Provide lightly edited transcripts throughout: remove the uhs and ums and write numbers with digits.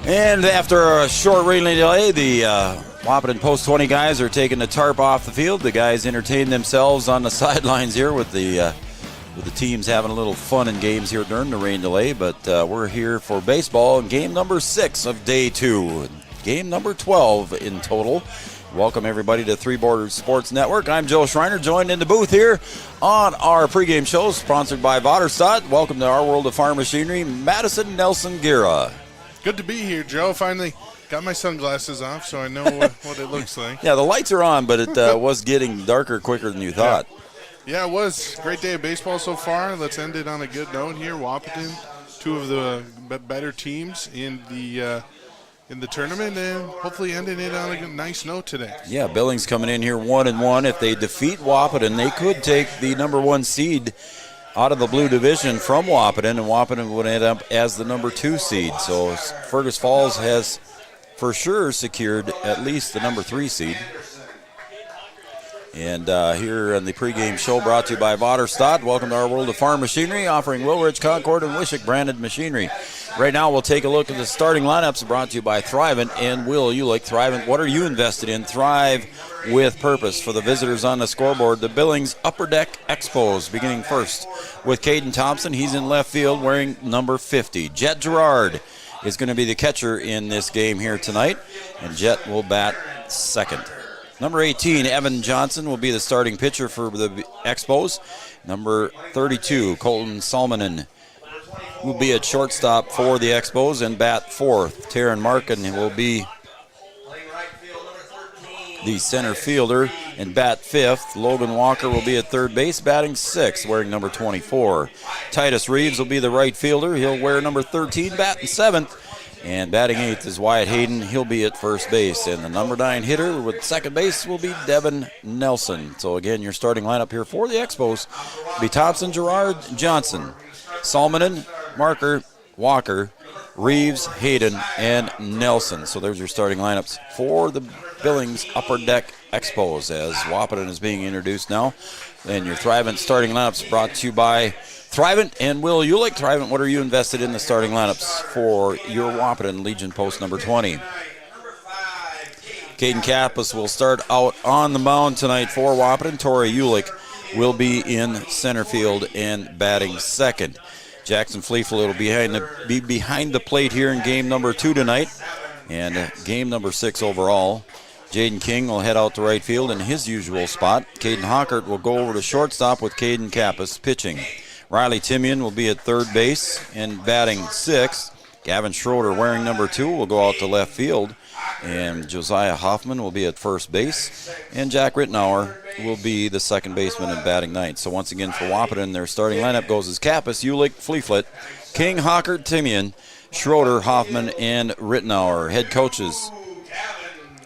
And after a short rain delay, the Wahpeton Post 20 guys are taking the tarp off the field. The guys entertain themselves on the sidelines here with the teams having a little fun in games here during the rain delay. But we're here for baseball in game number 6 of day 2. Game number 12 in total. Welcome everybody to Three Borders Sports Network. I'm Joe Schreiner, joined in the booth here on our pregame show, sponsored by Vaterstad. Welcome to our world of farm machinery, Madison Nelson Gira. Good to be here, Joe. Finally got my sunglasses off, so I know what it looks like. Yeah, the lights are on, but it was getting darker quicker than you thought. Yeah, it was. Great day of baseball so far. Let's end it on a good note here. Wahpeton, two of the better teams in the tournament, and hopefully ending it on a nice note today. Yeah, Billings coming in here 1-1. If they defeat Wahpeton, they could take the number 1 seed out of the blue division from Wahpeton, and Wahpeton would end up as the number 2 seed. So Fergus Falls has for sure secured at least the number 3 seed. And here on the pregame show brought to you by Vaterstad. Welcome to our world of farm machinery, offering Wilrich, Concord, and Wishick branded machinery. Right now we'll take a look at the starting lineups brought to you by Thrivent and Will Ulick. Thrivent, what are you invested in? Thrive with purpose. For the visitors on the scoreboard, the Billings Upper Deck Expos beginning first with Caden Thompson. He's in left field wearing number 50. Jet Gerard is going to be the catcher in this game here tonight, and Jet will bat second. Number 18, Evan Johnson, will be the starting pitcher for the Expos. Number 32, Colton Salmonen, will be at shortstop for the Expos and bat fourth. Taryn Markin will be the center fielder and bat fifth. Logan Walker will be at third base, batting sixth, wearing number 24. Titus Reeves will be the right fielder. He'll wear number 13, batting seventh. And batting eighth is Wyatt Hayden. He'll be at first base. And the number 9 hitter with second base will be Devin Nelson. So again, your starting lineup here for the Expos will be Thompson, Gerard, Johnson, Salmonen, Marker, Walker, Reeves, Hayden, and Nelson. So there's your starting lineups for the Billings Upper Deck Expos as Wahpeton is being introduced now. And your Thrivent starting lineups brought to you by Thrivent and Will Ulick. Thrivent, what are you invested in the starting lineups for your Wahpeton Legion Post number 20? Caden Kappas will start out on the mound tonight for Wahpeton. Tori Ulick will be in center field and batting second. Jackson Fleefel will be behind the plate here in game number 2 tonight, and game number 6 overall. Jaden King will head out to right field in his usual spot. Caden Hockert will go over to shortstop with Caden Kappas pitching. Riley Timian will be at third base and batting sixth. Gavin Schroeder, wearing number 2, will go out to left field. And Josiah Hoffman will be at first base. And Jack Rittenauer will be the second baseman and batting ninth. So once again for Wahpeton, their starting lineup goes as Kappas, Ulick, Fleeflet, King, Hockert, Timian, Schroeder, Hoffman, and Rittenauer. Head coaches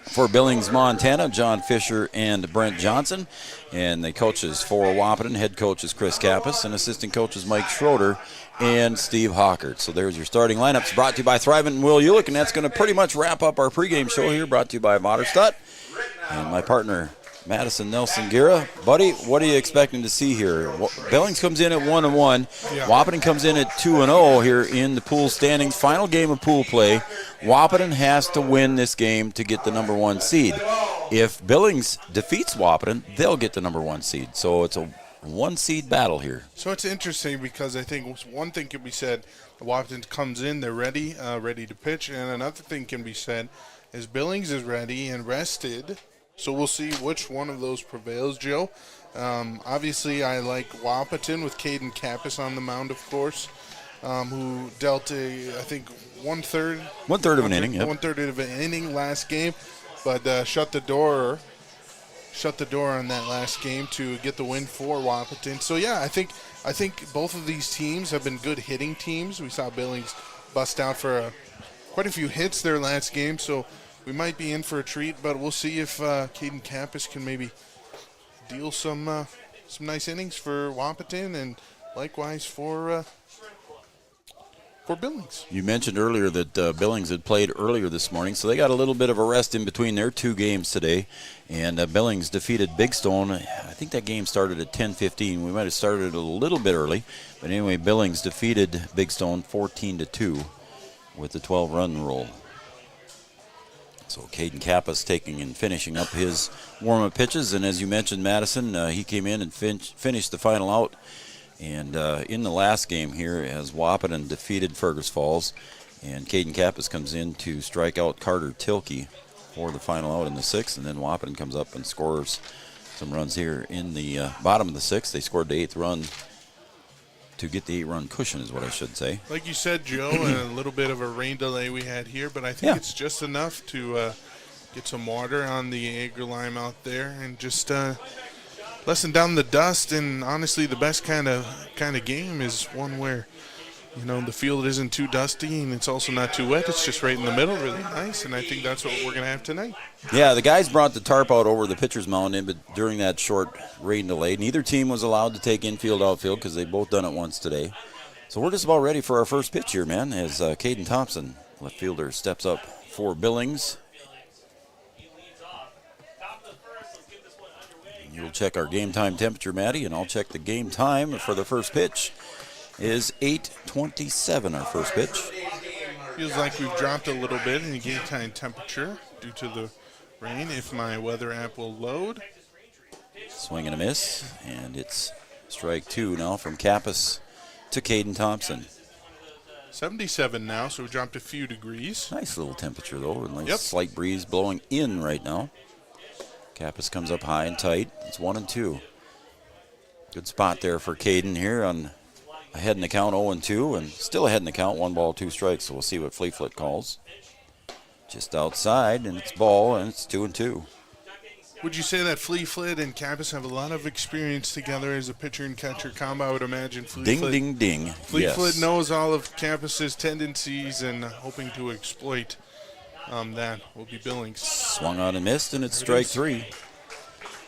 for Billings, Montana, John Fisher and Brent Johnson. And the coaches for Wahpeton, head coach is Chris Kappas, and assistant coaches Mike Schroeder and Steve Hockert. So there's your starting lineups brought to you by Thrivent and Will Ulick, and that's going to pretty much wrap up our pregame show here, brought to you by Vaterstad. And my partner, Madison Nelson Gira. Buddy, what are you expecting to see here? Billings comes in at 1-1. Yeah. Wahpeton comes in at 2-0 here in the pool standings. Final game of pool play. Wahpeton has to win this game to get the number 1 seed. If Billings defeats Wahpeton, they'll get the number 1 seed. So it's a 1-seed battle here. So it's interesting because I think one thing can be said, Wahpeton comes in, they're ready to pitch, and another thing can be said is Billings is ready and rested. So we'll see which one of those prevails, Joe. Obviously, I like Wahpeton with Caden Kappas on the mound, of course, who dealt I think one-third of an inning. Yep. One-third of an inning last game, but shut the door on that last game to get the win for Wahpeton. So yeah, I think both of these teams have been good hitting teams. We saw Billings bust out for quite a few hits their last game, so we might be in for a treat, but we'll see if Caden Kappas can maybe deal some nice innings for Wahpeton and likewise for Billings. You mentioned earlier that Billings had played earlier this morning, so they got a little bit of a rest in between their 2 games today. And Billings defeated Big Stone. I think that game started at 10:15. We might have started a little bit early. But anyway, Billings defeated Big Stone 14-2 with the 12-run rule. So Caden Kappas taking and finishing up his warm-up pitches. And as you mentioned, Madison, he came in and finished the final out. And in the last game here, as Wahpeton defeated Fergus Falls, and Caden Kappas comes in to strike out Carter Tilkey for the final out in the 6th. And then Wahpeton comes up and scores some runs here in the bottom of the 6th. They scored the 8th run to get the 8-run cushion is what I should say. Like you said, Joe, a little bit of a rain delay we had here, but I think it's just enough to get some water on the Agar lime out there and just lessen down the dust. And honestly, the best kind of game is one where, you know, the field isn't too dusty and it's also not too wet. It's just right in the middle, really nice, and I think that's what we're going to have tonight. Yeah, the guys brought the tarp out over the pitcher's mound, but during that short rain delay, neither team was allowed to take infield, outfield because they both done it once today. So we're just about ready for our first pitch here, man, as Caden Thompson, left fielder, steps up for Billings. You'll check our game time temperature, Maddie, and I'll check the game time for the first pitch. Is 8:27 our first pitch. Feels like we've dropped a little bit in the game time temperature due to the rain. If my weather app will load. Swing and a miss, and it's strike 2 now from Kappas to Caden Thompson. 77 now, so we dropped a few degrees. Nice little temperature, though. A nice slight breeze blowing in right now. Kappas comes up high and tight. It's 1-2. Good spot there for Caden here on ahead in the count 0-2, and still ahead in the count, 1 ball, 2 strikes. So we'll see what Fleetfoot calls. Just outside, and it's ball, and it's 2-2. Would you say that Fleetfoot and Kappas have a lot of experience together as a pitcher and catcher combo? I would imagine Fleetfoot. Ding, ding, ding. Fleetfoot knows all of Kappas's tendencies and hoping to exploit that will be Billings. Swung on and missed, and it's strike 3.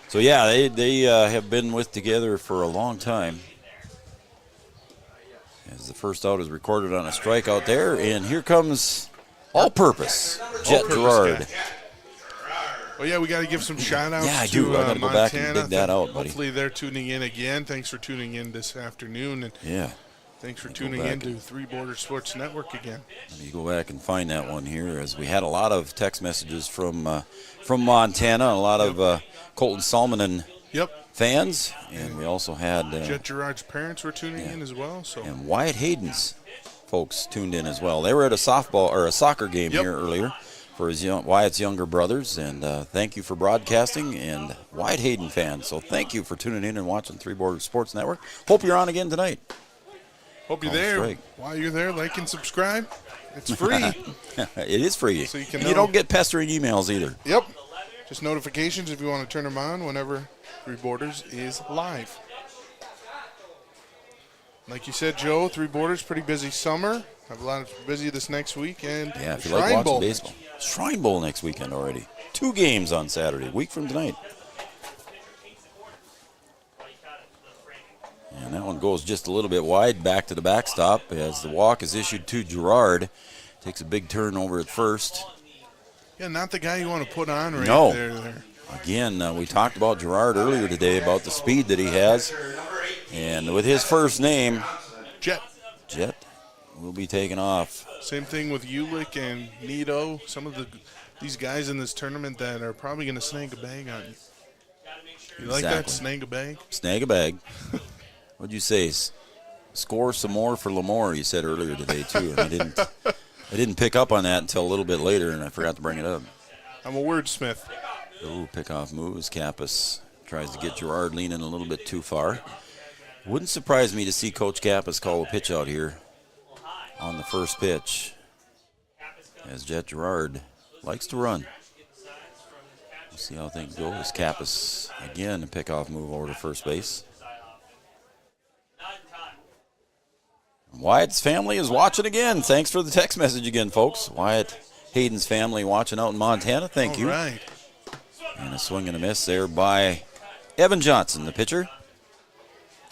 So, yeah, they have been with together for a long time. As the first out is recorded on a strikeout there, and here comes all-purpose Jet Gerard. Oh, yeah, we got to give some shout-outs I to do. I got to go Montana. back and dig that out, buddy. Hopefully they're tuning in again. Thanks for tuning in this afternoon. And thanks for tuning in to Three Borders Sports Network again. Let me go back and find that one here, as we had a lot of text messages from Montana, a lot of Colton Salmonen fans, and we also had Jet Gerard's parents were tuning in as well. So and Wyatt Hayden's folks tuned in as well. They were at a soccer game here earlier for Wyatt's younger brothers, and thank you for broadcasting, and Wyatt Hayden fans. So thank you for tuning in and watching Three Borders Sports Network. Hope you're on again tonight. Hope you're there. While you're there, like and subscribe. It's free. It is free. So you don't get pestering emails either. Yep. Just notifications if you want to turn them on whenever Three Borders is live. Like you said, Joe, Three Borders, pretty busy summer. Have a lot of busy this next week. And if you like watching baseball. Shrine Bowl next weekend already. 2 games on Saturday, a week from tonight. And that one goes just a little bit wide back to the backstop as the walk is issued to Gerard. Takes a big turn over at first. Yeah, not the guy you want to put on right there. Again, we talked about Gerard earlier today about the speed that he has. And with his first name, Jet will be taken off. Same thing with Ulick and Nito. Some of these guys in this tournament that are probably going to snag a bag on you. You like that? Snag a bag? Snag a bag. What'd you say? Score some more for Lamore, you said earlier today, too. And I didn't pick up on that until a little bit later, and I forgot to bring it up. I'm a wordsmith. Pickoff move as Kappas tries to get Gerard leaning a little bit too far. Wouldn't surprise me to see Coach Kappas call a pitch out here on the first pitch, as Jet Gerard likes to run. We'll see how things go as Kappas, again, a pickoff move over to first base. Wyatt's family is watching again. Thanks for the text message again, folks. Wyatt Hayden's family watching out in Montana. Thank you. All right. And a swing and a miss there by Evan Johnson, the pitcher.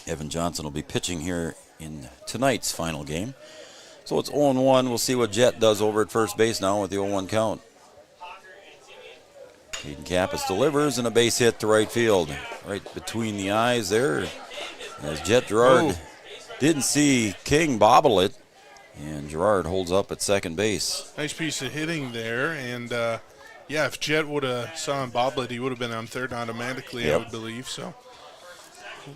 Evan Johnson will be pitching here in tonight's final game. So it's 0-1. We'll see what Jet does over at first base now with the 0-1 count. Caden Kappas delivers and a base hit to right field. Right between the eyes there as Jet Gerard didn't see King bobble it. And Gerard holds up at second base. Nice piece of hitting there. And Yeah, if Jet would have saw him boblet, he would have been on third automatically, I Yep. would believe. So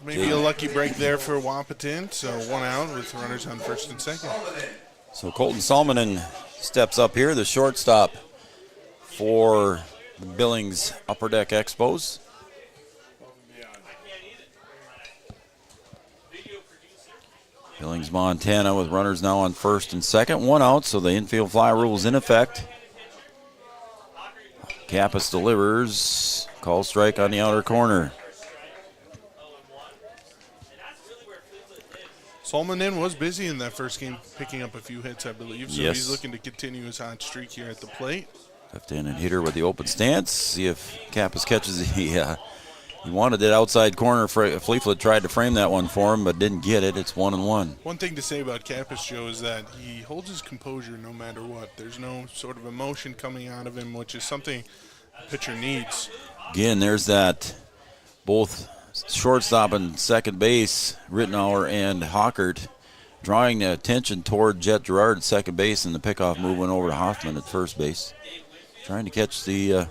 maybe a lucky break there for Wahpeton. So 1 out with runners on first and second. So Colton Salmonen steps up here, the shortstop for the Billings Upper Deck Expos. Billings, Montana with runners now on first and second. 1 out, so the infield fly rule is in effect. Kappas delivers. Call strike on the outer corner. Solmanen was busy in that first game, picking up a few hits, I believe. So Yes. he's looking to continue his hot streak here at the plate. Left-handed hitter with the open stance. See if Kappas catches it. He wanted it outside corner. Fleetfoot tried to frame that one for him, but didn't get it. It's 1-1. One thing to say about Kappas, Joe, is that he holds his composure no matter what. There's no sort of emotion coming out of him, which is something a pitcher needs. Again, there's that both shortstop and second base, Rittenauer and Hockert, drawing the attention toward Jet Gerard at second base, and the pickoff move went over to Hoffman at first base. Trying to catch the...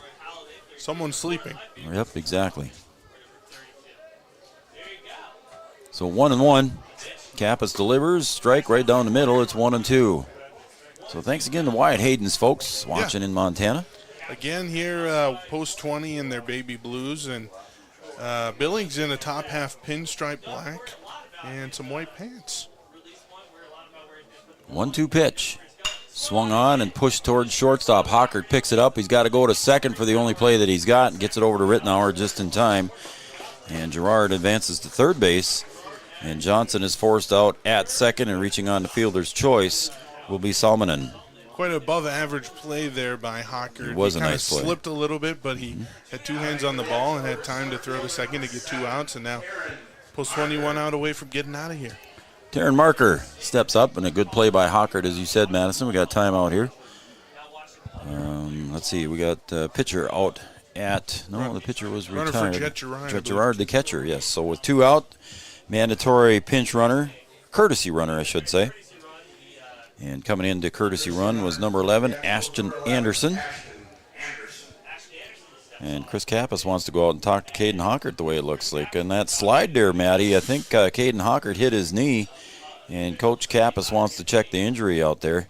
Someone sleeping. Yep, exactly. So 1-1. Kappas delivers. Strike right down the middle. It's 1-2. So thanks again to Wyatt Hayden's folks watching in Montana. Again here, post 20 in their baby blues, and Billings in a top half pinstripe black and some white pants. 1-2 pitch. Swung on and pushed towards shortstop. Hockert picks it up. He's got to go to second for the only play that he's got and gets it over to Rittenauer just in time. And Gerard advances to third base. And Johnson is forced out at second, and reaching on the fielder's choice will be Salmonen. Quite above average play there by Hockert. It was a He kinda nice play. slipped a little bit, but he had two hands on the ball and had time to throw to second to get 2 outs, and now post 21 out away from getting out of here. Taryn Marker steps up, and a good play by Hockert, as you said, Madison. We got time out here. Let's see, we got pitcher out at, no, the pitcher was Runner retired. for Jet Gerard, I Jet believe. Gerard, the catcher, yes. So with 2 out, mandatory pinch runner, courtesy runner, I should say. And coming in to courtesy run was number 11, Ashton Anderson. And Chris Kappas wants to go out and talk to Caden Hockert the way it looks like. And that slide there, Matty, I think Caden Hockert hit his knee, and Coach Kappas wants to check the injury out there.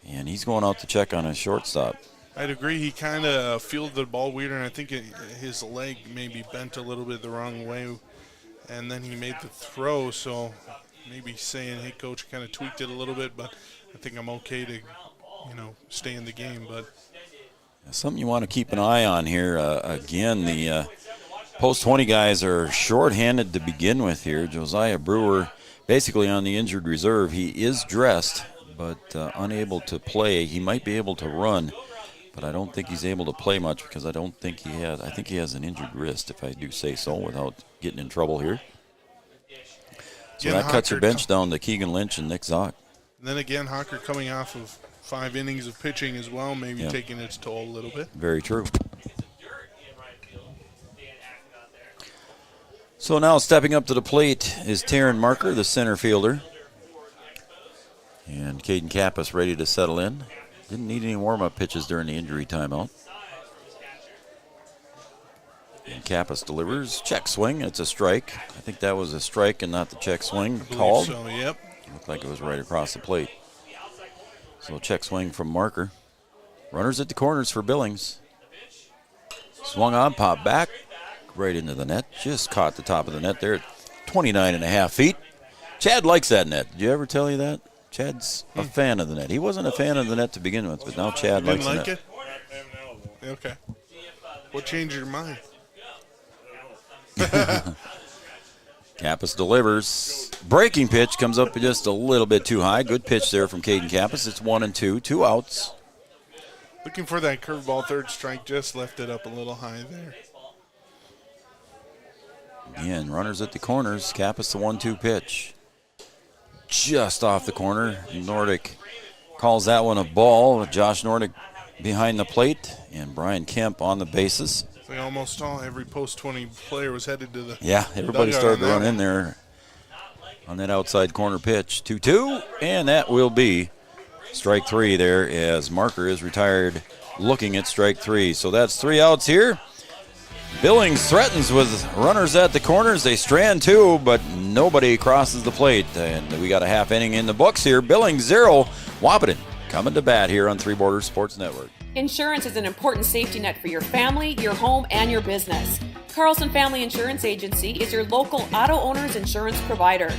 And he's going out to check on his shortstop. I'd agree. He kind of fielded the ball weird, and I think his leg maybe bent a little bit the wrong way, and then he made the throw. So maybe saying, hey, Coach, kind of tweaked it a little bit, but I think I'm okay to, stay in the game. But Something you want to keep an eye on here. Again, the post-20 guys are shorthanded to begin with here. Josiah Brewer basically on the injured reserve. He is dressed, but unable to play. He might be able to run, but I don't think he's able to play much because I think he has an injured wrist, if I do say so, without getting in trouble here. So that cuts your bench down to Keegan Lynch and Nick Zock. And then again, Hockert coming off of 5 innings of pitching as well, maybe taking its toll a little bit. Very true. So now stepping up to the plate is Taryn Marker, the center fielder. And Caden Kappas ready to settle in. Didn't need any warm-up pitches during the injury timeout. And Kappas delivers. Check swing. It's a strike. I think that was a strike and not the check swing called. So, yep. Looked like it was right across the plate. So check swing from Marker. Runners at the corners for Billings. Swung on, popped back, right into the net. Just caught the top of the net there at 29.5 feet. Chad likes that net. Did you ever tell you that? Chad's a fan of the net. He wasn't a fan of the net to begin with, but now Chad likes the net. Didn't like it? Okay. What changed your mind? Kappas delivers. Breaking pitch comes up just a little bit too high. Good pitch there from Caden Kappas. It's 1-2, 2 outs. Looking for that curveball third strike, just left it up a little high there. Again, runners at the corners. Kappas the 1-2 pitch. Just off the corner. Nordic calls that one a ball. Josh Nordic behind the plate, and Brian Kemp on the bases. So almost every post-20 player was headed to the everybody started to run in there on that outside corner pitch. 2-2, and that will be strike 3 there as Marker is retired looking at strike 3. So that's 3 outs here. Billings threatens with runners at the corners. They strand 2, but nobody crosses the plate. And we got a half inning in the books here. Billings 0, Wahpeton coming to bat here on Three Borders Sports Network. Insurance is an important safety net for your family, your home, and your business. Carlson Family Insurance Agency is your local auto owner's insurance provider.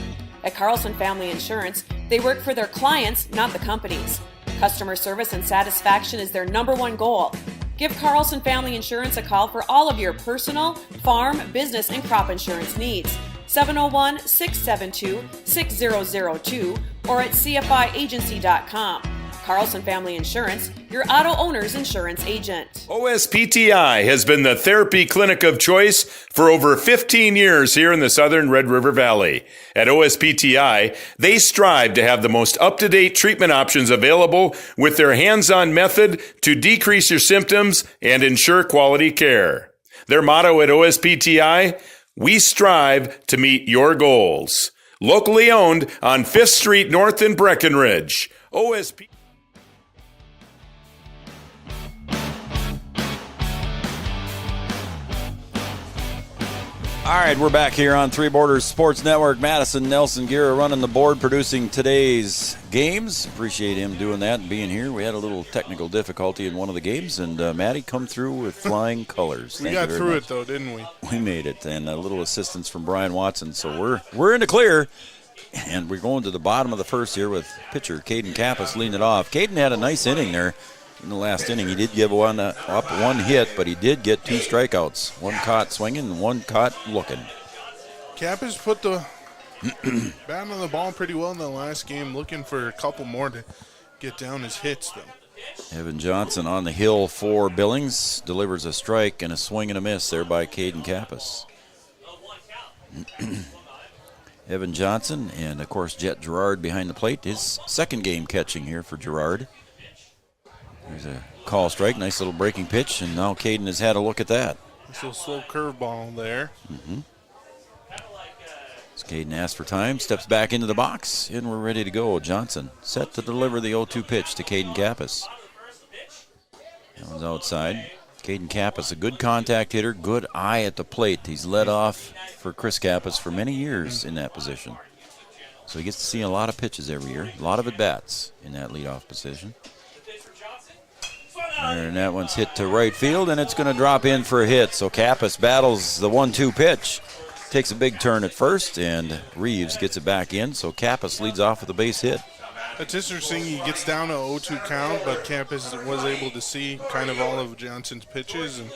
At Carlson Family Insurance, they work for their clients, not the companies. Customer service and satisfaction is their #1 goal. Give Carlson Family Insurance a call for all of your personal, farm, business, and crop insurance needs. 701-672-6002 or at cfiagency.com. Carlson Family Insurance, your auto owner's insurance agent. OSPTI has been the therapy clinic of choice for over 15 years here in the southern Red River Valley. At OSPTI, they strive to have the most up-to-date treatment options available with their hands-on method to decrease your symptoms and ensure quality care. Their motto at OSPTI, we strive to meet your goals. Locally owned on 5th Street North in Breckenridge. OSP. All right, we're back here on Three Borders Sports Network. Madison Nelson Guerra running the board, producing today's games. Appreciate him doing that and being here. We had a little technical difficulty in one of the games, and Maddie come through with flying colors. We got through it, though, didn't we? We made it, and a little assistance from Brian Watson. So we're in the clear, and we're going to the bottom of the first here with pitcher Caden Kappas leading it off. Caden had a nice inning there. In the last inning, he did give one hit, but he did get 2 strikeouts. One caught swinging and one caught looking. Kappas put the bat on the ball pretty well in the last game, looking for a couple more to get down his hits, though. Evan Johnson on the hill for Billings, delivers a strike and a swing and a miss there by Caden Kappas. Evan Johnson and, of course, Jet Gerard behind the plate. His second game catching here for Gerard. There's a call strike, nice little breaking pitch, and now Caden has had a look at that. This little slow curveball there. As Caden asks for time, steps back into the box, and we're ready to go. Johnson set to deliver the 0-2 pitch to Caden Kappas. That one's outside. Caden Kappas, a good contact hitter, good eye at the plate. He's led off for Chris Kappas for many years in that position. So he gets to see a lot of pitches every year, a lot of at-bats in that leadoff position. And that one's hit to right field, and it's going to drop in for a hit. So Kappas battles the 1-2 pitch. Takes a big turn at first, and Reeves gets it back in. So Kappas leads off with a base hit. It's interesting. He gets down to 0-2 count, but Kappas was able to see kind of all of Johnson's pitches and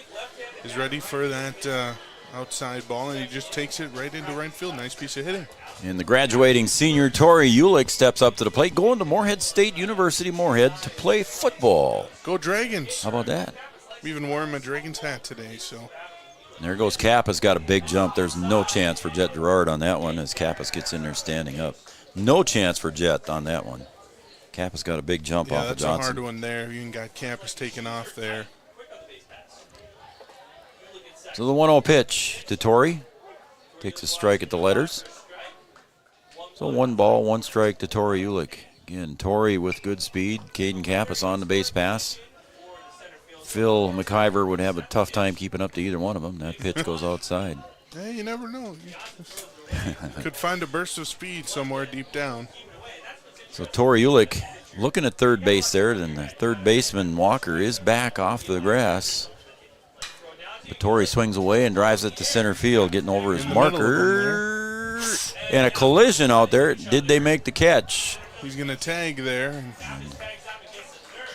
is ready for that outside ball, and he just takes it right into right field. Nice piece of hitting. And the graduating senior Tori Ulick steps up to the plate, going to Moorhead State University, Moorhead, to play football. Go Dragons. How about that? We even wore my Dragons hat today, so. There goes Kappas, got a big jump. There's no chance for Jet Gerard on that one as Kappas gets in there standing up. No chance for Jet on that one. Kappas got a big jump off of Johnson. That's a hard one there. You got Kappas taking off there. So the 1-0 pitch to Tori. Takes a strike at the letters. So 1 ball, 1 strike to Tori Ulick. Again, Tori with good speed. Caden Kappas on the base pass. Phil McIver would have a tough time keeping up to either one of them. That pitch goes outside. Hey, you never know. You could find a burst of speed somewhere deep down. So Tori Ulick looking at third base there, and the third baseman Walker is back off the grass. But Tori swings away and drives it to center field, getting over his marker. And a collision out there. Did they make the catch? He's going to tag there.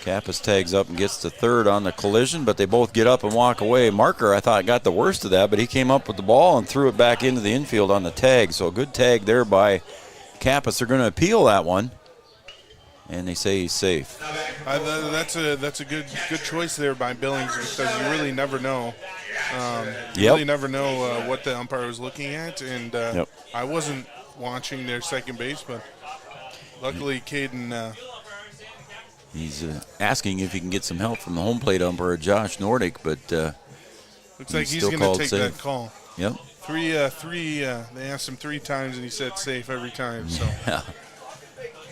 Kappas tags up and gets to third on the collision, but they both get up and walk away. Marker, I thought, got the worst of that, but he came up with the ball and threw it back into the infield on the tag. So a good tag there by Kappas. They're going to appeal that one, and they say he's safe. That's a good choice there by Billings, because you really never know. Really never know what the umpire was looking at, and I wasn't watching their second base, but luckily Caden. He's asking if he can get some help from the home plate umpire, Josh Nordic, but looks like he's going to take that call. Yep. They asked him 3 times, and he said safe every time. So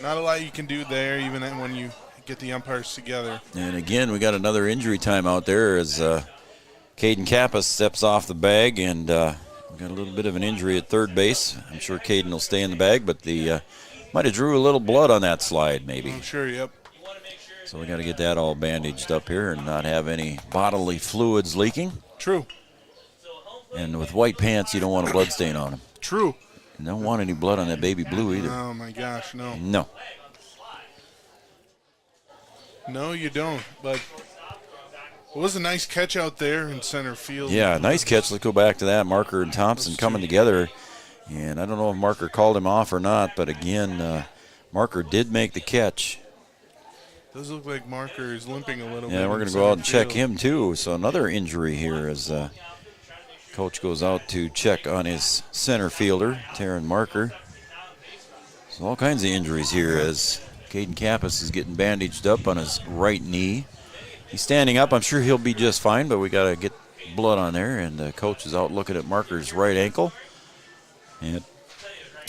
not a lot you can do there, even when you get the umpires together. And again, we got another injury time out there as Caden Kappas steps off the bag, and we got a little bit of an injury at third base. I'm sure Caden will stay in the bag, but the might have drew a little blood on that slide, maybe. I'm sure, yep. So we got to get that all bandaged up here and not have any bodily fluids leaking. True. And with white pants, you don't want a blood stain on them. True. You don't want any blood on that baby blue either. Oh, my gosh, no. No. No, you don't. But it was a nice catch out there in center field. Yeah, nice catch. Let's go back to that. Marker and Thompson coming together. And I don't know if Marker called him off or not, but again, Marker did make the catch. Does look like Marker is limping a little bit. Yeah, we're going to go out and check him too. So another injury here as coach goes out to check on his center fielder, Taryn Marker. So all kinds of injuries here as Caden Kappas is getting bandaged up on his right knee. He's standing up. I'm sure he'll be just fine, but we got to get blood on there. And the coach is out looking at Marker's right ankle. And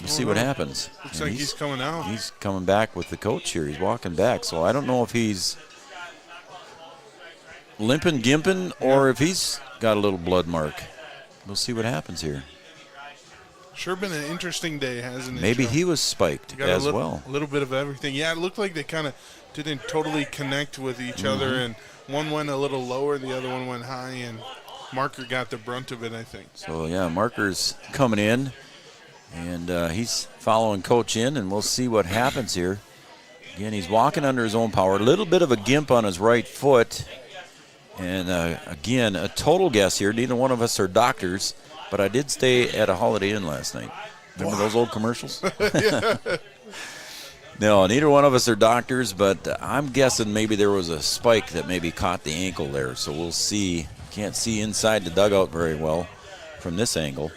we'll see what happens. Looks like he's coming out. He's coming back with the coach here. He's walking back. So I don't know if he's limping, gimping, or if he's got a little blood mark. We'll see what happens here. Sure been an interesting day, hasn't it? Maybe Joe? he was spiked as well. A little bit of everything. Yeah, it looked like they kind of didn't totally connect with each other, and one went a little lower, the other one went high, and Marker got the brunt of it, I think. So, yeah, Marker's coming in, and he's following Coach in, and we'll see what happens here. Again, he's walking under his own power. A little bit of a gimp on his right foot. And, again, a total guess here. Neither one of us are doctors, but I did stay at a Holiday Inn last night. Remember those old commercials? No, neither one of us are doctors, but I'm guessing maybe there was a spike that maybe caught the ankle there. So we'll see. Can't see inside the dugout very well from this angle.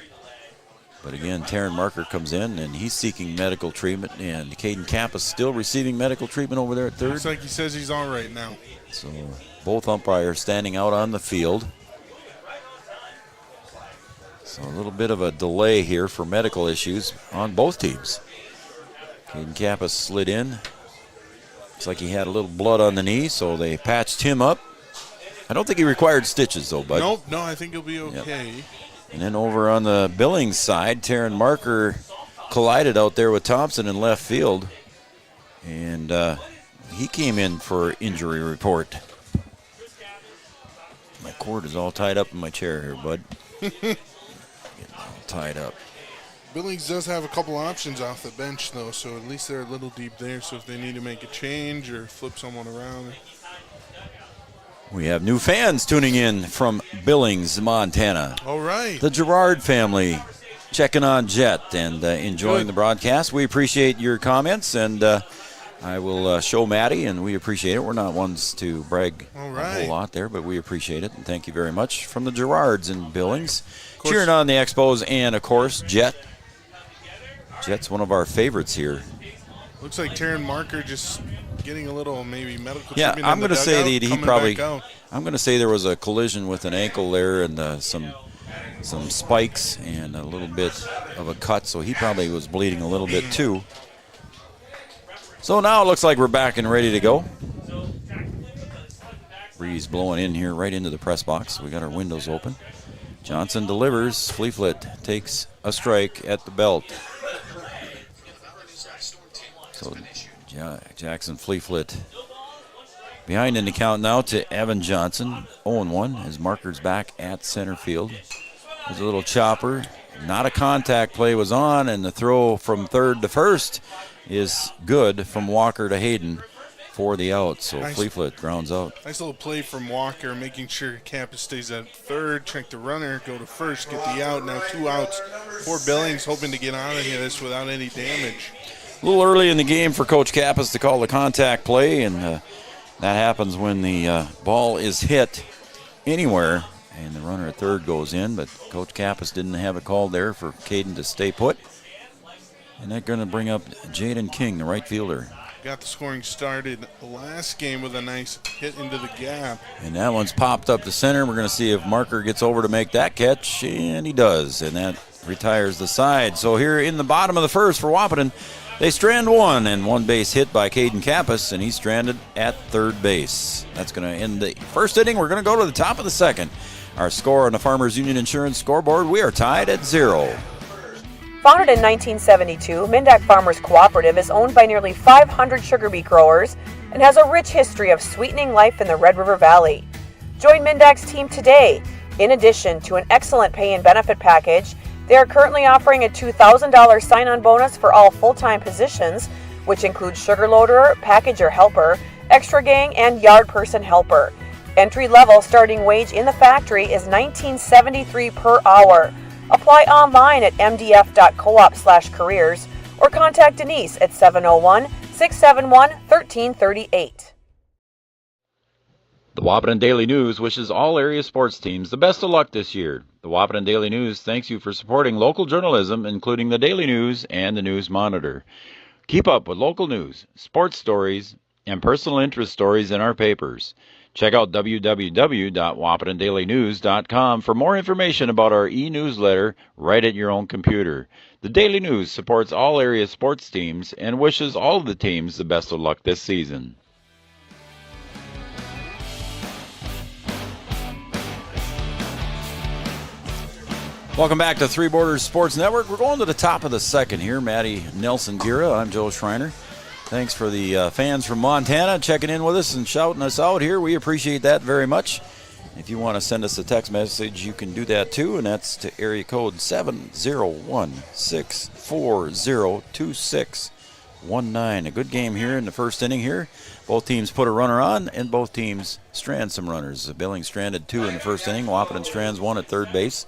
But, again, Taryn Marker comes in, and he's seeking medical treatment. And Caden Kappas still receiving medical treatment over there at third. Looks like he says he's all right now. So both umpires standing out on the field. So a little bit of a delay here for medical issues on both teams. Caden Kappas slid in. Looks like he had a little blood on the knee, so they patched him up. I don't think he required stitches, though, bud. Nope, no, I think he'll be okay. Yep. And then over on the Billings side, Taryn Marker collided out there with Thompson in left field. And he came in for injury report. My cord is all tied up in my chair here, bud. Getting all tied up. Billings does have a couple options off the bench, though, so at least they're a little deep there. So if they need to make a change or flip someone around. We have new fans tuning in from Billings, Montana. All right. The Gerard family checking on Jet and enjoying the broadcast. We appreciate your comments, and I will show Maddie, and we appreciate it. We're not ones to brag a whole lot there, but we appreciate it, and thank you very much from the Gerards in Billings. Cheering on the Expos, and, of course, Jet. Jet's one of our favorites here. Looks like Taryn Marker just getting a little maybe medical treatment. Yeah, I'm going to say that he probably. I'm going to say there was a collision with an ankle there and some spikes and a little bit of a cut, so he probably was bleeding a little bit too. So now it looks like we're back and ready to go. Breeze blowing in here right into the press box. We got our windows open. Johnson delivers. Fleeflet takes a strike at the belt. So Jackson Fleeflet behind in the count now to Evan Johnson. 0-1. His marker's back at center field. There's a little chopper. Not a contact play was on, and the throw from third to first is good from Walker to Hayden for the out. So Fleeflet grounds out. Nice little play from Walker, making sure Kappas stays at third, check the runner, go to first, get the out. Now 2 outs for Billings, hoping to get out of this without any damage. A little early in the game for Coach Kappas to call the contact play, and that happens when the ball is hit anywhere, and the runner at third goes in, but Coach Kappas didn't have it called there for Caden to stay put. And they're going to bring up Jaden King, the right fielder. Got the scoring started last game with a nice hit into the gap. And that one's popped up to center. We're going to see if Marker gets over to make that catch, and he does, and that retires the side. So here in the bottom of the first for Wahpeton, They strand one, and one base hit by Caden Kappas, and he's stranded at third base. That's going to end the first inning. We're going to go to the top of the second. Our score on the Farmers Union Insurance scoreboard, we are tied at 0. Founded in 1972, Mindak Farmers Cooperative is owned by nearly 500 sugar beet growers and has a rich history of sweetening life in the Red River Valley. Join Mindak's team today. In addition to an excellent pay and benefit package, they are currently offering a $2,000 sign-on bonus for all full-time positions, which includes sugar loader, packager helper, extra gang, and yard person helper. Entry-level starting wage in the factory is $19.73 per hour. Apply online at mdf.coop/careers or contact Denise at 701-671-1338. The Wahpeton Daily News wishes all area sports teams the best of luck this year. The Wahpeton Daily News thanks you for supporting local journalism, including the Daily News and the News Monitor. Keep up with local news, sports stories, and personal interest stories in our papers. Check out www.wahpetondailynews.com for more information about our e-newsletter right at your own computer. The Daily News supports all area sports teams and wishes all of the teams the best of luck this season. Welcome back to Three Borders Sports Network. We're going to the top of the second here. Maddie Nelson-Gira, I'm Joe Schreiner. Thanks for the fans from Montana checking in with us and shouting us out here. We appreciate that very much. If you want to send us a text message, you can do that too, and that's to area code 701-640-2619. A good game here in the first inning here. Both teams put a runner on, and both teams strand some runners. Billings stranded 2 in the first inning. Wahpeton strands 1 at third base.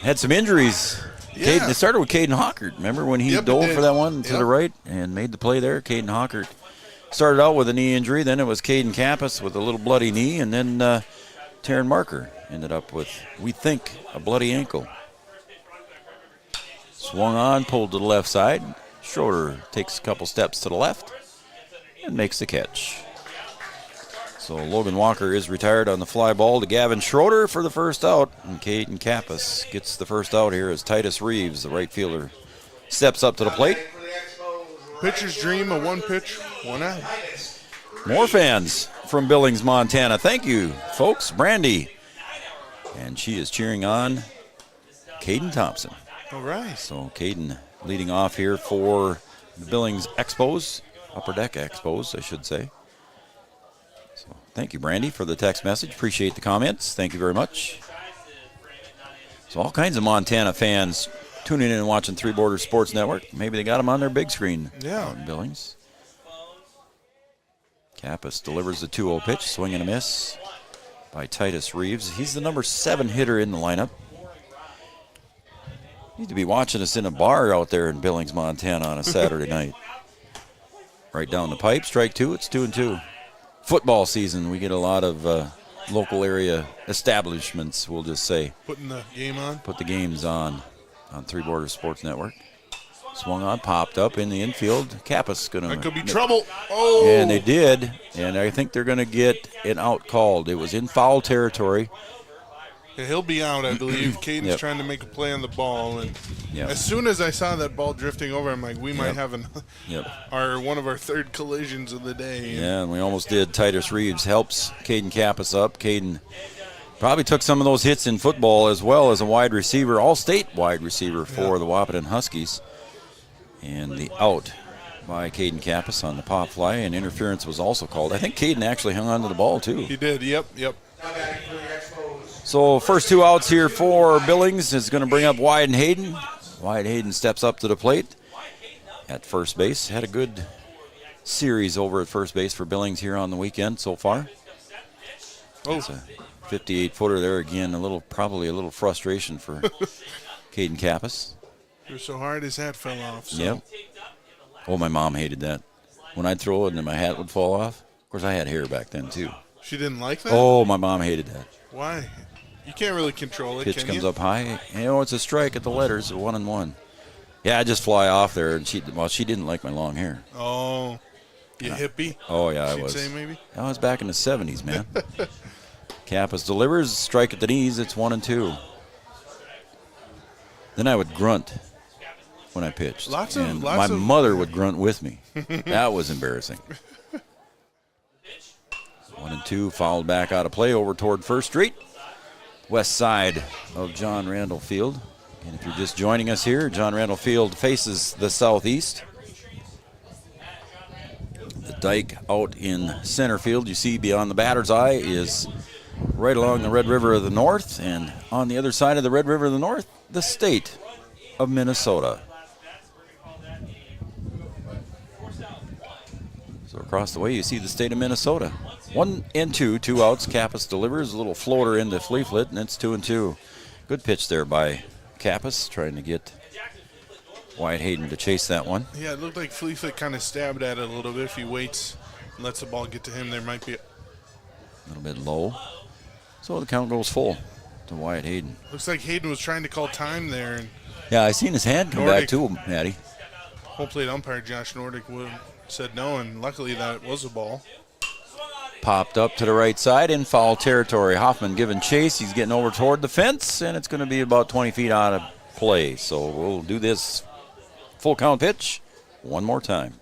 Had some injuries. Yeah. It started with Caden Hawkert. Remember when he dove for that one to the right and made the play there? Caden Hawkert started out with a knee injury. Then it was Caden Kappas with a little bloody knee. And then Taryn Marker ended up with, we think, a bloody ankle. Swung on, pulled to the left side. Schroeder takes a couple steps to the left and makes the catch. So Logan Walker is retired on the fly ball to Gavin Schroeder for the first out. And Caden Kappas gets the first out here as Titus Reeves, the right fielder, steps up to the plate. Pitcher's dream of one pitch, one out. More fans from Billings, Montana. Thank you, folks. Brandy. And she is cheering on Caden Thompson. All right. So Caden leading off here for the Billings Expos, Upper Deck Expos, I should say. Thank you, Brandy, for the text message. Appreciate the comments. Thank you very much. So all kinds of Montana fans tuning in and watching Three Borders Sports Network. Maybe they got them on their big screen out in Billings. Kappas delivers the 2-0 pitch. Swing and a miss by Titus Reeves. He's the number 7 hitter in the lineup. Need to be watching us in a bar out there in Billings, Montana on a Saturday night. Right down the pipe. Strike 2. It's 2-2. Football season, we get a lot of local area establishments, we'll just say. Putting the game on? Put the games on Three Borders Sports Network. Swung on, popped up in the infield. Kappas going to... That could be trouble. Oh! And they did, and I think they're going to get an out called. It was in foul territory. Yeah, he'll be out, I believe. Caden's trying to make a play on the ball, and as soon as I saw that ball drifting over, I'm like, we might have one of our third collisions of the day. Yeah, and we almost did. Titus Reeves helps Caden Kappas up. Caden probably took some of those hits in football as well as a wide receiver, all-state wide receiver for the Wahpeton Huskies. And the out by Caden Kappas on the pop fly, and interference was also called. I think Caden actually hung on to the ball, too. He did, yep. So first 2 outs here for Billings is going to bring up Wyatt Hayden. Wyatt Hayden steps up to the plate at first base. Had a good series over at first base for Billings here on the weekend so far. It's a 58-footer there again. Probably a little frustration for Caden Kappas. It was so hard his hat fell off. So. Yep. Oh, my mom hated that. When I'd throw it and then my hat would fall off. Of course, I had hair back then too. She didn't like that? Oh, my mom hated that. Why? You can't really control it, Pitch comes up high. It's a strike at the letters, a 1-1. Yeah, I just fly off there, and she didn't like my long hair. Oh, you hippie? Oh, yeah, I was. She'd say maybe? I was back in the 70s, man. Kappas delivers, strike at the knees, it's 1-2. Then I would grunt. when I pitched. Lots and of my mother would grunt with me. That was embarrassing. 1-2, fouled back out of play over toward First Street, west side of John Randall Field. And if you're just joining us here, John Randall Field faces the southeast. The dike out in center field, you see beyond the batter's eye, is right along the Red River of the North. And on the other side of the Red River of the North, the state of Minnesota. So across the way, you see the state of Minnesota. 1-2, 2 outs. Kappas delivers a little floater into Fleeflet, and it's 2-2. Good pitch there by Kappas, trying to get Wyatt Hayden to chase that one. Yeah, it looked like Fleeflet kind of stabbed at it a little bit. If he waits and lets the ball get to him, there might be a little bit low. So the count goes full to Wyatt Hayden. Looks like Hayden was trying to call time there. And yeah, I seen his hand come back to him, Matty. Hopefully, the umpire Josh Nordic would have said no, and luckily that was a ball. Popped up to the right side in foul territory. Hoffman giving chase. He's getting over toward the fence, and it's going to be about 20 feet out of play. So we'll do this full count pitch one more time.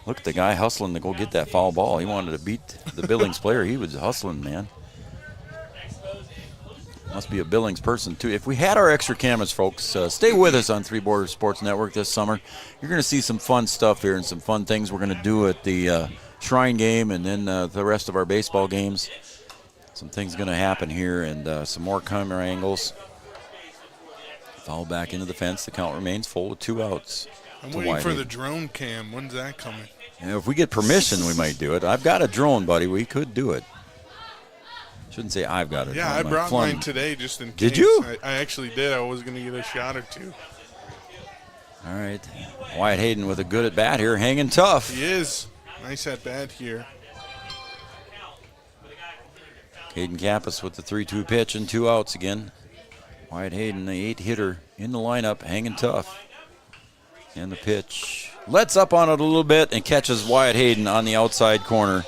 Look at the guy hustling to go get that foul ball. He wanted to beat the Billings player. He was hustling, man. Must be a Billings person, too. If we had our extra cameras, folks, stay with us on Three Borders Sports Network this summer. You're going to see some fun stuff here and some fun things we're going to do at the Shrine game and then the rest of our baseball games. Some things going to happen here and some more camera angles. Foul back into the fence. The count remains full with 2 outs. I'm waiting for the drone cam. When's that coming? And if we get permission, we might do it. I've got a drone, buddy. We could do it. Shouldn't say I've got it. Yeah, I brought mine today just in case. Did you? I actually did. I was going to get a shot or two. All right. Wyatt Hayden with a good at bat here, hanging tough. He is. Nice at bat here. Hayden Kappas with the 3-2 pitch and 2 outs again. Wyatt Hayden, the 8-hitter in the lineup, hanging tough. And the pitch lets up on it a little bit and catches Wyatt Hayden on the outside corner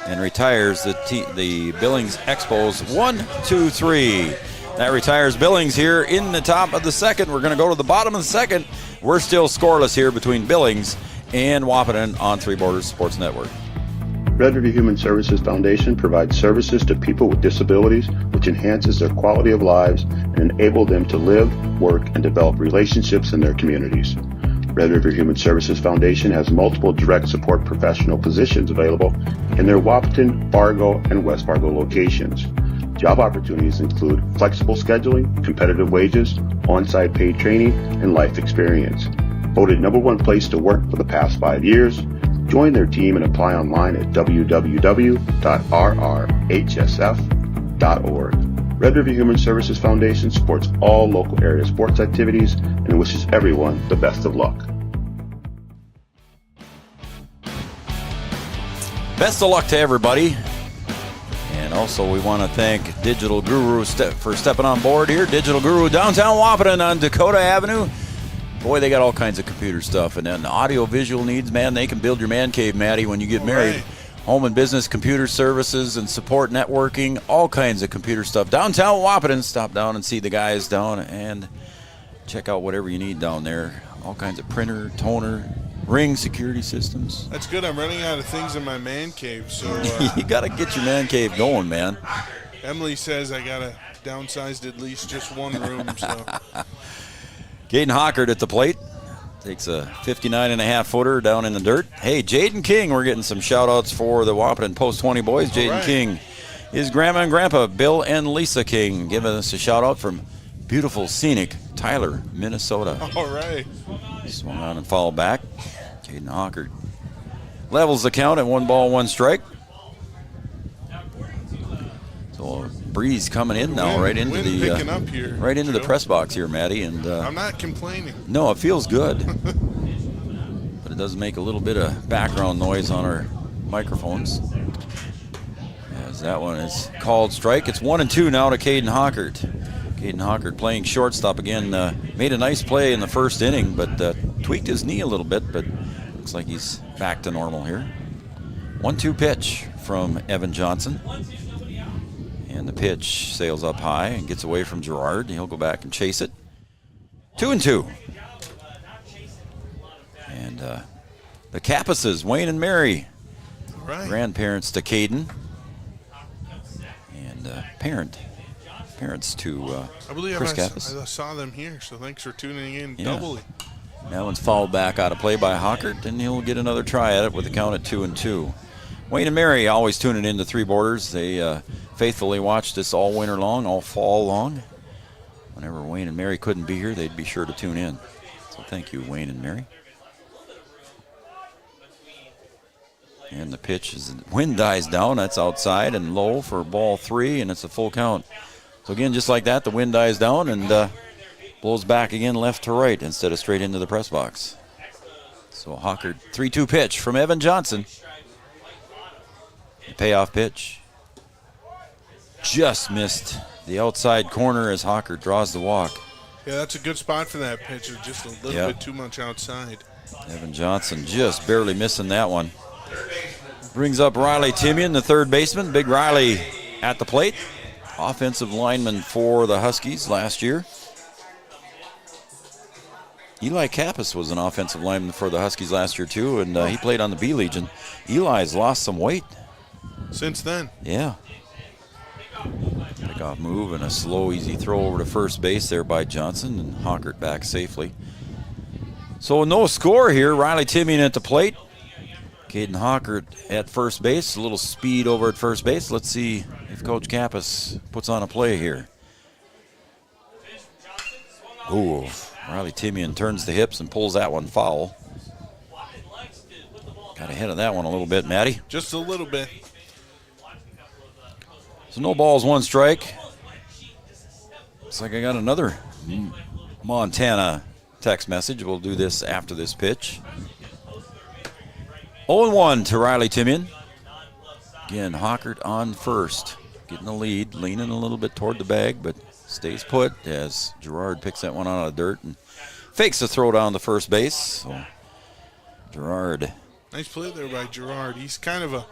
and retires the Billings Expos 1-2-3. That retires Billings here in the top of the second. We're going to go to the bottom of the second. We're still scoreless here between Billings and Wahpeton on Three Borders Sports Network. Red River Human Services Foundation provides services to people with disabilities, which enhances their quality of lives and enable them to live, work, and develop relationships in their communities. Red River Human Services Foundation has multiple direct support professional positions available in their Wahpeton, Fargo, and West Fargo locations. Job opportunities include flexible scheduling, competitive wages, on-site paid training, and life experience. Voted #1 place to work for the past 5 years. Join their team and apply online at www.rrhsf.org. Red River Human Services Foundation supports all local area sports activities and wishes everyone the best of luck. Best of luck to everybody. And also we want to thank Digital Guru for stepping on board here. Digital Guru, downtown Wahpeton on Dakota Avenue. Boy, they got all kinds of computer stuff. And then audio-visual needs, man, they can build your man cave, Maddie, when you get married. Right. Home and business computer services and support networking, all kinds of computer stuff. Downtown Wahpeton, stop down and see the guys down and check out whatever you need down there. All kinds of printer, toner, ring security systems. That's good. I'm running out of things in my man cave. So you got to get your man cave going, man. Emily says I got to downsize at least just one room. So. Caden Hockert at the plate. Takes a 59.5-footer down in the dirt. Hey, Jaden King, we're getting some shout-outs for the Wahpeton Post 20 boys. Jaden King, his grandma and grandpa, Bill and Lisa King, giving us a shout-out from beautiful, scenic Tyler, Minnesota. All right. Swung on and fouled back. Caden Hockert levels the count at 1 ball, 1 strike. So a breeze coming in now, right into the press box here, Matty. And I'm not complaining. No, it feels good, but it does make a little bit of background noise on our microphones. As that one is called strike. It's 1-2 now to Caden Hockert. Caden Hockert playing shortstop again. Made a nice play in the first inning, but tweaked his knee a little bit. But looks like he's back to normal here. 1-2 pitch from Evan Johnson. And the pitch sails up high and gets away from Gerard. He'll go back and chase it. 2-2. And the Cappuses, Wayne and Mary, Right. grandparents to Caden, and parents to I believe Chris I Kappas. saw them here, so thanks for tuning in Yeah. doubly. That one's fouled back out of play by Hockert, and he'll get another try at it with the count at 2-2. Wayne and Mary always tuning in to Three Borders. They faithfully watched us all winter long, all fall long. Whenever Wayne and Mary couldn't be here, they'd be sure to tune in. So thank you, Wayne and Mary. And the pitch is, wind dies down. That's outside and low for ball 3, and it's a full count. So again, just like that, the wind dies down and blows back again left to right instead of straight into the press box. So Hockert, 3-2 pitch from Evan Johnson. The payoff pitch just missed the outside corner as Hockert draws the walk. Yeah, that's a good spot for that pitch. It's just a little bit too much outside. Evan Johnson just barely missing that one. Brings up Riley Timian, the third baseman. Big Riley at the plate. Offensive lineman for the Huskies last year. Eli Kappas was an offensive lineman for the Huskies last year too, and he played on the B Legion. Eli's lost some weight. Since then. Yeah. Pickoff move and a slow, easy throw over to first base there by Johnson, and Hockert back safely. So no score here. Riley Timian at the plate. Caden Hockert at first base. A little speed over at first base. Let's see if Coach Kappas puts on a play here. Ooh, Riley Timian turns the hips and pulls that one foul. Got ahead of that one a little bit, Matty. Just a little bit. So no balls, one strike. Looks like I got another Montana text message. We'll do this after this pitch. 0-1 to Riley Timian. Again, Hockert on first. Getting the lead, leaning a little bit toward the bag, but stays put as Gerard picks that one out of the dirt and fakes the throw down to first base. So Gerard. Nice play there by Gerard. He's kind of a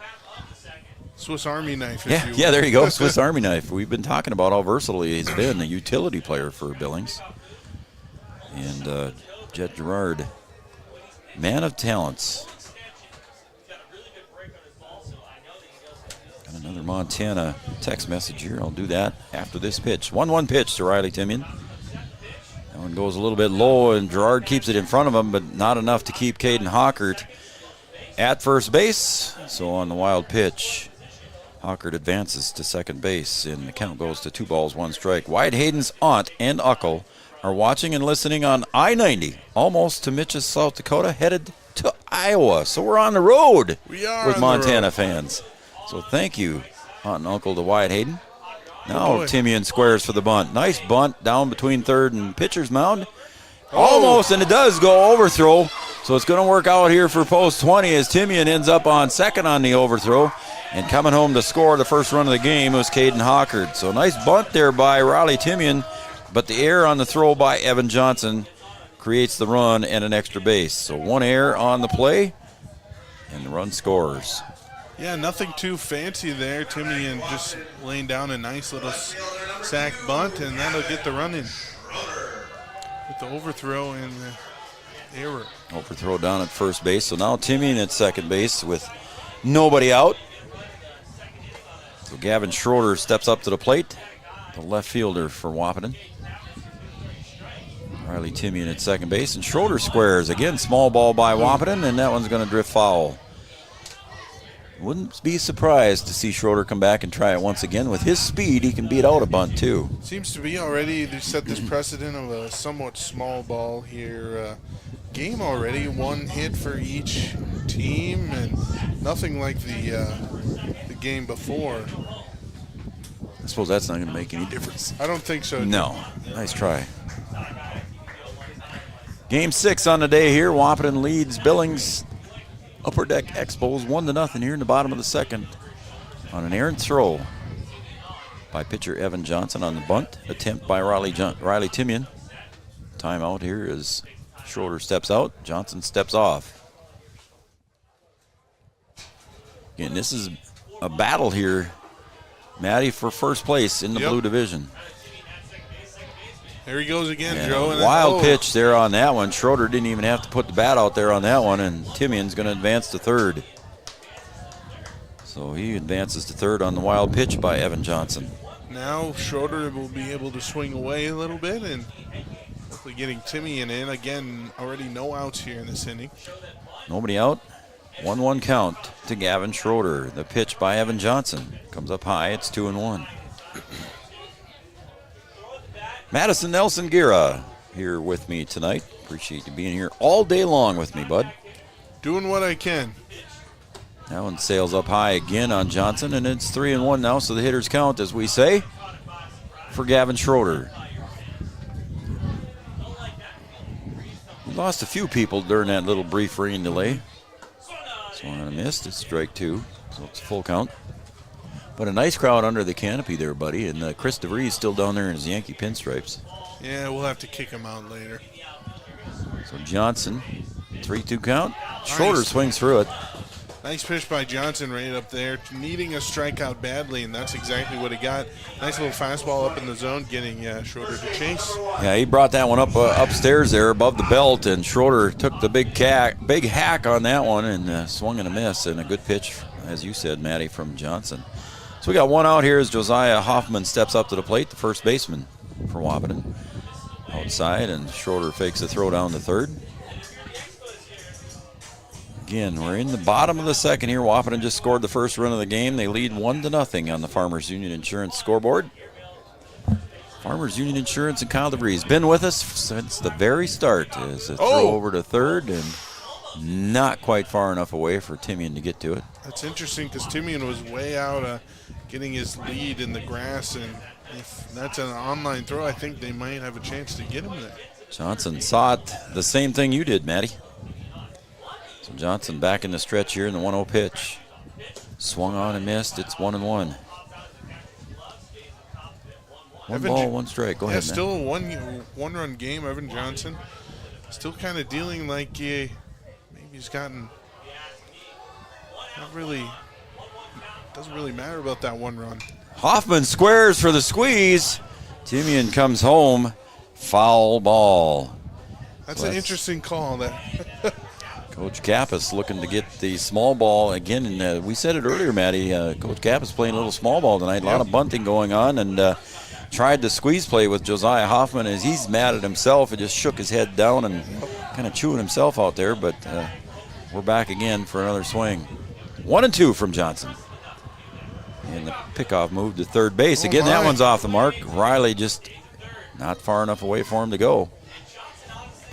Swiss Army knife. Yeah, there you go. Swiss Army knife. We've been talking about how versatile he's been, a utility player for Billings. And Jet Gerard, man of talents. Got another Montana text message here. I'll do that after this pitch. 1-1 pitch to Riley Timian. That one goes a little bit low, and Gerard keeps it in front of him, but not enough to keep Caden Hockert at first base. So on the wild pitch, Hockert advances to second base, and the count goes to 2 balls, 1 strike. Wyatt Hayden's aunt and uncle are watching and listening on I-90, almost to Mitchell, South Dakota, headed to Iowa. So we're on the road with Montana fans. So thank you, aunt and uncle, to Wyatt Hayden. Now Timian squares for the bunt. Nice bunt down between third and pitcher's mound. Almost, and it does go overthrow. So it's going to work out here for post 20 as Timian ends up on second on the overthrow. And coming home to score the first run of the game was Caden Hockert. So nice bunt there by Riley Timian, but the error on the throw by Evan Johnson creates the run and an extra base. So 1 error on the play, and the run scores. Yeah, nothing too fancy there. Timian just laying down a nice little sack bunt, and that'll get the run in with the overthrow and the error. Overthrow down at first base. So now Timian at second base with nobody out. So Gavin Schroeder steps up to the plate, the left fielder for Wahpeton. Riley Timian at second base, and Schroeder squares. Again, small ball by Wahpeton, and that one's going to drift foul. Wouldn't be surprised to see Schroeder come back and try it once again. With his speed, he can beat out a bunt, too. Seems to be already, they set this precedent of a somewhat small ball here. Game already, 1 hit for each team, and nothing like the game before. I suppose that's not going to make any difference. I don't think so. No. Nice try. Game 6 on the day here. Wahpeton leads Billings Upper Deck Expos 1-0 here in the bottom of the second on an errant throw by pitcher Evan Johnson on the bunt attempt by Riley Timian. Timeout here as Schroeder steps out, Johnson steps off. Again, this is a battle here, Matty, for first place in the blue division. There he goes again, And Joe. a wild pitch there on that one. Schroeder didn't even have to put the bat out there on that one, and Timian's going to advance to third. So he advances to third on the wild pitch by Evan Johnson. Now Schroeder will be able to swing away a little bit and hopefully getting Timian in. Again, already no outs here in this inning. Nobody out. 1-1 count to Gavin Schroeder. The pitch by Evan Johnson comes up high. It's 2-1. Madison Nelson Gira here with me tonight. Appreciate you being here all day long with me, bud. Doing what I can. That one sails up high again on Johnson, and it's 3-1 now, so the hitters count, as we say, for Gavin Schroeder. We lost a few people during that little brief rain delay. Swung on a miss. It's strike two, so it's a full count. But a nice crowd under the canopy there, buddy, and Chris DeVries still down there in his Yankee pinstripes. Yeah, we'll have to kick him out later. So Johnson, 3-2 count. Schroeder swings through it. Nice pitch by Johnson right up there, needing a strikeout badly, and that's exactly what he got. Nice little fastball up in the zone, getting Schroeder to chase. Yeah, he brought that one up upstairs there above the belt, and Schroeder took the big hack on that one and swung and a miss, and a good pitch, as you said, Matty, from Johnson. So we got one out here as Josiah Hoffman steps up to the plate, the first baseman for Wahpeton. Outside, and Schroeder fakes a throw down to third. Again, we're in the bottom of the second here. Wahpeton just scored the first run of the game. They lead 1-0 on the Farmers Union Insurance scoreboard. Farmers Union Insurance and Kyle DeVries been with us since the very start. As a throw over to third, and not quite far enough away for Timian to get to it. That's interesting because Timian was way out getting his lead in the grass, and if that's an online throw, I think they might have a chance to get him there. Johnson saw it the same thing you did, Matty. So Johnson back in the stretch here in the 1-0 pitch. Swung on and missed. It's 1-1. One ball, one strike. Go ahead, man. Still a one-run game. Evan Johnson still kind of dealing like maybe he's gotten doesn't really matter about that one run. Hoffman squares for the squeeze. Timian comes home. Foul ball. That's an interesting call. That Coach Kappas looking to get the small ball again. And we said it earlier, Matty. Coach Kappas playing a little small ball tonight. A lot of bunting going on, and tried the squeeze play with Josiah Hoffman as he's mad at himself and just shook his head down and kind of chewing himself out there. But we're back again for another swing. 1-2 from Johnson. And the pickoff move to third base. Again, that one's off the mark. Riley just not far enough away for him to go.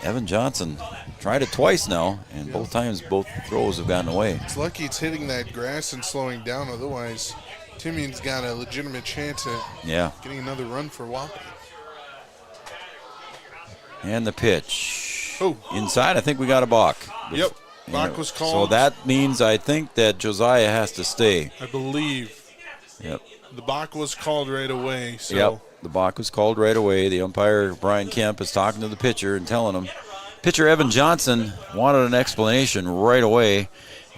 Evan Johnson tried it twice now, and both times both throws have gotten away. It's lucky it's hitting that grass and slowing down. Otherwise, Timian's got a legitimate chance at getting another run for Wahpeton. And the pitch. Inside, I think we got a balk. Yep, balk was called. So that means I think that Josiah has to stay. I believe. Yep. The balk was called right away. So. Yep, the balk was called right away. The umpire, Brian Kemp, is talking to the pitcher and telling him. Pitcher Evan Johnson wanted an explanation right away,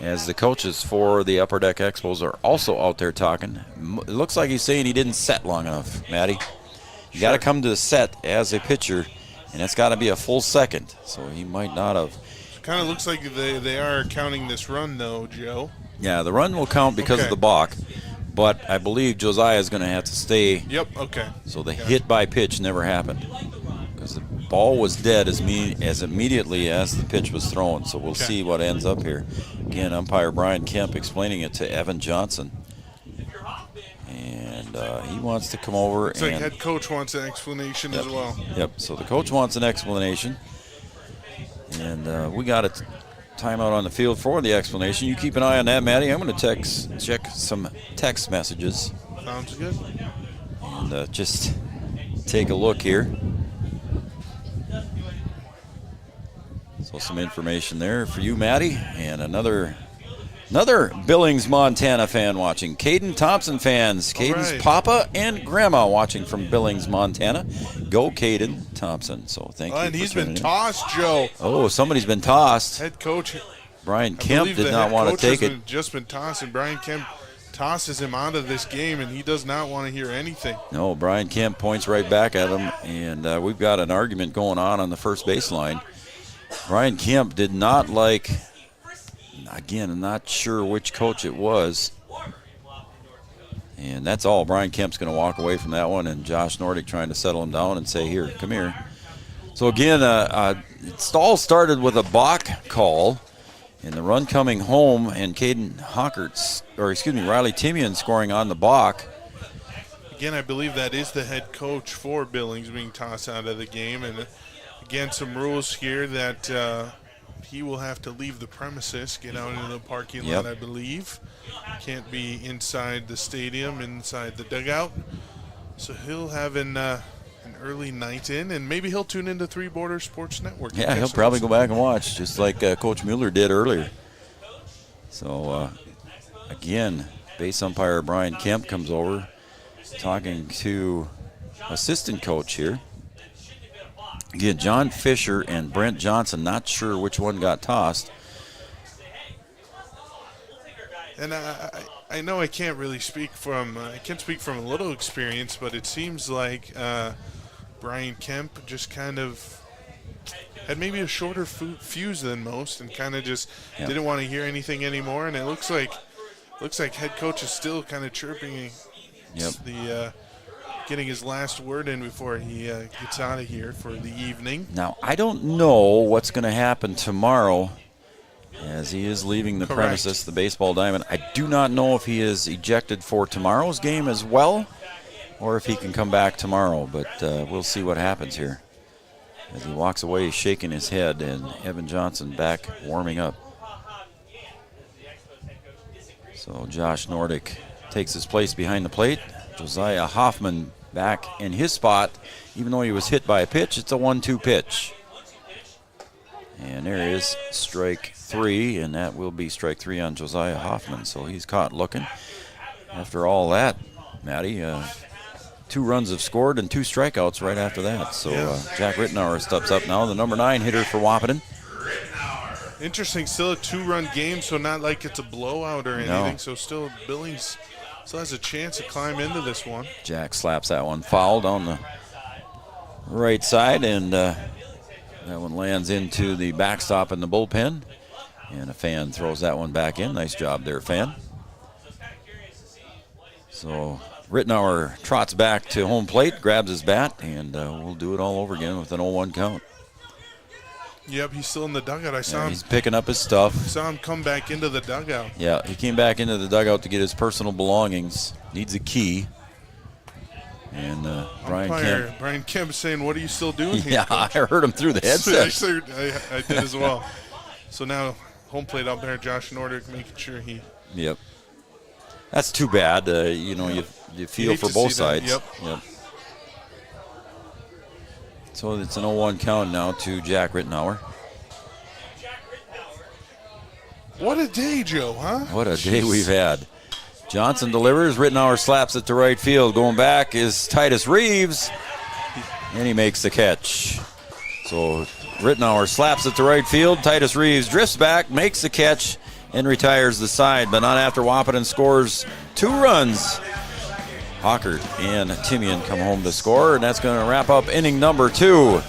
as the coaches for the Upper Deck Expos are also out there talking. It looks like he's saying he didn't set long enough, Matty. You got to come to the set as a pitcher, and it's got to be a full second, so he might not have. Kind of looks like they are counting this run, though, Joe. Yeah, the run will count because of the balk, but I believe Josiah is going to have to stay. Yep, okay. So the hit by pitch never happened because the ball was dead as immediately as the pitch was thrown. So we'll see what ends up here. Again, umpire Brian Kemp explaining it to Evan Johnson. And he wants to come over. It's like head coach wants an explanation as well. Yep, so the coach wants an explanation. And we got a timeout on the field for the explanation. You keep an eye on that, Matty. I'm going to check some text messages. Sounds good. And just take a look here. So some information there for you, Matty. And another Billings, Montana fan watching. Caden Thompson fans. Caden's papa and grandma watching from Billings, Montana. Go Caden Thompson. So thank you. And he's been tossed, Joe. Oh, somebody's been tossed. Head coach Brian Kemp did not want to take it. Just been tossed, and Brian Kemp tosses him out of this game, and he does not want to hear anything. No, Brian Kemp points right back at him, and we've got an argument going on the first baseline. Brian Kemp did not like, again, I'm not sure which coach it was. And that's all. Brian Kemp's going to walk away from that one, and Josh Nordic trying to settle him down and say, here, come here. So again, it all started with a balk call, and the run coming home, and Riley Timian scoring on the balk. Again, I believe that is the head coach for Billings being tossed out of the game. And again, some rules here that he will have to leave the premises, get out into the parking lot, I believe. Can't be inside the stadium, inside the dugout. So he'll have an early night in, and maybe he'll tune into Three Borders Sports Network. Yeah, he'll probably go back and watch, just like Coach Mueller did earlier. So, again, base umpire Brian Kemp comes over, talking to assistant coach here. Again, John Fisher and Brent Johnson, not sure which one got tossed. And I know I can't really speak from a little experience, but it seems like Brian Kemp just kind of had maybe a shorter fuse than most, and kind of just didn't want to hear anything anymore. And it looks like head coach is still kind of chirping, getting his last word in before he gets out of here for the evening. Now, I don't know what's going to happen tomorrow as he is leaving the premises, the baseball diamond. I do not know if he is ejected for tomorrow's game as well, or if he can come back tomorrow, but we'll see what happens here. As he walks away shaking his head, and Evan Johnson back warming up. So Josh Nordic takes his place behind the plate. Josiah Hoffman back in his spot. Even though he was hit by a pitch, it's a 1-2 pitch. And there is strike 3, and that will be strike 3 on Josiah Hoffman. So he's caught looking. After all that, Matty, 2 runs have scored and 2 strikeouts right after that. So Jack Rittenauer steps up now, the number 9 hitter for Wahpeton. Interesting, still a 2-run game, so not like it's a blowout or anything. No. So still Billings still has a chance to climb into this one. Jack slaps that one foul down the right side, and that one lands into the backstop in the bullpen. And a fan throws that one back in. Nice job there, fan. So Rittenauer trots back to home plate, grabs his bat, and we'll do it all over again with an 0-1 count. Yep, he's still in the dugout. I saw him. He's picking up his stuff. I saw him come back into the dugout. Yeah, he came back into the dugout to get his personal belongings. Needs a key. And Brian Kemp saying, "What are you still doing here?" Yeah, I heard him through the headset. I did as well. So now home plate up there, Josh Nordic making sure he. Yep. That's too bad. You feel for both sides. Yep. So it's an 0-1 count now to Jack Rittenauer. What a day, Joe, huh? What a day we've had. Johnson delivers. Rittenauer slaps it to right field. Going back is Titus Reeves, and he makes the catch. So Rittenauer slaps it to right field. Titus Reeves drifts back, makes the catch, and retires the side, but not after Wahpeton scores 2 runs. Hockert and Timian come home to score, and that's going to wrap up inning number 2.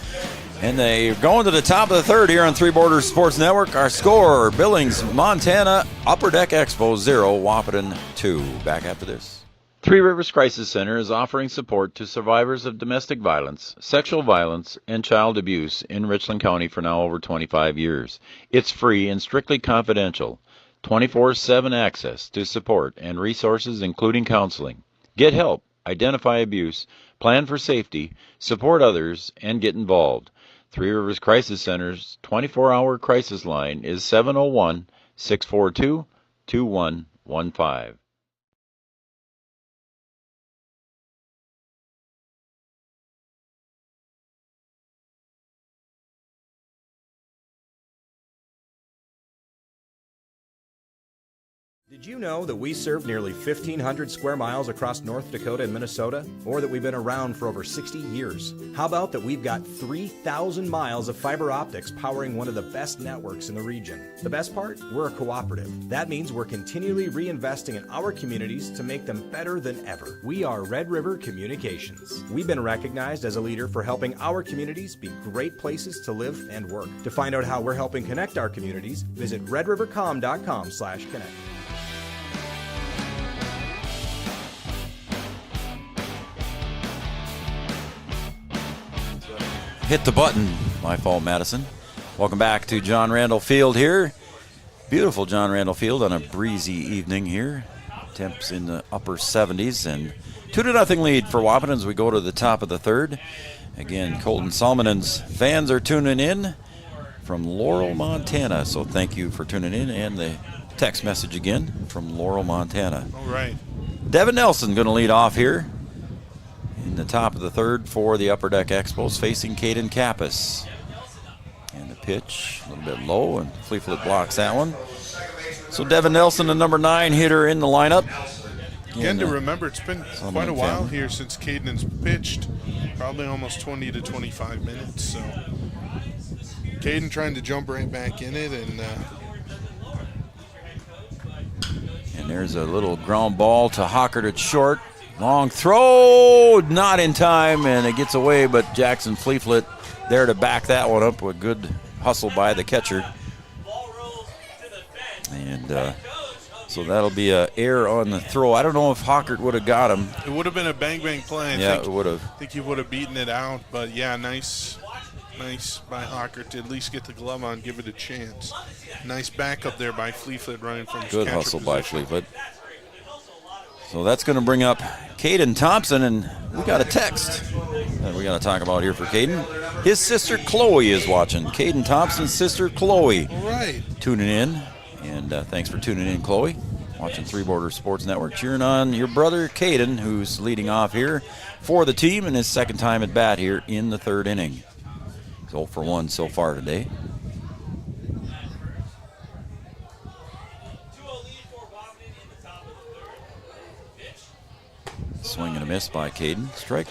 And they go into the top of the 3rd here on Three Borders Sports Network. Our score, Billings, Montana, Upper Deck Expo 0, Wahpeton 2. Back after this. Three Rivers Crisis Center is offering support to survivors of domestic violence, sexual violence, and child abuse in Richland County for now over 25 years. It's free and strictly confidential. 24/7 access to support and resources including counseling. Get help, identify abuse, plan for safety, support others, and get involved. Three Rivers Crisis Center's 24-hour crisis line is 701-642-2115. Did you know that we serve nearly 1,500 square miles across North Dakota and Minnesota? Or that we've been around for over 60 years? How about that we've got 3,000 miles of fiber optics powering one of the best networks in the region? The best part? We're a cooperative. That means we're continually reinvesting in our communities to make them better than ever. We are Red River Communications. We've been recognized as a leader for helping our communities be great places to live and work. To find out how we're helping connect our communities, visit redrivercom.com/connect. Hit the button. My fault, Madison. Welcome back to John Randall Field here. Beautiful John Randall Field on a breezy evening here. Temps in the upper 70s and 2-0 lead for Wahpeton as we go to the top of the third. Again, Colton Salmonen's fans are tuning in from Laurel, Montana. So thank you for tuning in, and the text message again from Laurel, Montana. All right. Devin Nelson going to lead off here in the top of the third for the Upper Deck Expos, facing Caden Kappas. And the pitch a little bit low, and Fleetfoot blocks that one. So Devin Nelson, the number 9 hitter in the lineup. Again, to remember, it's been quite a while here since Caden has pitched, probably almost 20 to 25 minutes. So Caden trying to jump right back in it, and there's a little ground ball to Hockert at short. Long throw, not in time, and it gets away, but Jackson Fleetfoot there to back that one up with good hustle by the catcher. And so that'll be an error on the throw. I don't know if Hockert would have got him. it would have been a bang-bang play. It would have. I think he would have beaten it out, but yeah, nice by Hockert to at least get the glove on, give it a chance. Nice backup there by Fleetfoot running from his good catcher hustle position. by Fleetfoot. So that's going to bring up Caden Thompson, and we got a text that we got to talk about here for Caden. His sister Chloe is watching. Caden Thompson's sister Chloe. All right. Tuning in, and thanks for tuning in, Chloe. Watching Three Borders Sports Network, cheering on your brother Caden, who's leading off here for the team in his second time at bat here in the third inning. He's 0 for 1 so far today. Swing and a miss by Caden. Strike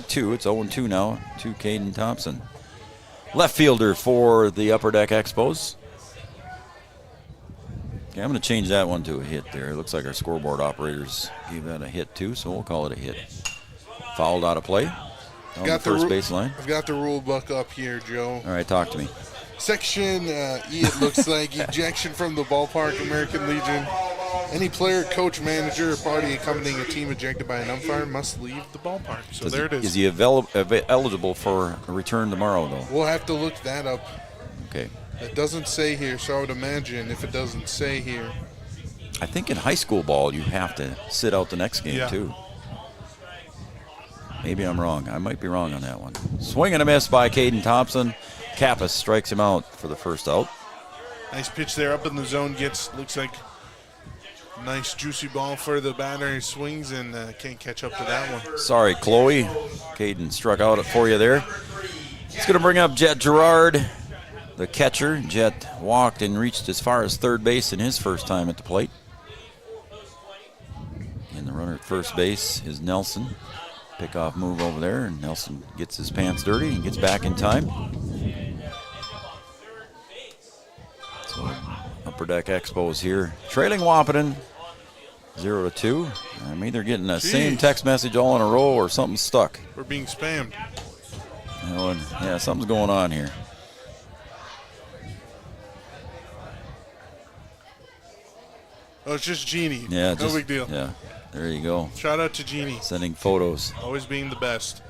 2. It's 0-2 now to Caden Thompson. Left fielder for the Upper Deck Expos. Okay, I'm going to change that one to a hit there. It looks like our scoreboard operators gave that a hit too, so we'll call it a hit. Fouled out of play on the first baseline. I've got the rule book up here, Joe. All right, talk to me. Section E, it looks like ejection from the ballpark, American Legion. Any player, coach, manager, or party accompanying a team ejected by an umpire must leave the ballpark. So there it is. Is he eligible for a return tomorrow, though? We'll have to look that up. Okay. It doesn't say here, so I would imagine if it doesn't say here. I think in high school ball you have to sit out the next game, too. Maybe I'm wrong. I might be wrong on that one. Swing and a miss by Caden Thompson. Kappas strikes him out for the first out. Nice pitch there up in the zone. Looks like a nice juicy ball for the batter. He swings and can't catch up to that one. Sorry, Chloe. Caden struck out for you there. It's going to bring up Jet Gerard, the catcher. Jet walked and reached as far as third base in his first time at the plate. And the runner at first base is Nelson. Pickoff move over there, and Nelson gets his pants dirty and gets back in time. So Upper Deck Expos here, trailing Wahpeton 0-2. I'm either getting the same text message all in a row or something stuck. We're being spammed. Yeah, something's going on here. Oh, it's just Jeannie. Yeah, no big deal. Yeah, there you go. Shout out to Jeannie. Sending photos. Always being the best.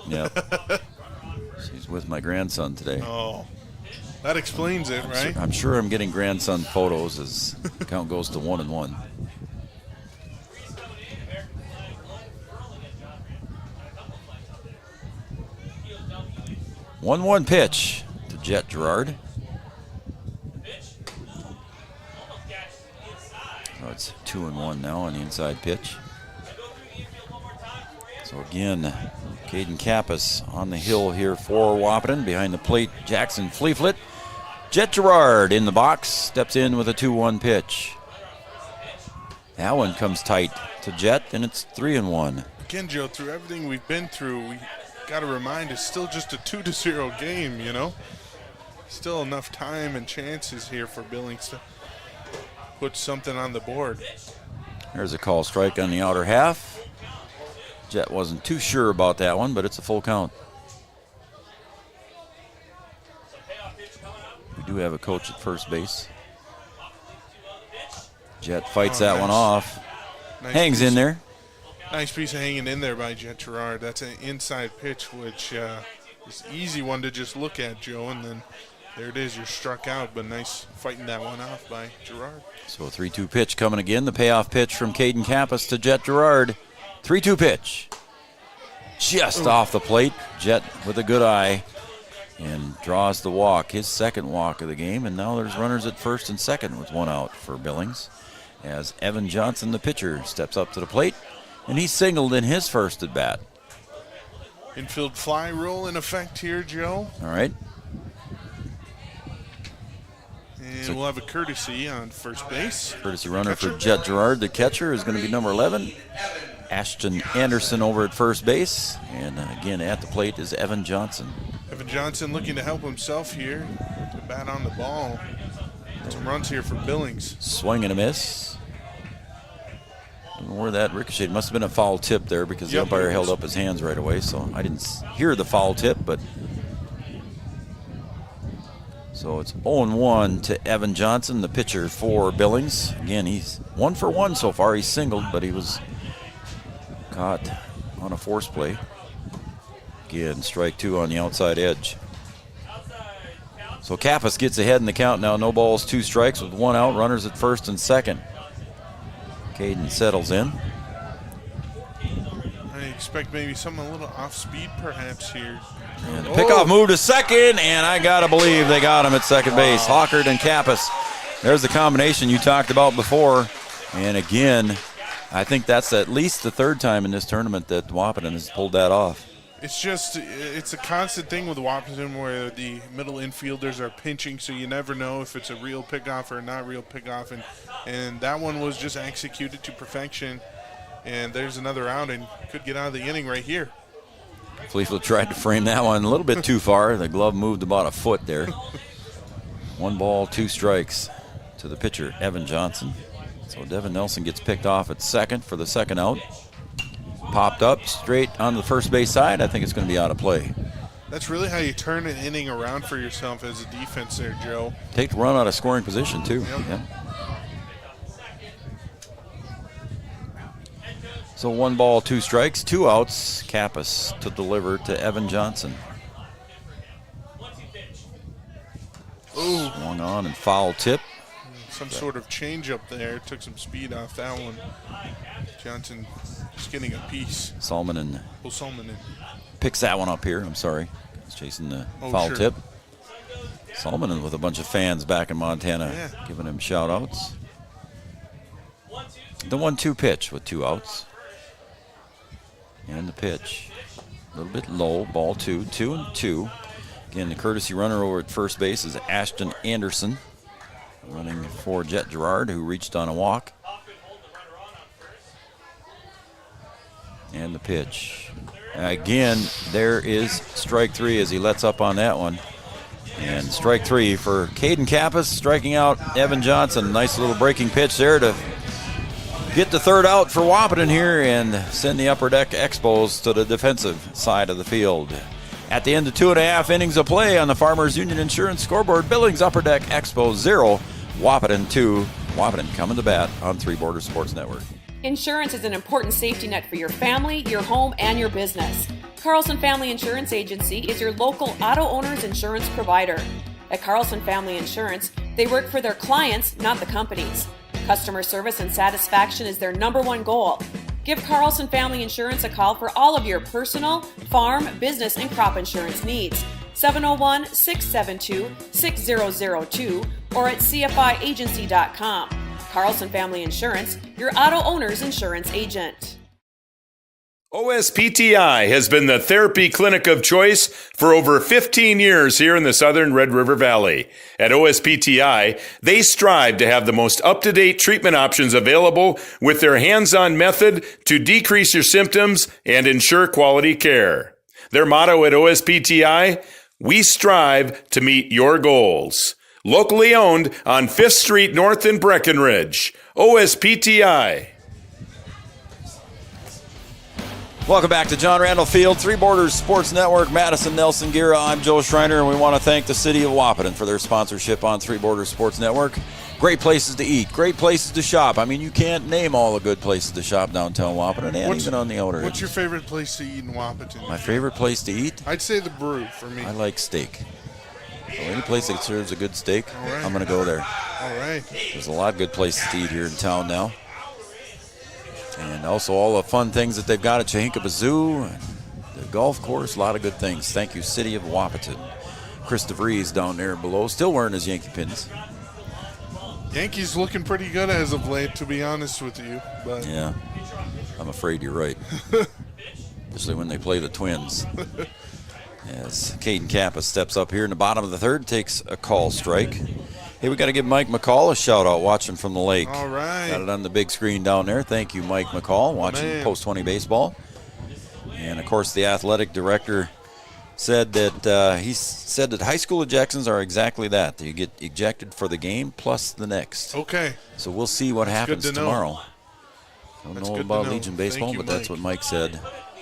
Yeah. She's with my grandson today. Oh, that explains it, right? I'm sure I'm getting grandson photos as the count goes to 1-1. One pitch to Jet Gerard. So it's 2-1 now on the inside pitch. So again, Caden Kappas on the hill here for Wahpeton. Behind the plate, Jackson Fleetfoot. Jet Girard in the box, steps in with a 2-1 pitch. That one comes tight to Jet, and it's 3-1. Again, Joe, through everything we've been through, we got to remind it's still just a 2-0 game, you know? Still enough time and chances here for Billings to put something on the board. There's a call strike on the outer half. Jet wasn't too sure about that one, but it's a full count. We do have a coach at first base. Jet fights that one off. Nice Hangs piece. in there. Nice piece of hanging in there by Jet Girard. That's an inside pitch, which is an easy one to just look at, Joe, and then there it is. You're struck out, but nice fighting that one off by Girard. So a 3-2 pitch coming again. The payoff pitch from Caden Kappas to Jet Girard. 3-2 pitch. Just off the plate. Jet with a good eye and draws the walk, his second walk of the game. And now there's runners at first and second with one out for Billings, as Evan Johnson, the pitcher, steps up to the plate, and he singled in his first at bat. Infield fly rule in effect here, Joe. All right. And we'll have a courtesy on first base. Courtesy runner for Jet Girard. The catcher is going to be number 11, Ashton Anderson, over at first base. And again, at the plate is Evan Johnson. Evan Johnson looking to help himself here to bat on the ball. Some runs here for Billings. Swing and a miss. Don't know where that ricocheted. Must have been a foul tip there, because the umpire held up his hands right away. So I didn't hear the foul tip, but. So it's 0-1 to Evan Johnson, the pitcher for Billings. Again, he's 1 for 1 so far. He's singled, but he was caught on a force play. Again, strike 2 on the outside edge. So Kappas gets ahead in the count now. No balls, 2 strikes with 1 out. Runners at first and second. Caden settles in. I expect maybe something a little off speed perhaps here. And the pickoff move to second, and I got to believe they got him at second base. Hawkard and Kappas. There's the combination you talked about before. And again, I think that's at least the 3rd time in this tournament that Wahpeton has pulled that off. It's a constant thing with Wahpeton where the middle infielders are pinching, so you never know if it's a real pickoff or a not real pickoff. And that one was just executed to perfection. And there's another out, and could get out of the inning right here. Fleetwood tried to frame that one a little bit too far. The glove moved about a foot there. 1 ball, 2 strikes to the pitcher, Evan Johnson. So Devin Nelson gets picked off at second for the second out. Popped up straight on the first base side. I think it's going to be out of play. That's really how you turn an inning around for yourself as a defense there, Joe. Take the run out of scoring position, too. Yep. Yeah. So 1 ball, 2 strikes, 2 outs. Kappas to deliver to Evan Johnson. Swung on and foul tip. Some sort of change up there. Took some speed off that one. Johnson just getting a piece. Salmonen picks that one up here. I'm sorry. He's chasing the foul tip. Salmonen with a bunch of fans back in Montana giving him shout outs. The 1-2 pitch with 2 outs. And the pitch, a little bit low, ball 2, 2-2. Again, the courtesy runner over at first base is Ashton Anderson, running for Jet Girard, who reached on a walk. And the pitch. Again, there is strike 3 as he lets up on that one. And strike 3 for Caden Kappas, striking out Evan Johnson. Nice little breaking pitch there to get the 3rd out for Wahpeton here and send the Upper Deck Expos to the defensive side of the field. At the end of 2.5 innings of play on the Farmers Union Insurance scoreboard, Billings Upper Deck Expos 0, Wahpeton 2. Wahpeton coming to bat on 3 Borders Sports Network. Insurance is an important safety net for your family, your home, and your business. Carlson Family Insurance Agency is your local auto owner's insurance provider. At Carlson Family Insurance, they work for their clients, not the companies. Customer service and satisfaction is their #1 goal. Give Carlson Family Insurance a call for all of your personal, farm, business, and crop insurance needs. 701-672-6002 or at cfiagency.com. Carlson Family Insurance, your auto owner's insurance agent. OSPTI has been the therapy clinic of choice for over 15 years here in the southern Red River Valley. At OSPTI, they strive to have the most up-to-date treatment options available with their hands-on method to decrease your symptoms and ensure quality care. Their motto at OSPTI, we strive to meet your goals. Locally owned on 5th Street North in Breckenridge. OSPTI. Welcome back to John Randall Field, Three Borders Sports Network, Madison Nelson Gira. I'm Joe Schreiner, and we want to thank the city of Wahpeton for their sponsorship on Three Borders Sports Network. Great places to eat, great places to shop. I mean, you can't name all the good places to shop downtown Wahpeton and even on the outer What's your edges. favorite place to eat in Wahpeton? My favorite place to eat? I'd say the Brew for me. I like steak. So any place that serves a good steak, right. I'm going to go there. All right. There's a lot of good places to eat here in town now. And also all the fun things that they've got at Chahinkaba Zoo, and the golf course, a lot of good things. Thank you, City of Wahpeton. Chris DeVries down there below, still wearing his Yankee pins. Yankees looking pretty good as of late, to be honest with you. But Yeah, I'm afraid you're right. Especially when they play the Twins. As Caden Kappa steps up here in the bottom of the third, takes a call strike. Hey, we got to give Mike McCall a shout-out watching from the lake. All right. Got it on the big screen down there. Thank you, Mike McCall, watching Man. Post 20 baseball. And, of course, the athletic director said that high school ejections are exactly that. You get ejected for the game plus the next. okay. So we'll see what happens good to know. tomorrow. I don't That's know good to about know. Legion Thank baseball, you, but that's Mike. what Mike said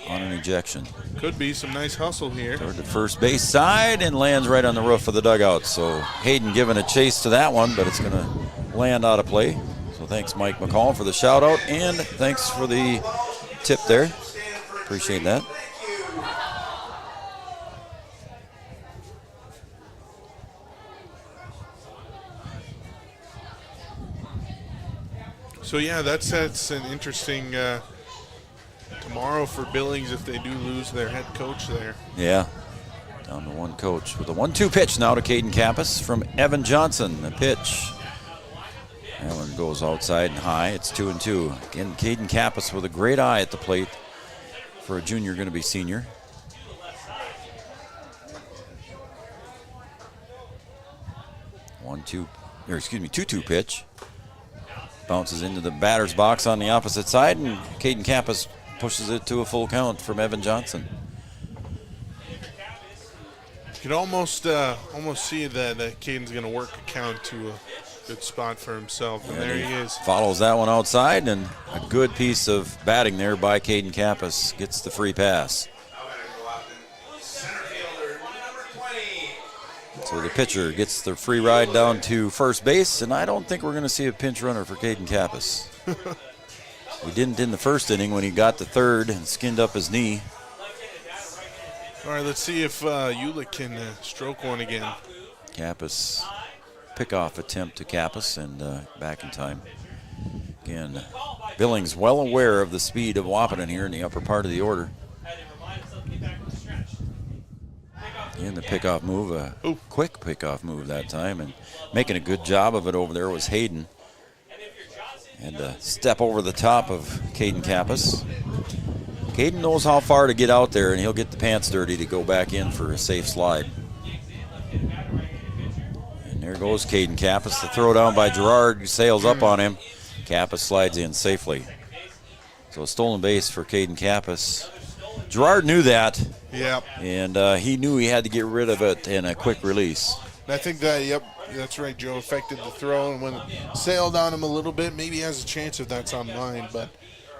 on an ejection. Could be some nice hustle here. Toward the first base side and lands right on the roof of the dugout. So Hayden giving a chase to that one, but it's going to land out of play. So thanks, Mike McCall, for the shout out, and thanks for the tip there. Appreciate that. So, yeah, that's an interesting tomorrow for Billings if they do lose their head coach there. Yeah, down to one coach with a 1-2 pitch now to Caden Kappas from Evan Johnson. The pitch. That one goes outside and high. It's 2-2. Again, Caden Kappas with a great eye at the plate for a junior, going to be senior. 2-2 pitch. Bounces into the batter's box on the opposite side, and Caden Kappas pushes it to a full count from Evan Johnson. You could almost see that Caden's going to work a count to a good spot for himself, and there he is. Follows that one outside, and a good piece of batting there by Caden Kappas. Gets the free pass. So the pitcher gets the free ride down to first base, and I don't think we're going to see a pinch runner for Caden Kappas. We didn't in the first inning when he got to third and skinned up his knee. All right, let's see if Ulick can stroke one again. Kappas, pickoff attempt to Kappas, and back in time. Again, Billings well aware of the speed of Wahpeton here in the upper part of the order. In the pickoff move, a quick pickoff move that time, and making a good job of it over there was Hayden. And a step over the top of Caden Kappas. Caden knows how far to get out there, and he'll get the pants dirty to go back in for a safe slide. And there goes Caden Kappas. The throw down by Gerard sails up on him. Kappas slides in safely. So a stolen base for Caden Kappas. Gerard knew that. Yep. And he knew he had to get rid of it in a quick release. And I think that, that's right, Joe, affected the throw, and when it sailed on him a little bit, maybe he has a chance if that's on line, but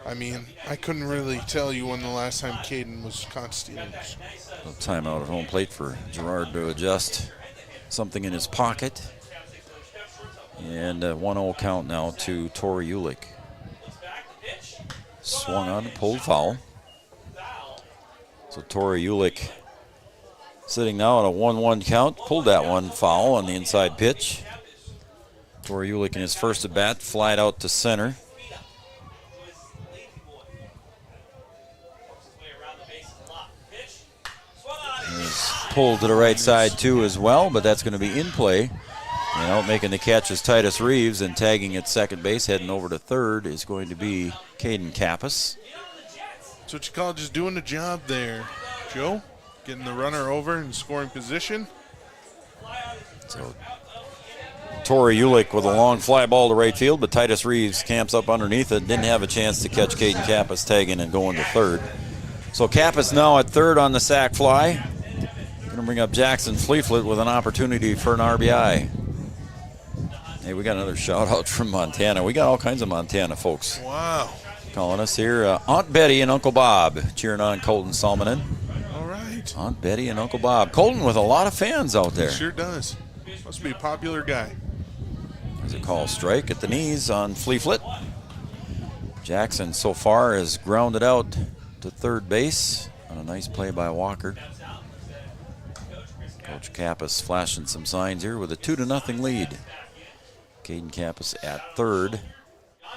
I mean, I couldn't really tell you when the last time Caden was caught stealing. A timeout at home plate for Gerard to adjust something in his pocket. And a 1-0 count now to Tori Ulick. Swung on, pulled foul. So Tori Ulick sitting now on a 1-1 count. Pulled that one foul on the inside pitch. Tori Ulick in his first at bat, flied out to center. He's pulled to the right side too as well, but that's going to be in play. Making the catch is Titus Reeves, and tagging at second base, heading over to third is going to be Caden Kappas. That's what you call just doing the job there. Joe, getting the runner over in scoring position. So Tori Ulick with a long fly ball to right field, but Titus Reeves camps up underneath it. Didn't have a chance to catch Caden Kappas tagging and going to third. So Kappas now at third on the sac fly. Going to bring up Jackson Fleeflet with an opportunity for an RBI. Hey, we got another shout out from Montana. We got all kinds of Montana folks. Wow. Calling us here. Aunt Betty and Uncle Bob cheering on Colton Salmonen. All right. Aunt Betty and Uncle Bob. Colton with a lot of fans out there. He sure does. Must be a popular guy. There's a call strike at the knees on Fleeflet. Jackson so far has grounded out to third base on a nice play by Walker. Coach Kappas flashing some signs here with a 2-0 lead. Caden Kappas at third.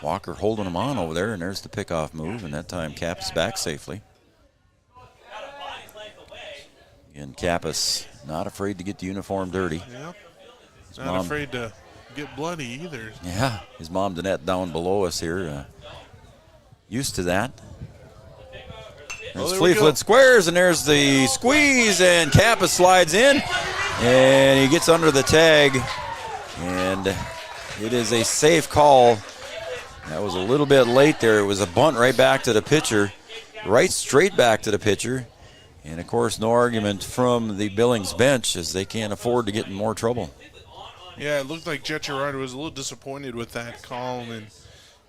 Walker holding him on over there, and there's the pickoff move, and that time Kappas back safely. Again, Kappas not afraid to get the uniform dirty. Yep. Not afraid to get bloody either. Yeah, his mom Danette down below us here. Used to that. There's Fleeflet squares, and there's the squeeze, and Kappas slides in, and he gets under the tag, and it is a safe call. That was a little bit late there. It was a bunt right back to the pitcher, right straight back to the pitcher, and of course no argument from the Billings bench as they can't afford to get in more trouble. Yeah, it looked like Jet Girard was a little disappointed with that call, and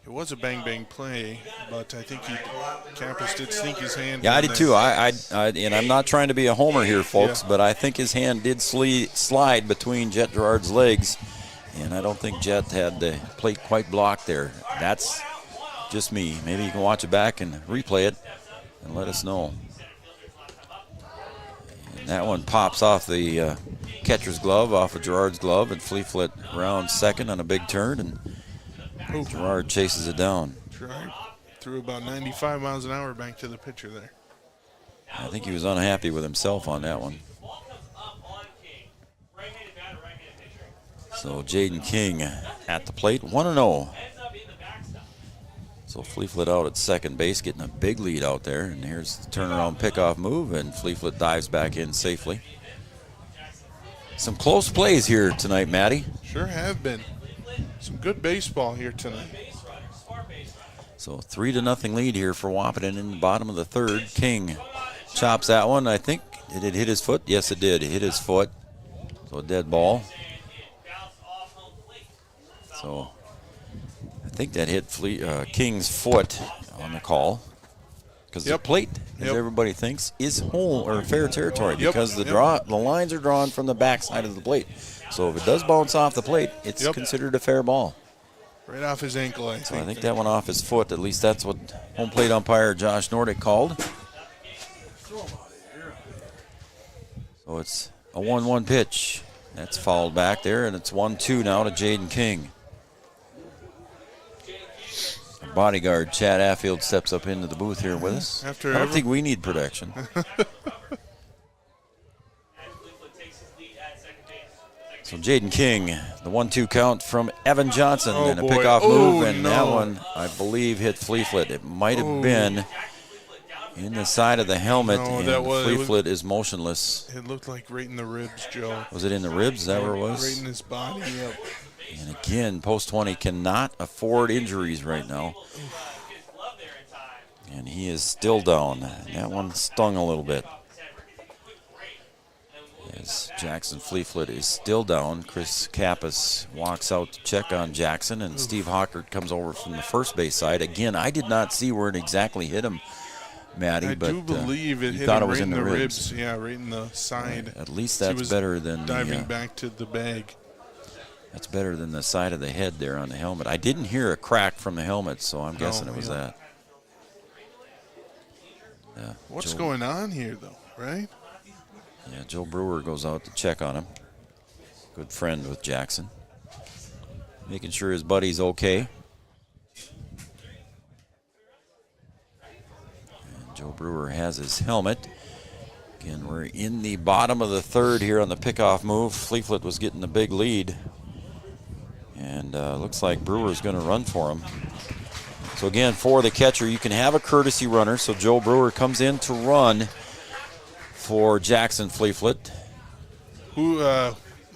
it was a bang-bang play, but I think Kappas did sneak his hand. Yeah, I did too. And I'm not trying to be a homer here, folks, but I think his hand did slide between Jet Girard's legs, and I don't think Jet had the plate quite blocked there. That's just me. Maybe you can watch it back and replay it and let us know. And that one pops off the catcher's glove, off of Girard's glove, and Fleeflet rounds second on a big turn, and Girard chases it down. Girard threw about 95 miles an hour back to the pitcher there. I think he was unhappy with himself on that one. So Jaden King at the plate, 1-0. So Fleeflet out at second base, getting a big lead out there. And here's the turnaround pickoff move, and Fleeflet dives back in safely. Some close plays here tonight, Matty. Sure have been. Some good baseball here tonight. So 3-0 lead here for Wahpeton in the bottom of the third. King chops that one. I think, did it hit his foot? Yes, it did. It hit his foot. So a dead ball. So I think that hit King's foot on the call. Because the plate, as everybody thinks, is whole or fair territory because the lines are drawn from the backside of the plate. So if it does bounce off the plate, it's considered a fair ball. Right off his ankle, I think. So I think that went off his foot. At least that's what home plate umpire Josh Nordick called. So it's a 1-1 pitch. That's fouled back there, and it's 1-2 now to Jaden King. Our bodyguard Chad Affield steps up into the booth here with us. I don't think we need protection. So Jaden King, the 1-2 count from Evan Johnson, and a pickoff move, and that one, I believe, hit Fleeflet. It might have been in the side of the helmet, and Fleeflet is motionless. It looked like right in the ribs, Joe. Was it in the ribs? Is that where it was? Right in his body, yep. And again, Post 20 cannot afford injuries right now. And he is still down. That one stung a little bit. As Jackson Fleeflet is still down, Chris Kappas walks out to check on Jackson, and Steve Hawkert comes over from the first base side. Again, I did not see where it exactly hit him, Matty, I do believe it hit him right in the ribs. Yeah, right in the side. At least that's better than diving back to the bag. That's better than the side of the head there on the helmet. I didn't hear a crack from the helmet, so I'm guessing it was that. What's going on here, though, right? Yeah, Joe Brewer goes out to check on him. Good friend with Jackson. Making sure his buddy's okay. And Joe Brewer has his helmet. Again, we're in the bottom of the third here on the pickoff move. Fleeflet was getting a big lead. And looks like Brewer's going to run for him. So again, for the catcher, you can have a courtesy runner. So Joe Brewer comes in to run for Jackson Fleeflet. Who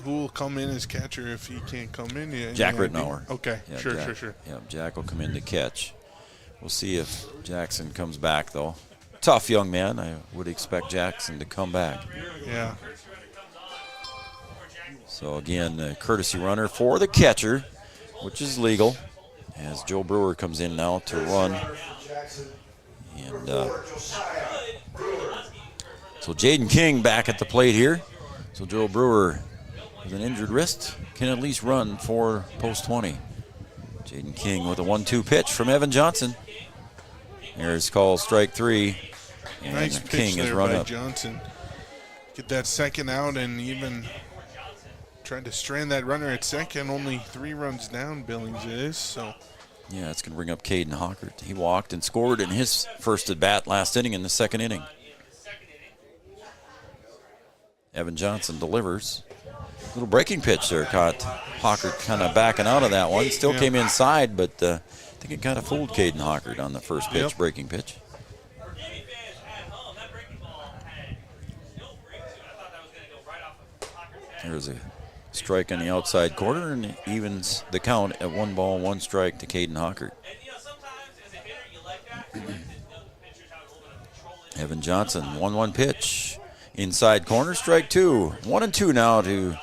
will come in as catcher if he can't come in? Yeah, Jack Rittenauer. Okay, Yeah, sure. Yeah, Jack will come in to catch. We'll see if Jackson comes back, though. Tough young man. I would expect Jackson to come back. Yeah. So again, the courtesy runner for the catcher, which is legal, as Joe Brewer comes in now to run. And so Jaden King back at the plate here. So Joe Brewer, with an injured wrist, can at least run for post 20. Jaden King with a 1-2 pitch from Evan Johnson. There's called strike 3. And Nice pitch King is there run by up. Johnson. Get that second out and even tried to strand that runner at second. Only 3 runs down, Billings is. So Yeah, it's going to bring up Caden Hockert. He walked and scored in his first at bat last inning in the second inning. Evan Johnson delivers. Little breaking pitch there. Caught Hockert kind of backing out of that one. Still came inside, but I think it kind of fooled Caden Hockert on the first pitch, breaking pitch. There's a strike on the outside corner, and it evens the count at 1 ball, 1 strike to Caden Hockert. Evan Johnson, 1-1 pitch. Inside corner, strike 2. 1-2 now to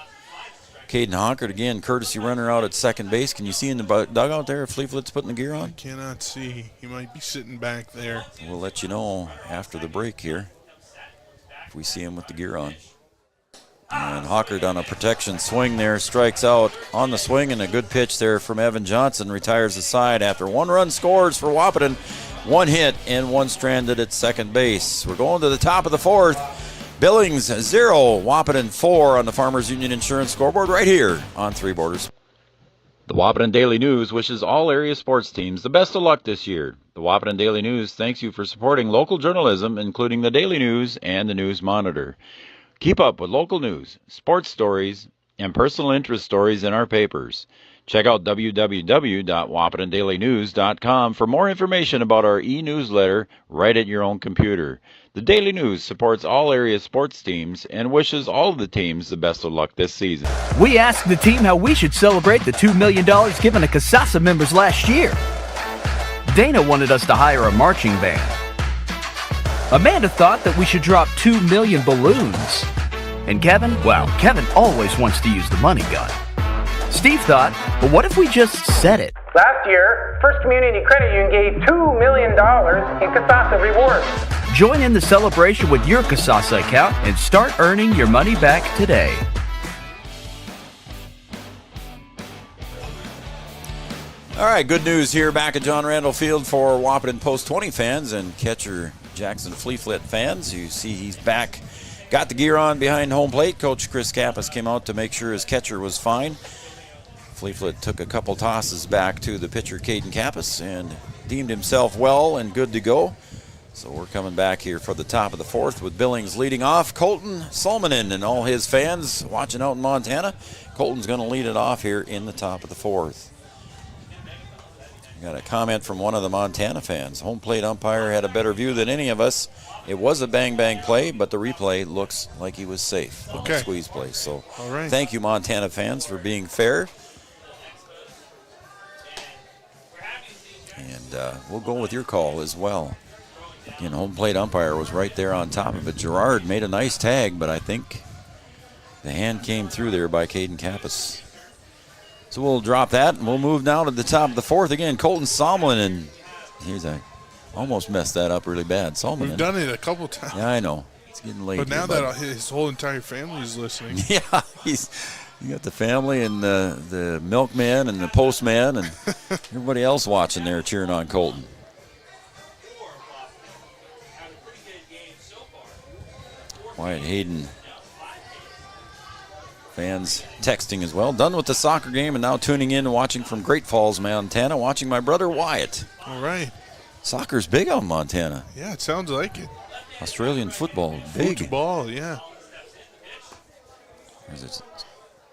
Caden Hockert. Again, courtesy runner out at second base. Can you see in the dugout there if Fleeflet's putting the gear on? cannot see. He might be sitting back there. We'll let you know after the break here if we see him with the gear on. And Hockert on a protection swing there, strikes out on the swing, and a good pitch there from Evan Johnson. Retires the side after 1 run scores for Wahpeton. 1 hit and 1 stranded at second base. We're going to the top of the 4th. Billings 0, Wahpeton 4 on the Farmers Union Insurance scoreboard right here on Three Borders. The Wahpeton Daily News wishes all area sports teams the best of luck this year. The Wahpeton Daily News thanks you for supporting local journalism, including the Daily News and the News Monitor. Keep up with local news, sports stories, and personal interest stories in our papers. Check out www.wahpetondailynews.com for more information about our e-newsletter right at your own computer. The Daily News supports all area sports teams and wishes all of the teams the best of luck this season. We asked the team how we should celebrate the $2 million given to Casasa members last year. Dana wanted us to hire a marching band. Amanda thought that we should drop 2 million balloons. And Kevin, well, Kevin always wants to use the money gun. Steve thought, well, what if we just said it? Last year, First Community Credit Union gave $2 million in Casasa rewards. Join in the celebration with your Casasa account and start earning your money back today. All right, good news here back at John Randall Field for Wahpeton Post 20 fans and catcher Jackson Fleeflet fans. You see he's back, got the gear on behind home plate. Coach Chris Kappas came out to make sure his catcher was fine. Fleeflet took a couple tosses back to the pitcher Caden Kappas and deemed himself well and good to go. So we're coming back here for the top of the 4th with Billings leading off. Colton Solmanen and all his fans watching out in Montana. Colton's going to lead it off here in the top of the 4th. Got a comment from one of the Montana fans. Home plate umpire had a better view than any of us. It was a bang-bang play, but the replay looks like he was safe on the squeeze play. So thank you, Montana fans, for being fair. And we'll go with your call as well. Again, home plate umpire was right there on top of it. Gerard made a nice tag, but I think the hand came through there by Caden Kappas. So we'll drop that, and we'll move now to the top of the 4th again. Colton Solomon, and almost messed that up really bad. Solomon. We've done it a couple times. Yeah, I know. It's getting late. But now that his whole entire family is listening. Yeah, you got the family and the milkman and the postman and everybody else watching there cheering on Colton. Wyatt Hayden. Fans texting as well. Done with the soccer game and now tuning in and watching from Great Falls, Montana, watching my brother Wyatt. All right. Soccer's big out in Montana. Yeah, it sounds like it. Australian football, big. Football, yeah. There's a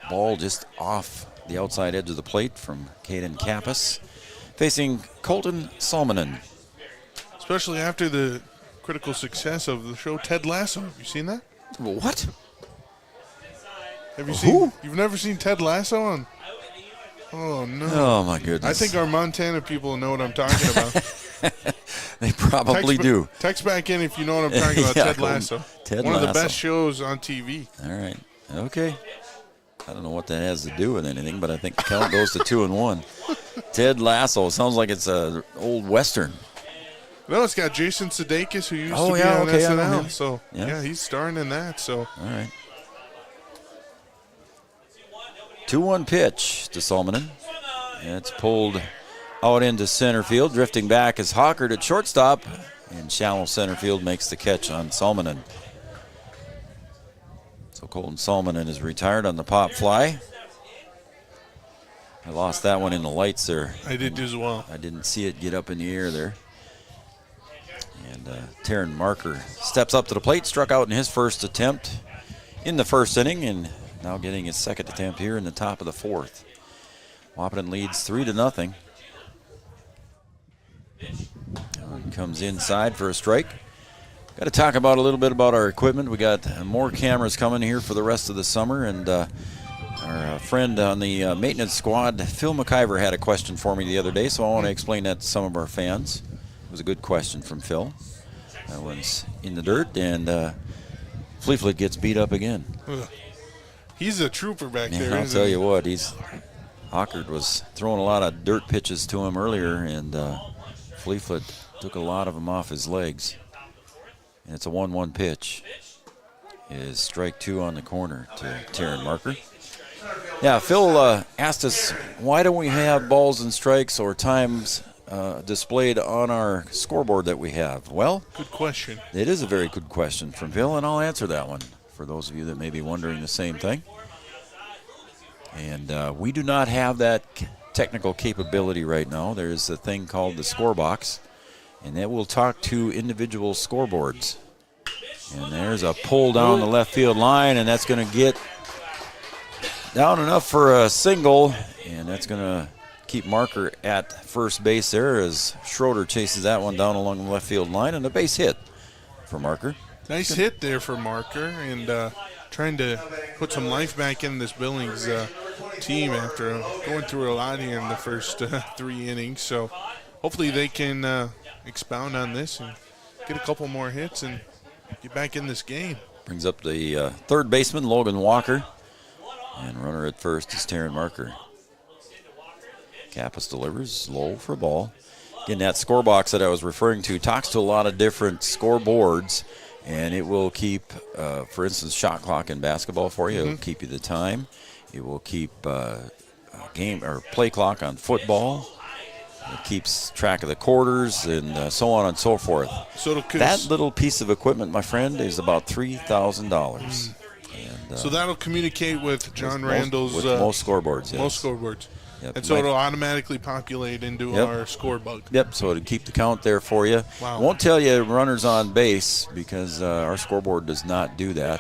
ball just off the outside edge of the plate from Caden Kappas. facing Colton Salmonen. Especially after the critical success of the show Ted Lasso. Have you seen that? What? Have you seen? You've never seen Ted Lasso on? Oh no! Oh my goodness! I think our Montana people know what I'm talking about. They probably do. Text back in if you know what I'm talking about. Ted Lasso. One of the best shows on TV. All right. Okay. I don't know what that has to do with anything, but I think the count goes to 2-1. Ted Lasso sounds like it's an old Western. No, it's got Jason Sudeikis, who used to be yeah, on okay, SNL. So yeah, he's starring in that. So all right. 2-1 pitch to Salmonen. It's pulled out into center field. Drifting back is Hawkert at shortstop. And shallow center field makes the catch on Salmonen. So Colton Salmonen is retired on the pop fly. I lost that one in the lights there. I did as well. I didn't see it get up in the air there. And Taryn Marker steps up to the plate, struck out in his first attempt in the first inning, and now getting his second attempt here in the top of the fourth. Wahpeton leads 3-0. Comes inside for a strike. Got to talk about a little bit about our equipment. We got more cameras coming here for the rest of the summer, and our friend on the maintenance squad, Phil McIver, had a question for me the other day, so I want to explain that to some of our fans. It was a good question from Phil. That one's in the dirt, and Fleetfoot gets beat up again. He's a trooper back there. I'll tell you what, Hawkert was throwing a lot of dirt pitches to him earlier, and Fleetfoot took a lot of them off his legs. And it's a 1-1 pitch. It is strike two on the corner to Taryn Marker. Yeah, Phil asked us, why don't we have balls and strikes or times displayed on our scoreboard that we have? Well, good question. It is a very good question from Phil, and I'll answer that one for those of you that may be wondering the same thing. And we do not have that technical capability right now. There's a thing called the score box, and that will talk to individual scoreboards. And there's a pull down the left field line, and that's going to get down enough for a single, and that's going to keep Marker at first base there as Schroeder chases that one down along the left field line, and a base hit for Marker. Nice hit there for Marker, and trying to put some life back in this Billings team after going through a lot here in the first 3 innings. So hopefully they can expound on this and get a couple more hits and get back in this game. Brings up the third baseman, Logan Walker. And runner at first is Taryn Marker. Kappas delivers low for a ball. Again, that score box that I was referring to talks to a lot of different scoreboards, and it will keep, for instance, shot clock in basketball for you. It will keep you the time. It will keep game or play clock on football. It keeps track of the quarters and so on and so forth. So that little piece of equipment, my friend, is about $3,000. So that'll communicate with John Randall's... With most scoreboards, yes. Most scoreboards. Yep. And so it'll automatically populate into our score bug. Yep, so it'll keep the count there for you. Wow. Won't tell you runners on base because our scoreboard does not do that.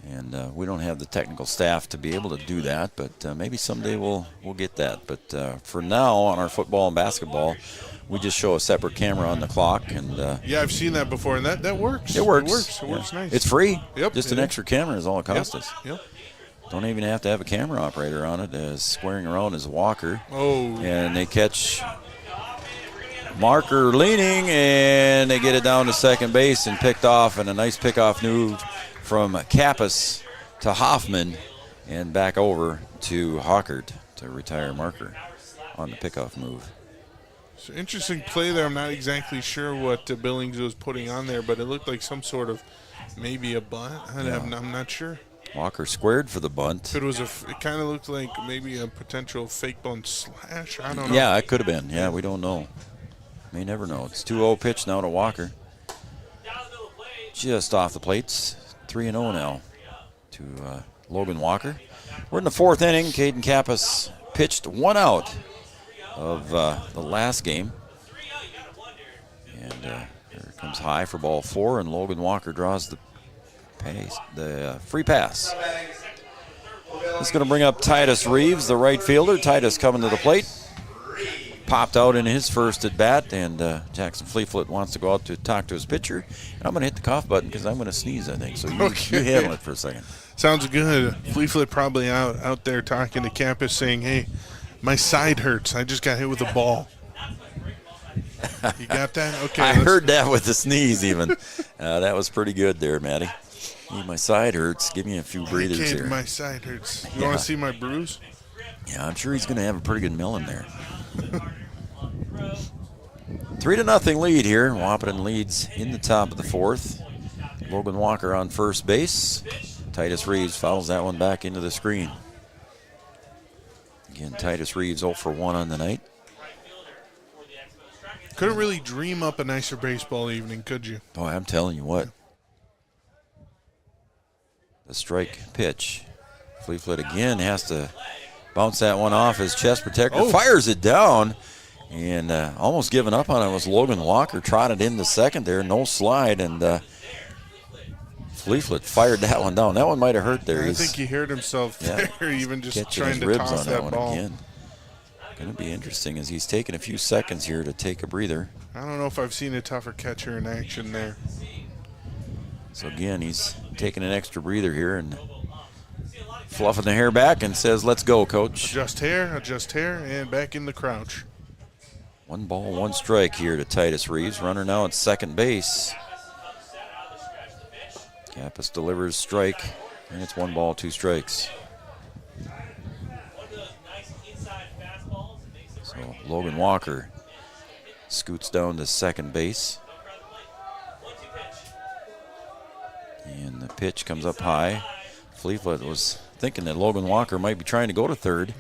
And we don't have the technical staff to be able to do that, but maybe someday we'll get that. But for now, on our football and basketball, we just show a separate camera on the clock. And yeah, I've seen that before, and that works. It works. It works nice. It's free. Yep. Just an extra camera is all it costs us. Yep. Don't even have to have a camera operator on it. Squaring around is Walker. Oh. And they catch Marker leaning, and they get it down to second base and picked off. And a nice pickoff move from Kappas to Hoffman and back over to Hawkert to retire Marker on the pickoff move. So interesting play there. I'm not exactly sure what Billings was putting on there, but it looked like some sort of maybe a bunt. I'm not sure. Walker squared for the bunt. It kind of looked like maybe a potential fake bunt slash. I don't know. Yeah, it could have been. Yeah, we don't know. May never know. It's 2-0 pitch now to Walker. Just off the plates. 3-0 now to Logan Walker. We're in the fourth inning. Caden Kappas pitched one out of the last game. And here comes high for ball 4, and Logan Walker draws the free pass. It's going to bring up Titus Reeves, the right fielder. Titus coming to the plate. popped out in his first at bat, and Jackson Fleeflet wants to go out to talk to his pitcher. And I'm going to hit the cough button because I'm going to sneeze, I think. So you handle it for a second. Sounds good. Fleeflet probably out there talking to campus saying, hey, my side hurts. I just got hit with a ball. You got that? Okay. I heard that with the sneeze even. That was pretty good there, Matty. My side hurts. Give me a few breathers kid, here. My side hurts. You want to see my bruise? Yeah, I'm sure he's going to have a pretty good melon there. 3-0 lead here. Wahpeton leads in the top of the fourth. Logan Walker on first base. Titus Reeves fouls that one back into the screen. Again, Titus Reeves 0 for 1 on the night. Couldn't really dream up a nicer baseball evening, could you? Boy, I'm telling you what. The strike pitch. Fleeflet again has to bounce that one off his chest protector. Oh. Fires it down. And almost giving up on it was Logan Walker. Trotted into second there. No slide. And Fleeflet fired that one down. That one might have hurt there. I think he hurt himself there, even just catching trying his to ribs toss on that one ball. again. Going to be interesting as he's taking a few seconds here to take a breather. I don't know if I've seen a tougher catcher in action there. So again, he's taking an extra breather here and fluffing the hair back and says, let's go, coach. Adjust hair, and back in the crouch. 1 ball, 1 strike here to Titus Reeves. Runner now at second base. Kappas delivers strike, and it's 1 ball, 2 strikes. So Logan Walker scoots down to second base. And the pitch comes up high. Fleeflet was thinking that Logan Walker might be trying to go to third.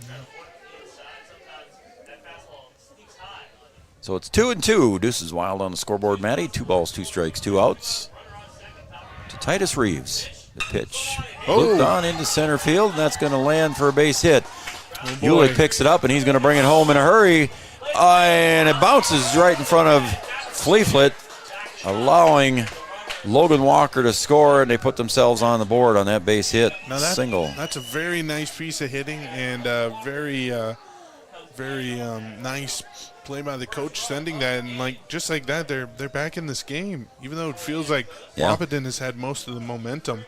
So it's 2-2. Deuces Wild on the scoreboard, Matty. 2 balls, 2 strikes, 2 outs. To Titus Reeves. The pitch looped on into center field, and that's going to land for a base hit. Ulick picks it up, and he's going to bring it home in a hurry. And it bounces right in front of Fleeflet, allowing Logan Walker to score, and they put themselves on the board on that base hit. Now Single. That's a very nice piece of hitting, and very nice play by the coach, sending that, and just like that, they're back in this game. Even though it feels like Wahpeton has had most of the momentum.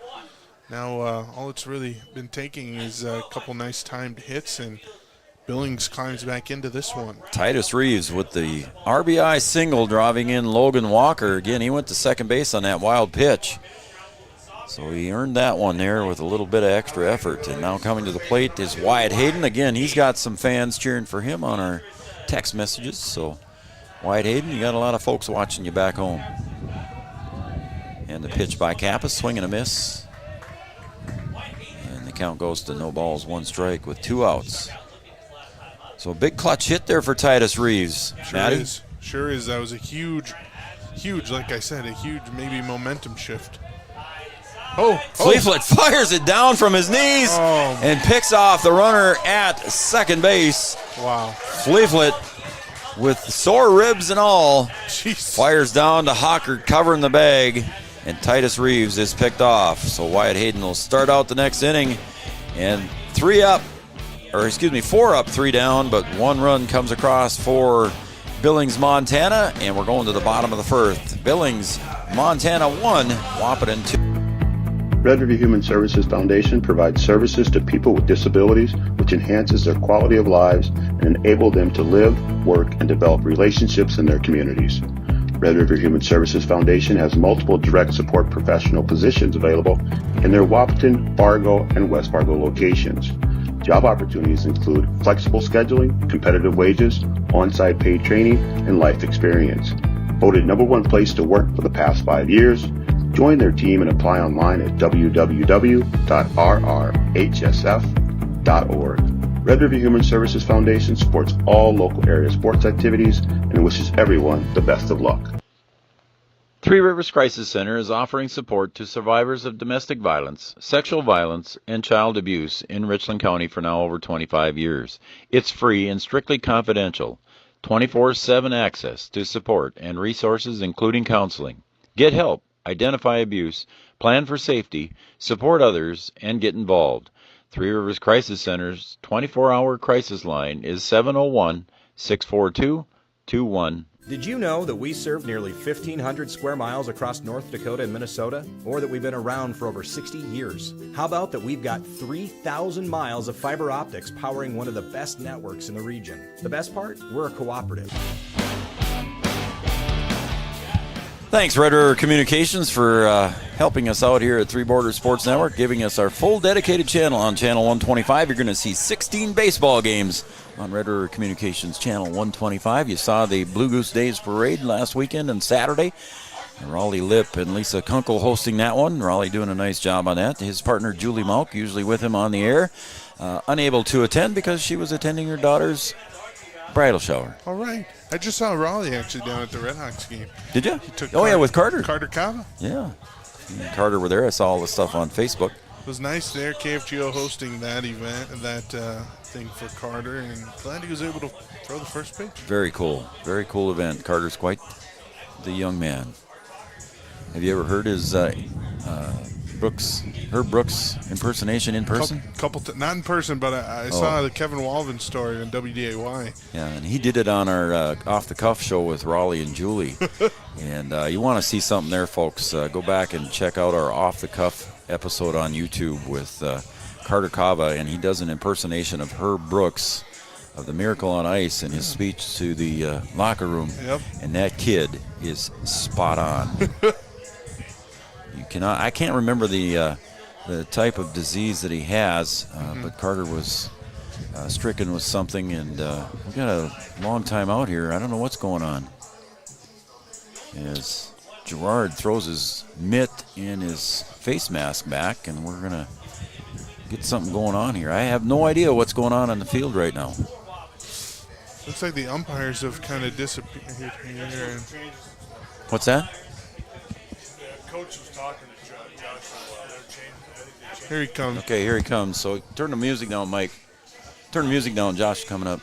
Now all it's really been taking is a couple nice timed hits, and Billings climbs back into this one. Titus Reeves with the RBI single, driving in Logan Walker. Again, he went to second base on that wild pitch. So he earned that one there with a little bit of extra effort. And now coming to the plate is Wyatt Hayden. Again, he's got some fans cheering for him on our text messages. So Wyatt Hayden, you got a lot of folks watching you back home. And the pitch by Kappas, swing and a miss. And the count goes to no balls, 1 strike with 2 outs. So a big clutch hit there for Titus Reeves. Sure is. That was a huge, like I said, a huge maybe momentum shift. Fleeflet fires it down from his knees and picks off the runner at second base. Wow. Fleeflet, with sore ribs and all, fires down to Hockert covering the bag, and Titus Reeves is picked off. So Wyatt Hayden will start out the next inning, and 4 up, 3 down, but 1 run comes across for Billings, Montana, and we're going to the bottom of the first. Billings, Montana 1, Wahpeton 2. Red River Human Services Foundation provides services to people with disabilities, which enhances their quality of lives and enable them to live, work, and develop relationships in their communities. Red River Human Services Foundation has multiple direct support professional positions available in their Wahpeton, Fargo, and West Fargo locations. Job opportunities include flexible scheduling, competitive wages, on-site paid training, and life experience. Voted #1 place to work for the past 5 years, join their team and apply online at www.rrhsf.org. Red River Human Services Foundation supports all local area sports activities and wishes everyone the best of luck. Three Rivers Crisis Center is offering support to survivors of domestic violence, sexual violence, and child abuse in Richland County for now over 25 years. It's free and strictly confidential. 24/7 access to support and resources including counseling. Get help, identify abuse, plan for safety, support others, and get involved. Three Rivers Crisis Center's 24-hour crisis line is 642-21. Did you know that we serve nearly 1,500 square miles across North Dakota and Minnesota? Or that we've been around for over 60 years? How about that we've got 3,000 miles of fiber optics powering one of the best networks in the region? The best part? We're a cooperative. Thanks, Red River Communications, for helping us out here at Three Borders Sports Network, giving us our full dedicated channel on Channel 125. You're going to see 16 baseball games on Red River Communications Channel 125. You saw the Blue Goose Days Parade last weekend and Saturday. Raleigh Lipp and Lisa Kunkel hosting that one. Raleigh doing a nice job on that. His partner, Julie Malk, usually with him on the air, unable to attend because she was attending her daughter's bridal shower. All right. I just saw Raleigh actually down at the Red Hawks game. Did you? He took yeah, with Carter. Carter Cava. Yeah. Me and Carter were there. I saw all the stuff on Facebook. It was nice there, KFGO hosting that event, that thing for Carter, and glad he was able to throw the first pitch. Very cool. Very cool event. Carter's quite the young man. Have you ever heard his Herb Brooks impersonation in person? Not in person, but I saw the Kevin Walvin story on WDAY. Yeah, and he did it on our off-the-cuff show with Raleigh and Julie. And you want to see something there, folks, go back and check out our off-the-cuff episode on YouTube with Carter Cava, and he does an impersonation of Herb Brooks of the Miracle on Ice in his speech to the locker room. Yep. And that kid is spot on. I can't remember the type of disease that he has, but Carter was stricken with something, and we got a long time out here. I don't know what's going on. As Gerard throws his mitt and his face mask back, and we're going to get something going on here. I have no idea what's going on the field right now. Looks like the umpires have kind of disappeared here. What's that? Coach was talking to Josh. Here he comes. Okay, here he comes. So turn the music down, Mike. Turn the music down. Josh is coming up.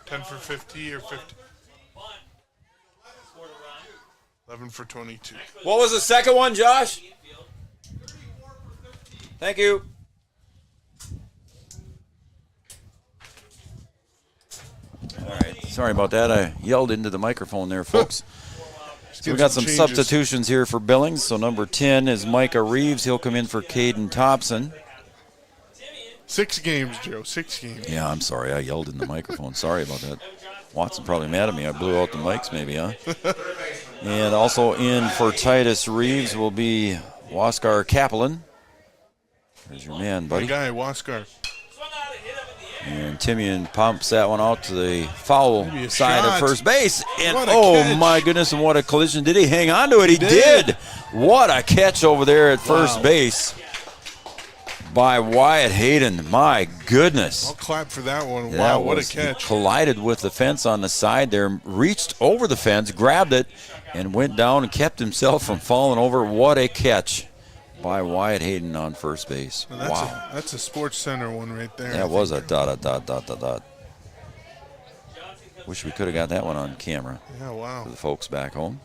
$10 for 50 or 50? 11 for 22. What was the second one, Josh? Thank you. All right. Sorry about that. I yelled into the microphone there, folks. So we got some substitutions here for Billings. So number 10 is Micah Reeves. He'll come in for Caden Thompson. 6 games, Joe. 6 games. Yeah, I'm sorry. I yelled in the microphone. Sorry about that. Watson probably mad at me. I blew out the mics maybe, huh? And also in for Titus Reeves will be Waskar Kaplan. There's your man, buddy. My guy, Waskar. And Timian pumps that one out to the foul side of first base. And catch. My goodness, and what a collision. Did he hang on to it? He did. What a catch over there at first base by Wyatt Hayden. My goodness. I'll clap for that one. That Wow, what a catch. He collided with the fence on the side there, reached over the fence, grabbed it, and went down and kept himself from falling over. What a catch by Wyatt Hayden on first base. Wow. That's a Sports Center one right there. That was a dot. Wish we could have got that one on camera. Yeah, wow. For the folks back home.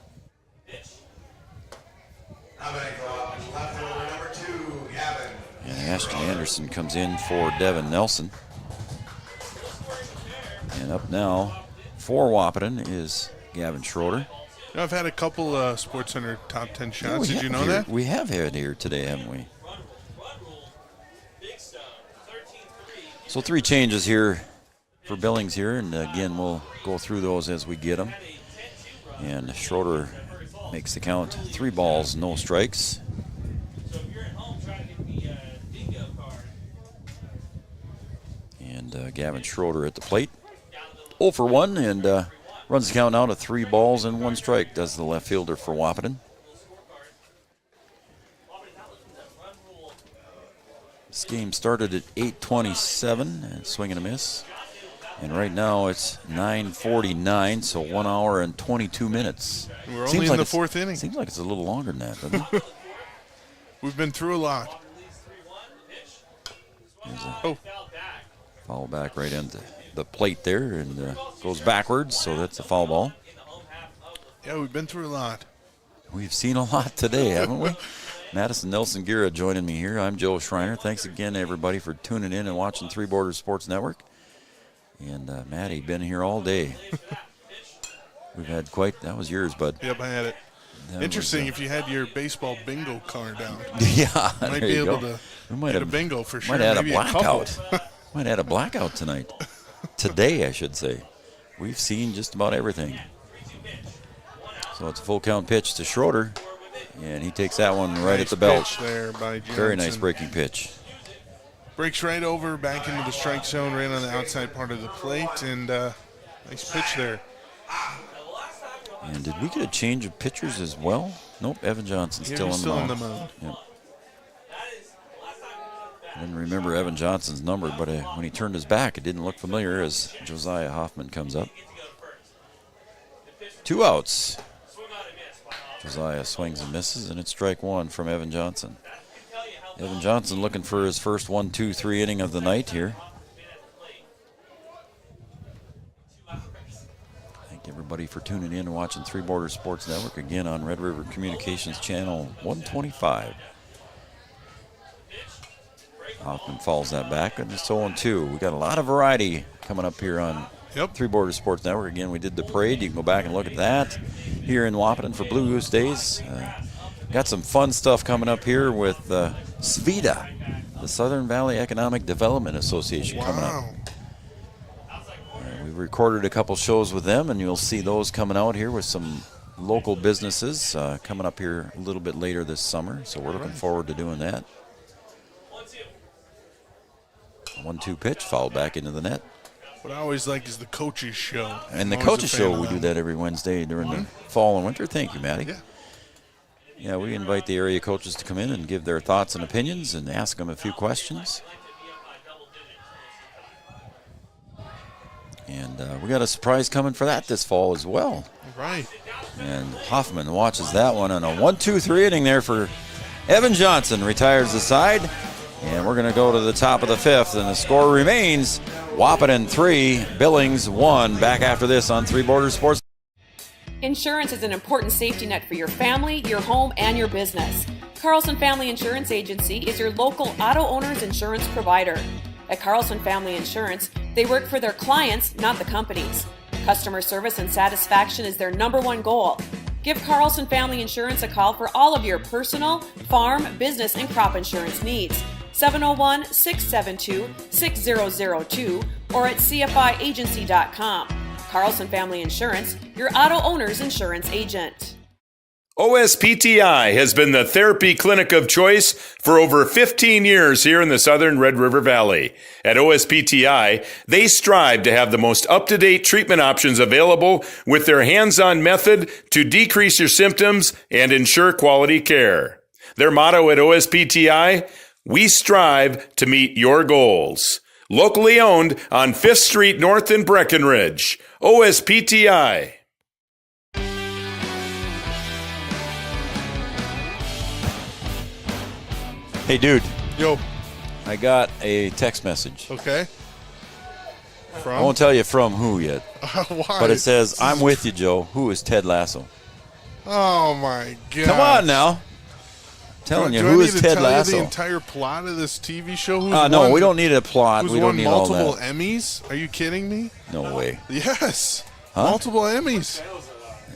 And Ashton Anderson comes in for Devin Nelson. And up now for Wahpeton is Gavin Schroeder. You know, I've had a couple Sports Center top 10 shots. Did you know that? We have had here today, haven't we? So 3 changes here for Billings here, and again, we'll go through those as we get them. And Schroeder makes the count 3 balls, no strikes. And Gavin Schroeder at the plate. 0 for 1, and runs the count now to 3 balls and 1 strike, does the left fielder for Wahpeton. This game started at 8:27, and swing and a miss. And right now it's 9:49, so 1 hour and 22 minutes. We're only in the 4th inning. Seems like it's a little longer than that, doesn't it? We've been through a lot. Foul back right into the plate there, and goes backwards, so that's a foul ball. Yeah, we've been through a lot. We've seen a lot today, haven't we? Madison Nelson Gira joining me here. I'm Joe Schreiner. Thanks again, everybody, for tuning in and watching Three Borders Sports Network. And Matty, been here all day. We've had that was yours, bud. Yep, I had it. That Interesting was, if you had your baseball bingo card out. Yeah, You might be able to might get have a bingo for sure. Might add a Maybe blackout. couple. Might add a blackout tonight. Today, I should say. We've seen just about everything. So it's a full count pitch to Schroeder, and he takes that one right at the belt. Pitch there by Johnson. Very nice breaking pitch. Breaks right over, back into the strike zone, right on the outside part of the plate, and nice pitch there. And did we get a change of pitchers as well? Nope, Evan Johnson's Yeah, still he's on the still mound. on the mound. Yep. I didn't remember Evan Johnson's number, but when he turned his back, it didn't look familiar as Josiah Hoffman comes up. 2 outs. Josiah swings and misses, and it's strike one from Evan Johnson. Evan Johnson looking for his first 1-2-3 inning of the night here. Thank everybody for tuning in and watching Three Borders Sports Network again on Red River Communications Channel 125. Hoffman falls that back, and it's 0-2. We got a lot of variety coming up here on Three Borders Sports Network. Again, we did the parade. You can go back and look at that here in Wahpeton for Blue Goose Days. Got some fun stuff coming up here with SVIDA, the Southern Valley Economic Development Association, coming up. We've recorded a couple shows with them, and you'll see those coming out here with some local businesses coming up here a little bit later this summer. So we're looking forward to doing that. 1-2 pitch, fouled back into the net. What I always like is the coaches show. And the coaches show, we do that every Wednesday during the fall and winter. Thank you, Matty. Yeah, we invite the area coaches to come in and give their thoughts and opinions and ask them a few questions. And we got a surprise coming for that this fall as well. Right. And Hoffman watches that one on a 1-2-3 inning there for Evan Johnson. Retires the side. And we're going to go to the top of the fifth, and the score remains Wahpeton 3, Billings 1. Back after this on Three Borders Sports. Insurance is an important safety net for your family, your home, and your business. Carlson Family Insurance Agency is your local auto owner's insurance provider. At Carlson Family Insurance, they work for their clients, not the companies. Customer service and satisfaction is their #1 goal. Give Carlson Family Insurance a call for all of your personal, farm, business, and crop insurance needs. 701-672-6002 or at cfiagency.com. Carlson Family Insurance, your auto owner's insurance agent. OSPTI has been the therapy clinic of choice for over 15 years here in the southern Red River Valley. At OSPTI, they strive to have the most up-to-date treatment options available with their hands-on method to decrease your symptoms and ensure quality care. Their motto at OSPTI: we strive to meet your goals. Locally owned on 5th Street North in Breckenridge. OSPTI. Hey, dude. Yo. I got a text message. Okay. From? I won't tell you from who yet. Why? But it says, I'm with you, Joe. Who is Ted Lasso? Oh, my God. Come on now. Telling you, who is Ted Lasso? The entire plot of this TV show? No, we don't need a plot. We don't need all that. Multiple Emmys? Are you kidding me? No way. Yes. Huh? Multiple Emmys.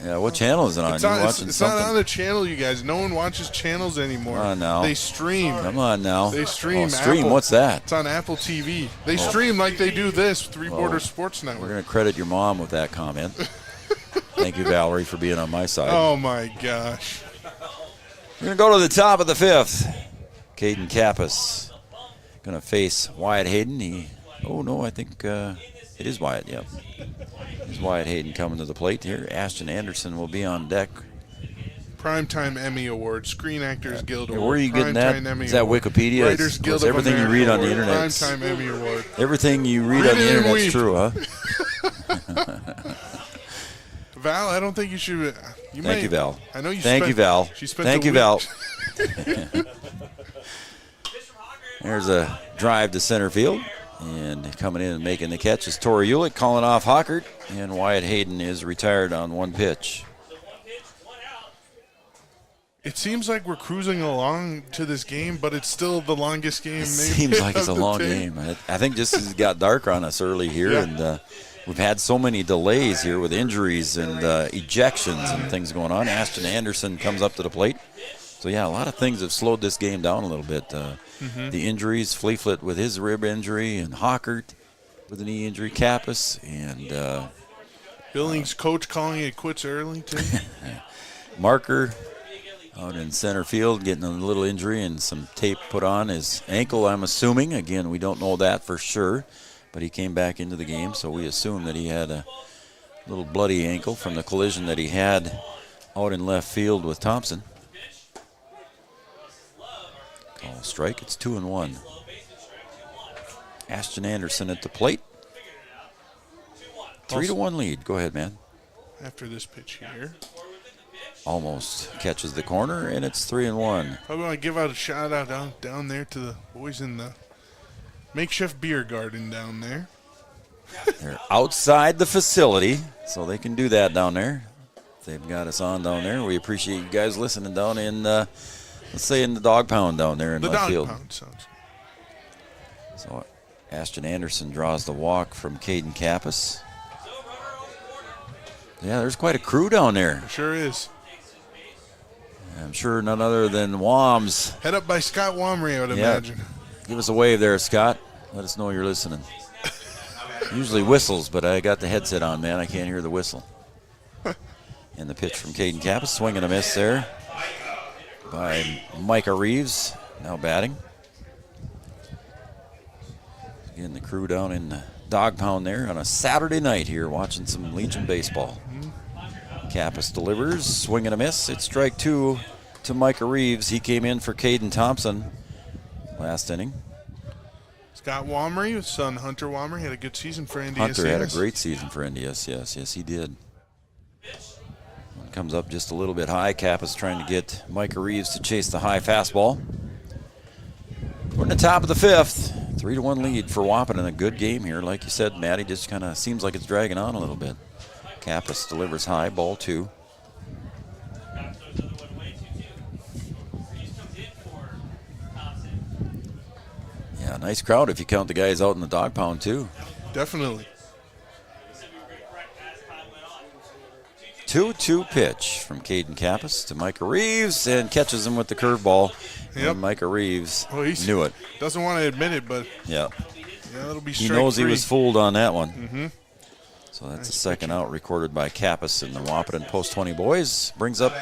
Yeah, what channel is it on? It's, You on, watching it's something? not on the channel, you guys. No one watches channels anymore. Come on now. They stream. Come on now. They stream. Oh, stream? Apple. What's that? It's on Apple TV. They stream like they do this, Three Borders Sports Network. We're going to credit your mom with that comment. Thank you, Valerie, for being on my side. Oh, my gosh. We're going to go to the top of the fifth. Caden Kappas going to face Wyatt Hayden. I think it is Wyatt, yep. It's Wyatt Hayden coming to the plate here. Ashton Anderson will be on deck. Primetime Emmy Award, Screen Actors Guild Award. Where are you getting that? Emmy Is that Award. Wikipedia? Writers Guild of everything America you read on the Award. internet. Primetime Emmy Award. Everything you read on the internet is true, huh? Val, I don't think you should. Thank you, Val. I know you. Thank you, Val. Thank you, Val. There's a drive to center field. And coming in and making the catch is Tori Ulick, calling off Hockert. And Wyatt Hayden is retired on one pitch. It seems like we're cruising along to this game, but it's still the longest game. It seems like it's a long day. game. I think just as it got dark on us early here, and we've had so many delays here with injuries and ejections and things going on. Ashton Anderson comes up to the plate. So, yeah, a lot of things have slowed this game down a little bit. The injuries, Fleeflet with his rib injury, and Hockert with a knee injury, Kappas, and Billings coach calling it quits early, too. Marker out in center field getting a little injury and some tape put on his ankle, I'm assuming. Again, we don't know that for sure, but he came back into the game, so we assume that he had a little bloody ankle from the collision that he had out in left field with Thompson. Call strike. It's 2-1. Ashton Anderson at the plate. 3-1 lead. Go ahead, man. After this pitch here. Almost catches the corner, and it's 3-1. I want to give out a shout out down there to the boys in the makeshift beer garden down there. They're outside the facility, so they can do that down there. They've got us on down there. We appreciate you guys listening down in, let's say, in the dog pound down there in the left dog field. Pound sounds. So Ashton Anderson draws the walk from Caden Kappas. Yeah, there's quite a crew down there. It sure is. I'm sure none other than Wams. Head up by Scott Wamry, I would imagine. Give us a wave there, Scott. Let us know you're listening. Usually whistles, but I got the headset on, man. I can't hear the whistle. And the pitch from Caden Kappas, swing and a miss there by Micah Reeves, now batting. Again, the crew down in the dog pound there on a Saturday night here watching some Legion baseball. Kappas delivers, swing and a miss. It's strike two to Micah Reeves. He came in for Caden Thompson last inning. Scott Wamry, his son Hunter Wamry, had a good season for NDSS. Hunter had a great season for NDSS. Yes, he did. One comes up just a little bit high. Kappas trying to get Micah Reeves to chase the high fastball. We're in the top of the fifth. 3-1 lead for Wahpeton. A good game here. Like you said, Matty, just kind of seems like it's dragging on a little bit. Kappas delivers high, ball two. Yeah, nice crowd if you count the guys out in the dog pound, too. Definitely. 2-2 pitch from Caden Kappas to Micah Reeves and catches him with the curveball. Yep. And Micah Reeves knew it. Doesn't want to admit it, but yeah, it'll be he knows strike he was fooled on that one. Mm-hmm. So that's the second out recorded by Kappas, and the Wahpeton Post 20 boys brings up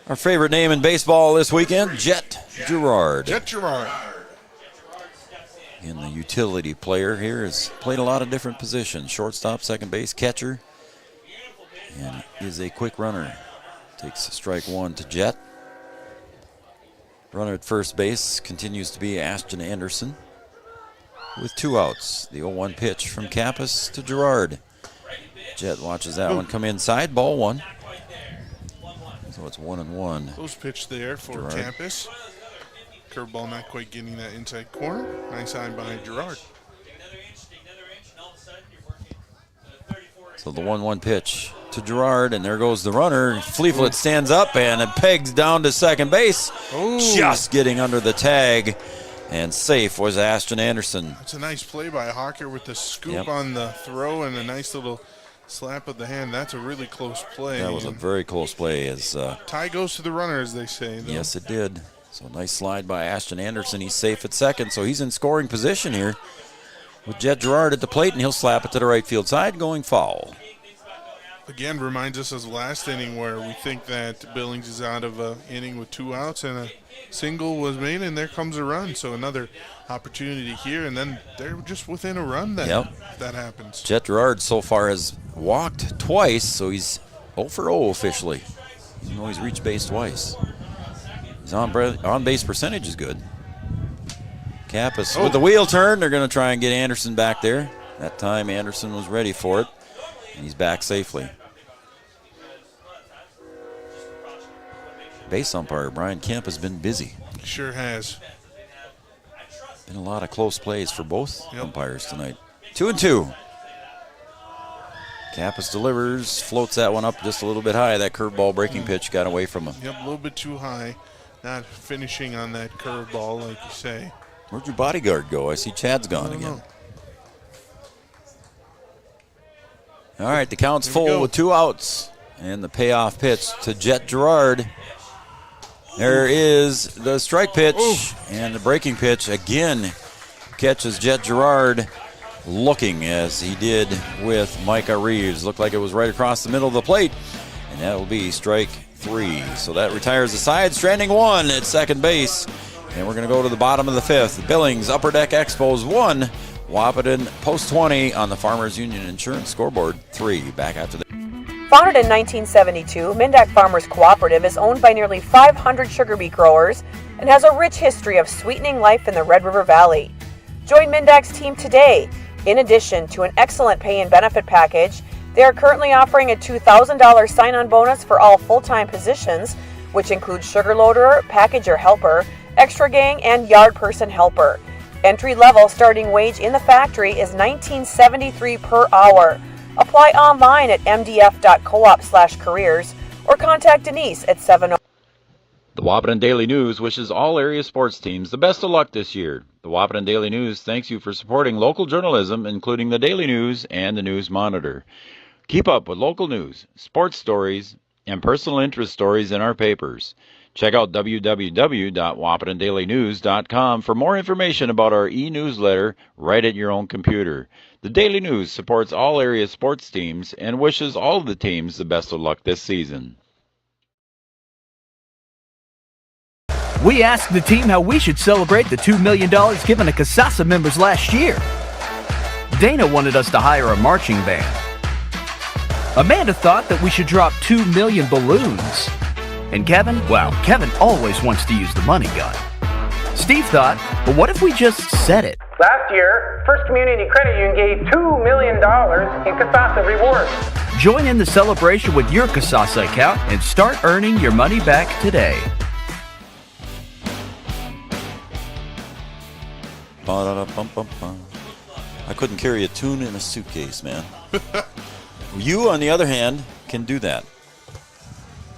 our favorite name in baseball this weekend, Jet Girard. Jet Girard. And the utility player here has played a lot of different positions. Shortstop, second base, catcher, and is a quick runner. Takes strike one to Jet. Runner at first base continues to be Ashton Anderson with two outs. The 0-1 pitch from Kappas to Girard. Jet watches that one come inside, ball one. So it's 1-1. Close pitch there for Girard. Kappas. Curveball not quite getting that inside corner. Nice eye by Girard. So the 1-1 pitch to Girard, and there goes the runner. Fleeflet stands up and it pegs down to second base. Ooh. Just getting under the tag, and safe was Ashton Anderson. It's a nice play by Hawker with the scoop Yep. on the throw and a nice little slap of the hand. That's a really close play. That was a very close play. As tie goes to the runner, as they say, though. yes, it did. So nice slide by Ashton Anderson. He's safe at second, so he's in scoring position here with Jet Girard at the plate, and he'll slap it to the right field side, going foul. Again, reminds us of last inning where we think that Billings is out of an inning with two outs and a single was made, and there comes a run. So another opportunity here, and then they're just within a run then. Yep. If that happens. Jet Girard so far has walked twice, so he's 0 for 0 officially. Even though he's reached base twice. His on base percentage is good. Kappas with the wheel turn. They're going to try and get Anderson back there. That time Anderson was ready for it, and he's back safely. Base umpire Brian Kemp has been busy. Sure has. Been a lot of close plays for both umpires tonight. 2-2. Kappas delivers, floats that one up just a little bit high. That curveball breaking pitch got away from him. Yep, a little bit too high. Not finishing on that curveball, like you say. Where'd your bodyguard go? I see Chad's gone again. Know. All right, the count's full with 2 outs. And the payoff pitch to Jet Girard. There is the strike pitch. And the breaking pitch again catches Jet Girard looking as he did with Micah Reeves. Looked like it was right across the middle of the plate. And that will be strike 3. So that retires the side. Stranding 1 at second base. And we're going to go to the bottom of the 5th. Billings Upper Deck Expos 1. Wahpeton Post 20 on the Farmers Union Insurance scoreboard 3. Back after the. Founded in 1972, Mindak Farmers Cooperative is owned by nearly 500 sugar beet growers and has a rich history of sweetening life in the Red River Valley. Join Mindak's team today. In addition to an excellent pay and benefit package, they are currently offering a $2,000 sign-on bonus for all full-time positions, which includes sugar loader, packager helper, extra gang, and yard person helper. Entry-level starting wage in the factory is $19.73 per hour. Apply online at mdf.coop/careers or contact Denise at 70. The Wahpeton Daily News wishes all area sports teams the best of luck this year. The Wahpeton Daily News thanks you for supporting local journalism, including the Daily News and the News Monitor. Keep up with local news, sports stories, and personal interest stories in our papers. Check out www.wahpetondailynews.com for more information about our e-newsletter right at your own computer. The Daily News supports all area sports teams and wishes all of the teams the best of luck this season. We asked the team how we should celebrate the $2 million given to Casasa members last year. Dana wanted us to hire a marching band. Amanda thought that we should drop 2 million balloons. And Kevin, well, Kevin always wants to use the money gun. Steve thought, well, what if we just said it? Last year, First Community Credit Union gave $2 million in Casasa rewards. Join in the celebration with your Casasa account and start earning your money back today. I couldn't carry a tune in a suitcase, man. You, on the other hand, can do that.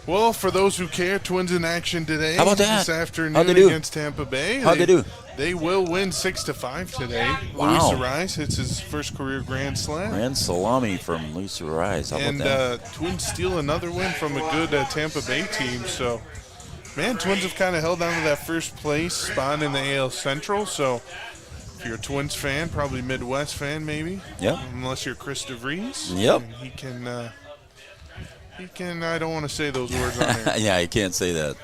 Well, for those who care, Twins in action today. How about that? This afternoon How'd they do? against Tampa Bay. How'd they do? They will win 6-5 today. Wow. Luis Arise hits his first career grand slam. Grand salami from Luis Arise. How about that? Twins steal another win from a good Tampa Bay team. So, man, Twins have kind of held on to that first place spot in the AL Central. So, if you're a Twins fan, probably Midwest fan maybe. Yep. Unless you're Chris DeVries. Yep. He can, I don't want to say those words on there. Yeah, you can't say that.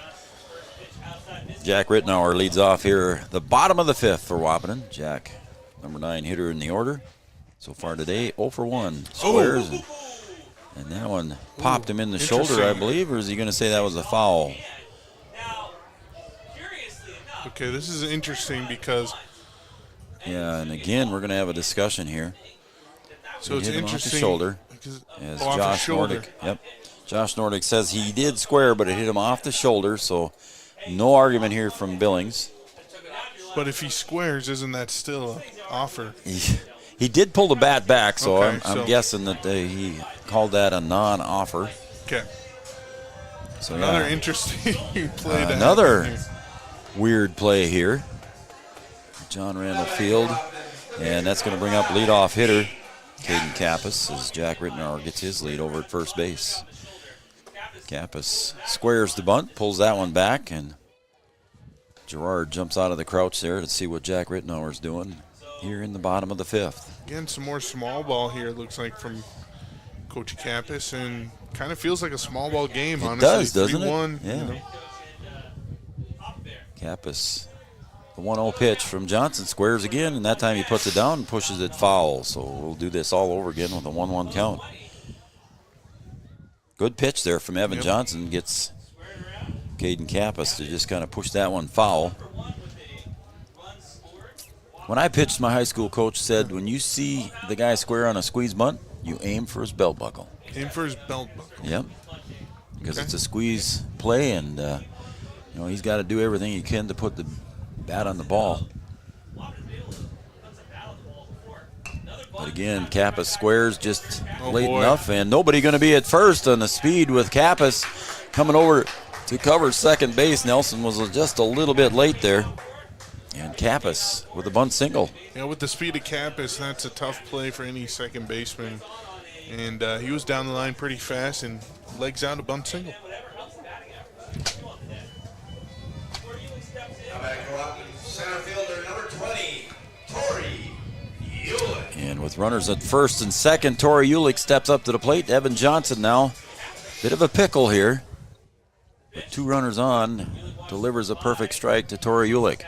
Jack Rittenauer leads off here, the bottom of the 5th for Wahpeton. Jack, number 9 hitter in the order. So far today, 0 for 1. Squares. And that one popped him in the shoulder, I believe, or is he going to say that was a foul? Okay, this is interesting because... Yeah, and again, we're going to have a discussion here. So it's interesting. Off the shoulder. As Josh Nordic. Yep. Josh Nordic says he did square, but it hit him off the shoulder, so no argument here from Billings. But if he squares, isn't that still an offer? He did pull the bat back, so okay, I'm guessing that he called that a non-offer. Okay. So another interesting play. Another weird play here. John Randall Field, and that's going to bring up leadoff hitter Caden Kappas as Jack Rittenauer gets his lead over at first base. Kappas squares the bunt, pulls that one back, and Girard jumps out of the crouch there to see what Jack Rittenauer's doing here in the bottom of the 5th. Again, some more small ball here, it looks like, from Coach Kappas, and kind of feels like a small ball game, honestly. It does, doesn't it? Yeah. You know. Kappas, the 1-0 pitch from Johnson, squares again, and that time he puts it down and pushes it foul. So we'll do this all over again with a 1-1 count. Good pitch there from Evan Johnson. Gets Caden Kappas to just kind of push that one foul. When I pitched, my high school coach said, when you see the guy square on a squeeze bunt, you aim for his belt buckle. Aim for his belt buckle. Yep. Because it's a squeeze play, and he's got to do everything he can to put the bat on the ball. But again, Kappas squares just late boy. enough, and nobody going to be at first on the speed with Kappas coming over to cover second base. Nelson was just a little bit late there. And Kappas with a bunt single. Yeah, with the speed of Kappas, that's a tough play for any second baseman. And he was down the line pretty fast and legs out a bunt single. Center fielder number 20, Tori Ulick. And with runners at first and second, Tori Ulick steps up to the plate. Evan Johnson now, bit of a pickle here. With 2 runners on, delivers a perfect strike to Tori Ulick.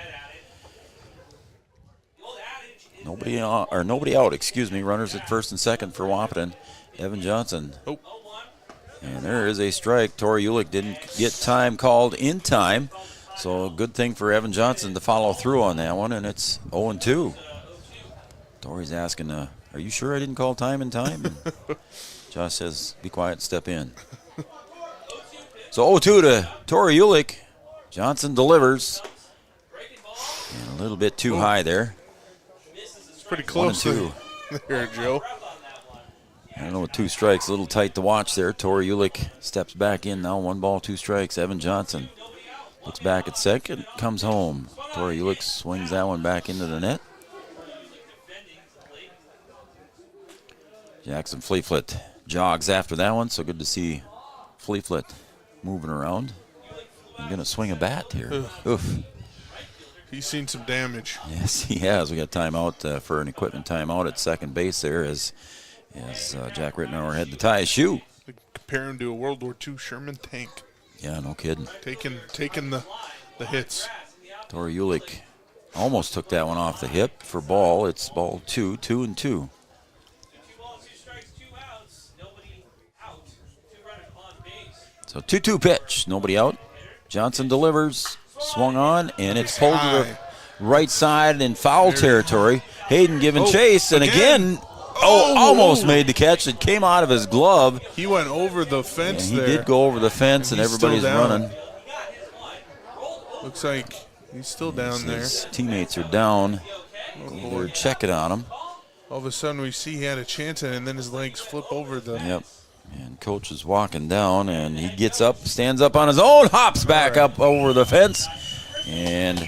Nobody out. Runners at first and second for Wahpeton. Evan Johnson. Oh. And there is a strike. Tori Ulick didn't get time called in time. So a good thing for Evan Johnson to follow through on that one, and it's 0-2. Tori's asking, are you sure I didn't call time in time? And Josh says, be quiet, step in. So 0-2 to Tori Ulick. Johnson delivers. And a little bit too high there. Pretty close 1-2 there, Joe. I don't know, with 2 strikes, a little tight to watch there. Tori Ulick steps back in now. 1 ball, 2 strikes. Evan Johnson looks back at second, comes home. Tori Ulick swings that one back into the net. Jackson Fleeflet jogs after that one, so good to see Fleeflet moving around. I'm going to swing a bat here. Oof. He's seen some damage. Yes, he has. We got timeout for an equipment timeout at second base there as Jack Rittenauer had to tie his shoe. Compare him to a World War II Sherman tank. Yeah, no kidding. Taking the hits. Tori Ulick almost took that one off the hip for ball. It's ball 2, 2-2. So 2-2 pitch, nobody out. Johnson delivers, swung on, and it's pulled to the right side in foul territory. Hayden giving chase, and again, almost made the catch. It came out of his glove. He went over the fence He there. did go over the fence, and everybody's running. Looks like he's still down there. His teammates are down. They're checking on him. All of a sudden we see he had a chance, and then his legs flip over the... Yep. And coach is walking down, and he gets up, stands up on his own, hops back up over the fence, and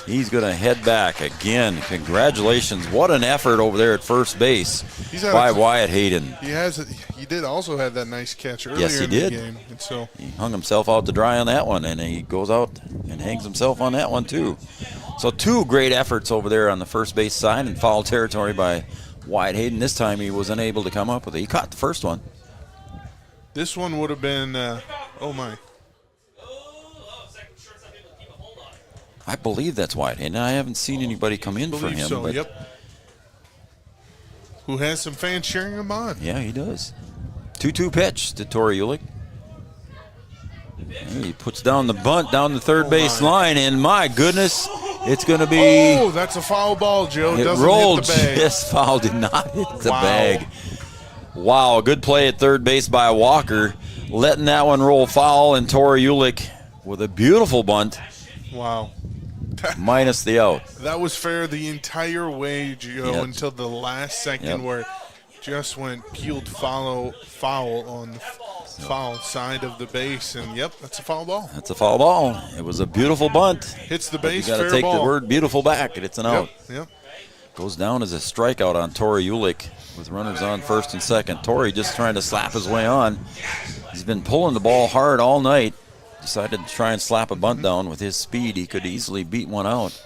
he's going to head back again. Congratulations. What an effort over there at first base by Wyatt Hayden. He did also have that nice catch earlier Yes, he in did. the game. And so he hung himself out to dry on that one, and he goes out and hangs himself on that one too. So 2 great efforts over there on the first base side in foul territory by Wyatt Hayden. This time he was unable to come up with it. He caught the first one. this one would have been, oh my. I believe that's Wyatt Hayden. I haven't seen anybody come in for him. So, but yep. Who has some fans cheering him on. Yeah, he does. 2-2 pitch to Tori Ulick. He puts down the bunt down the third base line, and my goodness, it's going to be... Oh, that's a foul ball, Joe. It doesn't rolled hit the bag. just foul, did not hit the bag. Wow, good play at third base by Walker. Letting that one roll foul, and Tori Ulick with a beautiful bunt. Wow. Minus the out. That was fair the entire way, Joe, until the last second where it just went peeled foul on the foul side of the base. And, yep, that's a foul ball. That's a foul ball. It was a beautiful bunt. Hits the base, you got to take the word beautiful back, and it's an out. Yep. Goes down as a strikeout on Tori Ulick with runners on first and second. Tori just trying to slap his way on. He's been pulling the ball hard all night. Decided to try and slap a bunt down with his speed. He could easily beat one out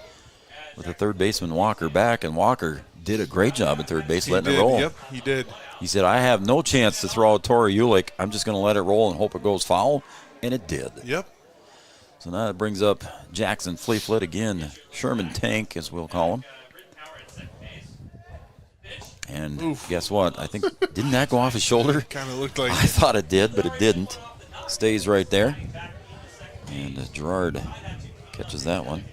with the third baseman Walker back, and Walker did a great job at third base letting it roll. Yep, he did. He said, I have no chance to throw out Tori Ulick. I'm just going to let it roll and hope it goes foul, and it did. Yep. So now it brings up Jackson Fleeflet again, Sherman Tank, as we'll call him. And guess what? I think, didn't that go off his shoulder? Kind of looked like I thought it did, but it didn't. Stays right there. And Gerard catches that one.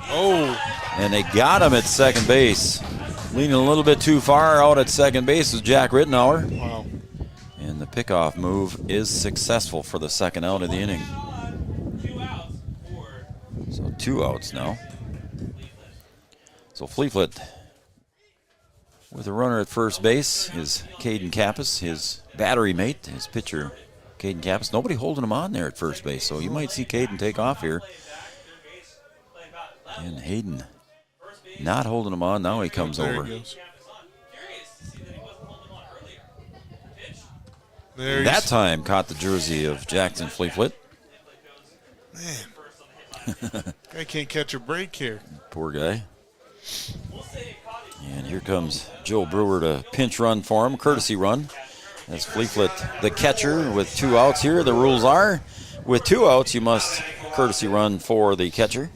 Oh. And they got him at second base. Leaning a little bit too far out at second base is Jack Rittenauer. Wow. And the pickoff move is successful for the second out of the inning. So 2 outs now. So Fleetfoot with a runner at first base is Caden Kappas, his battery mate, his pitcher, Caden Kappas. Nobody holding him on there at first base, so you might see Caden take off here. And Hayden not holding him on. Now he comes There over. He goes. That time caught the jersey of Jackson Fleetfoot. Man, guy can't catch a break here. Poor guy. And here comes Joe Brewer to pinch run for him, courtesy run. That's Fleetfoot, the catcher, with 2 outs here. The rules are, with 2 outs, you must courtesy run for the catcher,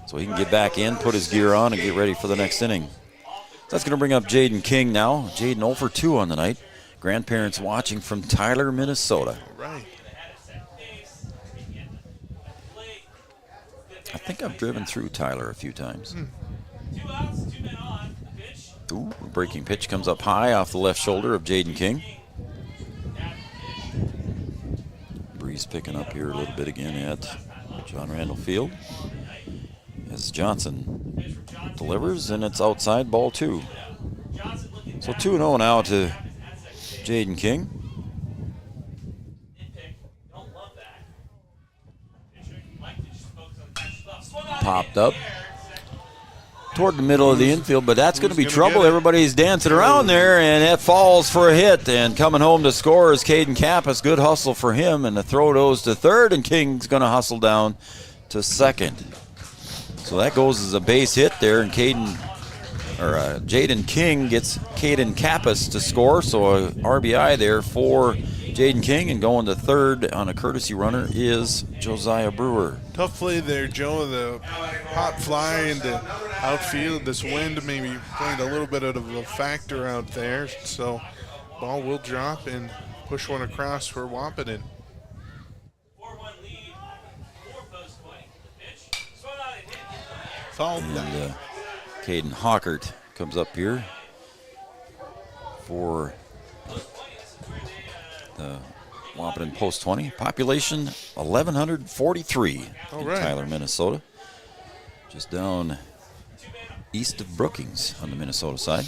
so he can get back in, put his gear on, and get ready for the next inning. That's going to bring up Jaden King now. Jaden 0 for 2 on the night. Grandparents watching from Tyler, Minnesota. All right. I think I've driven through Tyler a few times. Ooh, breaking pitch comes up high off the left shoulder of Jaden King. Breeze picking up here a little bit again at John Randall Field. As Johnson delivers, and it's outside, ball 2. So 2-0 now to Jaden King. Popped up toward the middle of the infield, but that's going to be trouble. Everybody's dancing around there, and that falls for a hit. And coming home to score is Caden Kappas. Good hustle for him, and the throw goes to third, and King's going to hustle down to second. So that goes as a base hit there, and Jaden King gets Caden Kappas to score. So a RBI there for Jaden King, and going to third on a courtesy runner is Josiah Brewer. Tough play there, Joe. The pop fly into outfield. This wind maybe playing a little bit of a factor out there. So ball will drop and push one across for Wahpeton. And Caden Hawkert comes up here for the Wahpeton Post 20. Population 1,143 in Tyler, Minnesota. Just down east of Brookings on the Minnesota side.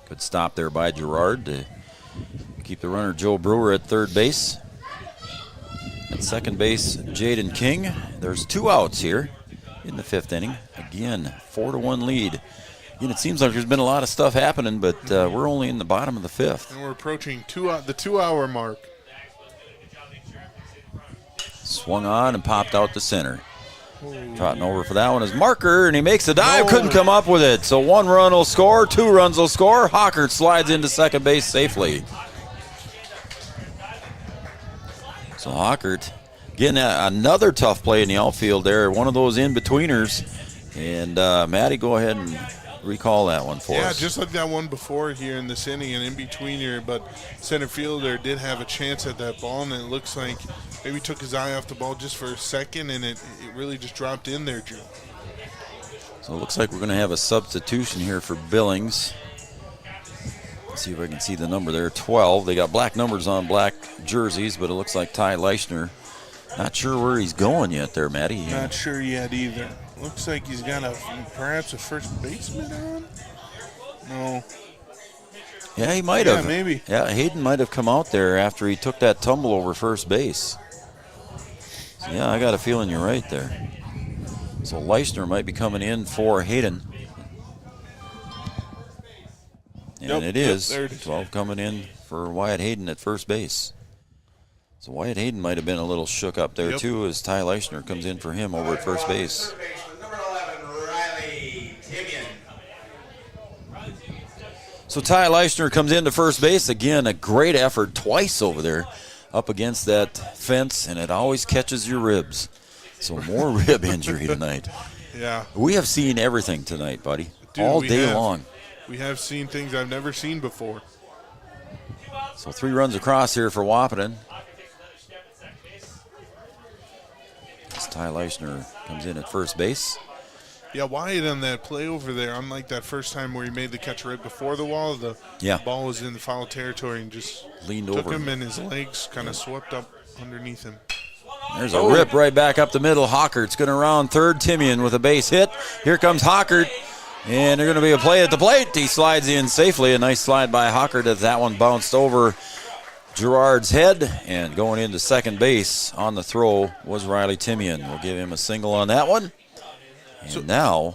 Good stop there by Gerard to keep the runner Joe Brewer at third base. At second base, Jaden King. There's 2 outs here in the 5th inning. Again, 4-1 lead. Again, it seems like there's been a lot of stuff happening, but we're only in the bottom of the 5th. And we're approaching the 2-hour mark. Swung on and popped out to center. Trotting over for that one is Marker, and he makes a dive. Couldn't come up with it. So 1 run will score, 2 runs will score. Hawkert slides into second base safely. So Hawkert getting another tough play in the outfield there. One of those in-betweeners. And Matty, go ahead and recall that one for us. Yeah, just like that one before here in this inning, an in-betweener. But center fielder did have a chance at that ball, and it looks like maybe took his eye off the ball just for a second, and it really just dropped in there, Drew. So it looks like we're going to have a substitution here for Billings. Let's see if I can see the number there, 12. They got black numbers on black jerseys, but it looks like Ty Leischner. Not sure where he's going yet there, Matty. Not sure yet either. Looks like he's got perhaps a first baseman on? No. Yeah, he might have. Yeah, maybe. Yeah, Hayden might have come out there after he took that tumble over first base. So yeah, I got a feeling you're right there. So Leischner might be coming in for Hayden. And it is. 12 coming in for Wyatt Hayden at first base. So Wyatt Hayden might have been a little shook up there too, as Ty Leischner comes in for him over at first base. Number 11, Riley Timian. So Ty Leischner comes into first base. Again, a great effort twice over there up against that fence, and it always catches your ribs. So more rib injury tonight. Yeah. We have seen everything tonight, buddy. Dude, all day long. We have seen things I've never seen before. So 3 runs across here for Wahpeton. As Ty Leischner comes in at first base. Yeah, Wyatt on that play over there, unlike that first time where he made the catch right before the wall, the ball was in the foul territory and just leaned took over him, and his legs kind of swept up underneath him. There's a rip right back up the middle. Hockert's going to round third. Timian with a base hit. Here comes Hockert. And there's going to be a play at the plate. He slides in safely. A nice slide by Hockert as that one bounced over Gerard's head. And going into second base on the throw was Riley Timian. We'll give him a single on that one. And now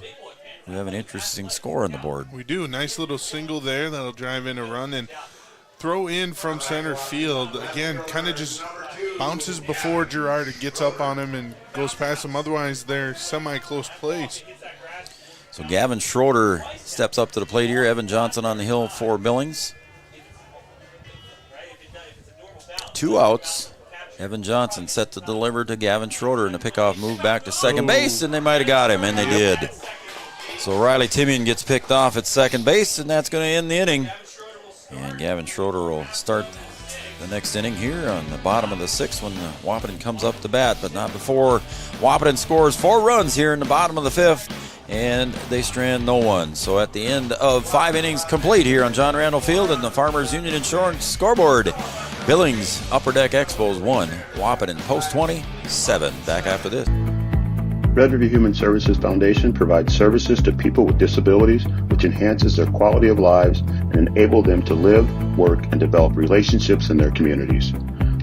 we have an interesting score on the board. We do. Nice little single there that'll drive in a run and throw in from center field. Again, kind of just bounces before Gerard gets up on him and goes past him. Otherwise, they're semi-close plays. So Gavin Schroeder steps up to the plate here. Evan Johnson on the hill for Billings. 2 outs. Evan Johnson set to deliver to Gavin Schroeder in a pickoff move back to second base, and they might have got him, and they did. So Riley Timian gets picked off at second base, and that's going to end the inning. And Gavin Schroeder will start the next inning here on the bottom of the 6th when Wahpeton comes up to bat, but not before Wahpeton scores 4 runs here in the bottom of the 5th, and they strand no one. So at the end of 5 innings complete here on John Randall Field and the Farmers Union Insurance scoreboard, Billings Upper Deck Expos 1, Wahpeton Post 20, 7. Back after this. Red River Human Services Foundation provides services to people with disabilities, which enhances their quality of lives and enable them to live, work, and develop relationships in their communities.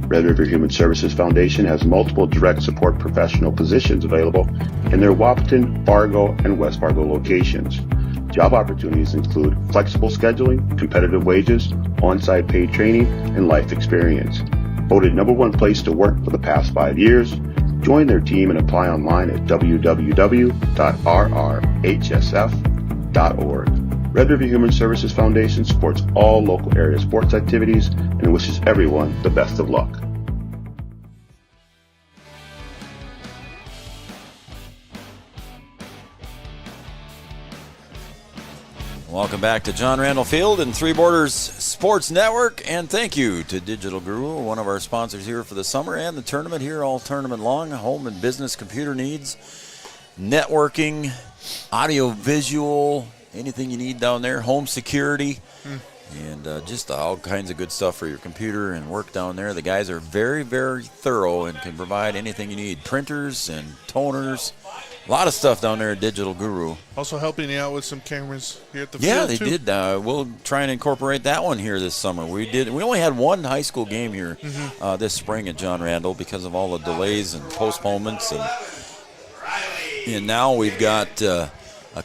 Red River Human Services Foundation has multiple direct support professional positions available in their Wahpeton, Fargo, and West Fargo locations. Job opportunities include flexible scheduling, competitive wages, on-site paid training, and life experience. Voted #1 place to work for the past 5 years, join their team and apply online at www.rrhsf.org. Red River Human Services Foundation supports all local area sports activities and wishes everyone the best of luck. Welcome back to John Randall Field and Three Borders Sports Network, and thank you to Digital Guru, one of our sponsors here for the summer and the tournament here all tournament long. Home and business computer needs, networking, audio visual, anything you need down there, home security, and just all kinds of good stuff for your computer and work down there. The guys are very, very thorough and can provide anything you need, printers and toners. A lot of stuff down there at Digital Guru. Also helping you out with some cameras here at the field, field, too. Yeah, they did. We'll try and incorporate that one here this summer. We only had one high school game here this spring at John Randall because of all the delays and postponements. And now we've got a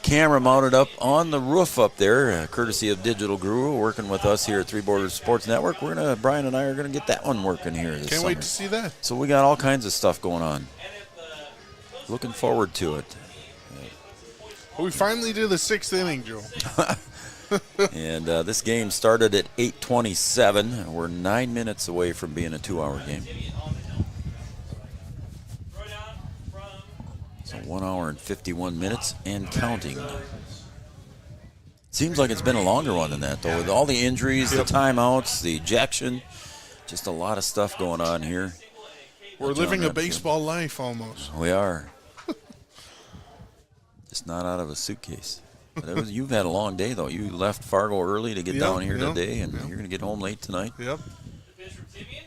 camera mounted up on the roof up there, courtesy of Digital Guru, working with us here at Three Borders Sports Network. Brian and I are going to get that one working here this summer. Can't wait to see that. So we got all kinds of stuff going on. Looking forward to it. We finally did the 6th inning, Joe. And this game started at 8:27. We're 9 minutes away from being a 2-hour game. So 1 hour and 51 minutes and counting. Seems like it's been a longer one than that, though, with all the injuries, the timeouts, the ejection, just a lot of stuff going on here. We're living a baseball life almost. We are. Just not out of a suitcase. But you've had a long day, though. You left Fargo early to get down here today, and you're going to get home late tonight. Yep.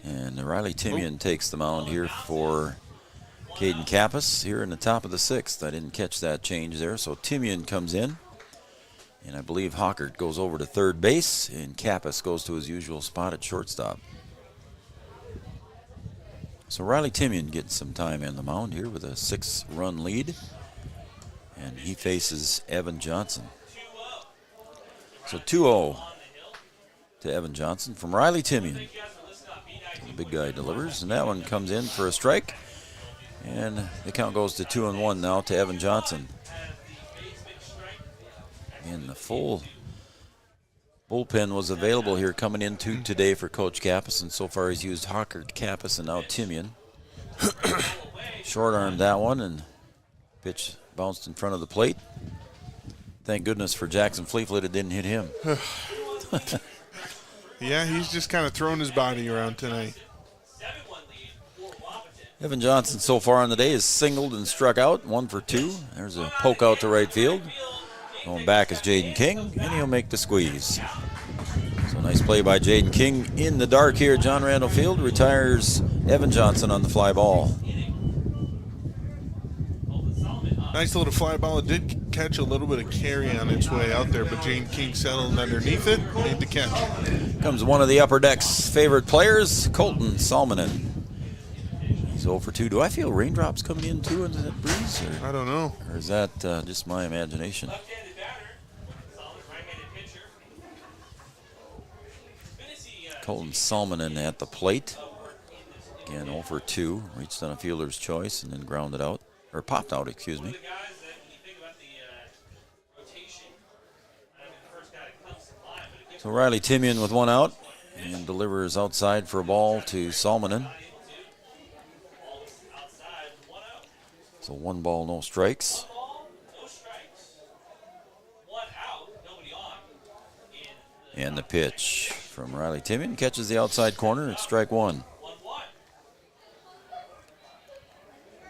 And Riley Timian takes the mound here for Caden Kappas here in the top of the 6th. I didn't catch that change there, so Timian comes in. And I believe Hockert goes over to third base, and Kappas goes to his usual spot at shortstop. So Riley Timian gets some time in the mound here with a 6-run lead. And he faces Evan Johnson. So 2-0 to Evan Johnson from Riley Timian. The big guy delivers, and that one comes in for a strike. And the count goes to 2-1 now to Evan Johnson. And the full bullpen was available here coming into today for Coach Kappas, and so far he's used Hockert, Kappas, and now Timian. Short-armed that one, and pitch bounced in front of the plate. Thank goodness for Jackson Fleetfoot it didn't hit him. Yeah, he's just kind of throwing his body around tonight. Evan Johnson so far on the day is singled and struck out, 1 for 2. There's a poke out to right field. Going back is Jaden King, and he'll make the squeeze. So nice play by Jaden King in the dark here at John Randall Field. Retires Evan Johnson on the fly ball. Nice little fly ball. It did catch a little bit of carry on its way out there, but Jane King settled underneath it, made the catch. Comes one of the Upper Deck's favorite players, Colton Salmonen. He's 0 for 2. Do I feel raindrops coming in too into that breeze? I don't know. Or is that just my imagination? Colton Salmonen at the plate. Again, 0 for 2. Reached on a fielder's choice and then grounded out. Or popped out, excuse me. So Riley Timian with one out and delivers outside for a ball to Salmonen. So 1 ball, no strikes. And the pitch from Riley Timian catches the outside corner. It's strike 1.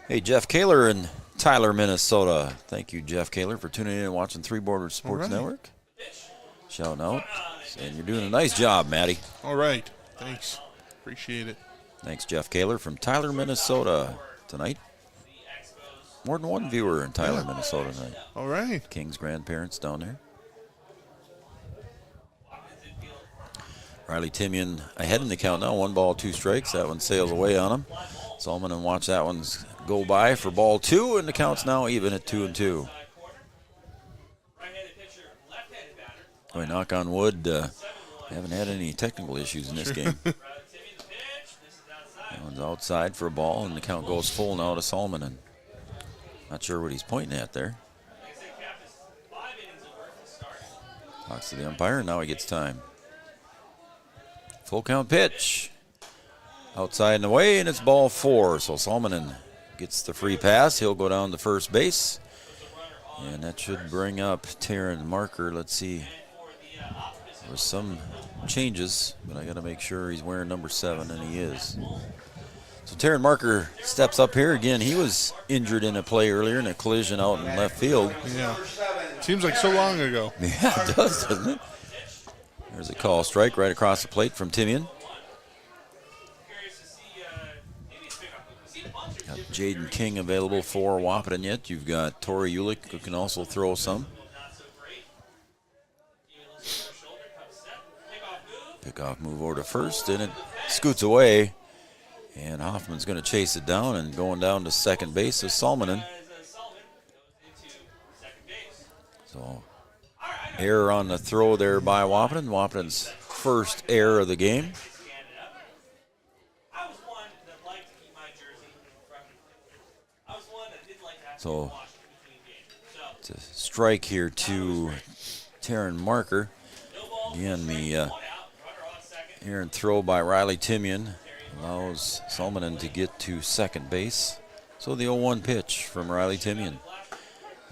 Hey, Jeff Kaler in Tyler, Minnesota. Thank you, Jeff Kaler, for tuning in and watching Three Borders Sports Network. Shouting out. And you're doing a nice job, Matty. All right. Thanks. Appreciate it. Thanks, Jeff Kaler from Tyler, Minnesota tonight. More than one viewer in Tyler, Minnesota tonight. All right. King's grandparents down there. Riley Timian ahead in the count now. 1 ball, 2 strikes. That one sails away on him. Salmonen watch that one go by for ball 2, and the count's now even at 2-2. Boy, knock on wood, haven't had any technical issues in this game. That one's outside for a ball, and the count goes full now to Salmonen. Not sure what he's pointing at there. Talks to the umpire, and now he gets time. Full count pitch. Outside and away, and it's ball 4. So Salmonen gets the free pass. He'll go down to first base. And that should bring up Taryn Marker. Let's see. There's some changes, but I got to make sure he's wearing number 7, and he is. So Taryn Marker steps up here. Again, he was injured in a play earlier in a collision out in left field. Yeah. Seems like so long ago. Yeah, it does, doesn't it? There's a call strike right across the plate from Timian. Got Jaden King available for Wahpeton yet. You've got Tori Ulick who can also throw some. Pickoff move over to first, and it scoots away. And Hoffman's going to chase it down, and going down to second base is Salmonen. So error on the throw there by Wahpeton. Wahpeton's first error of the game. So it's a strike here to Taryn Marker. Again, the errant throw by Riley Timian allows Salmonen to get to second base. So the 0-1 pitch from Riley Timian.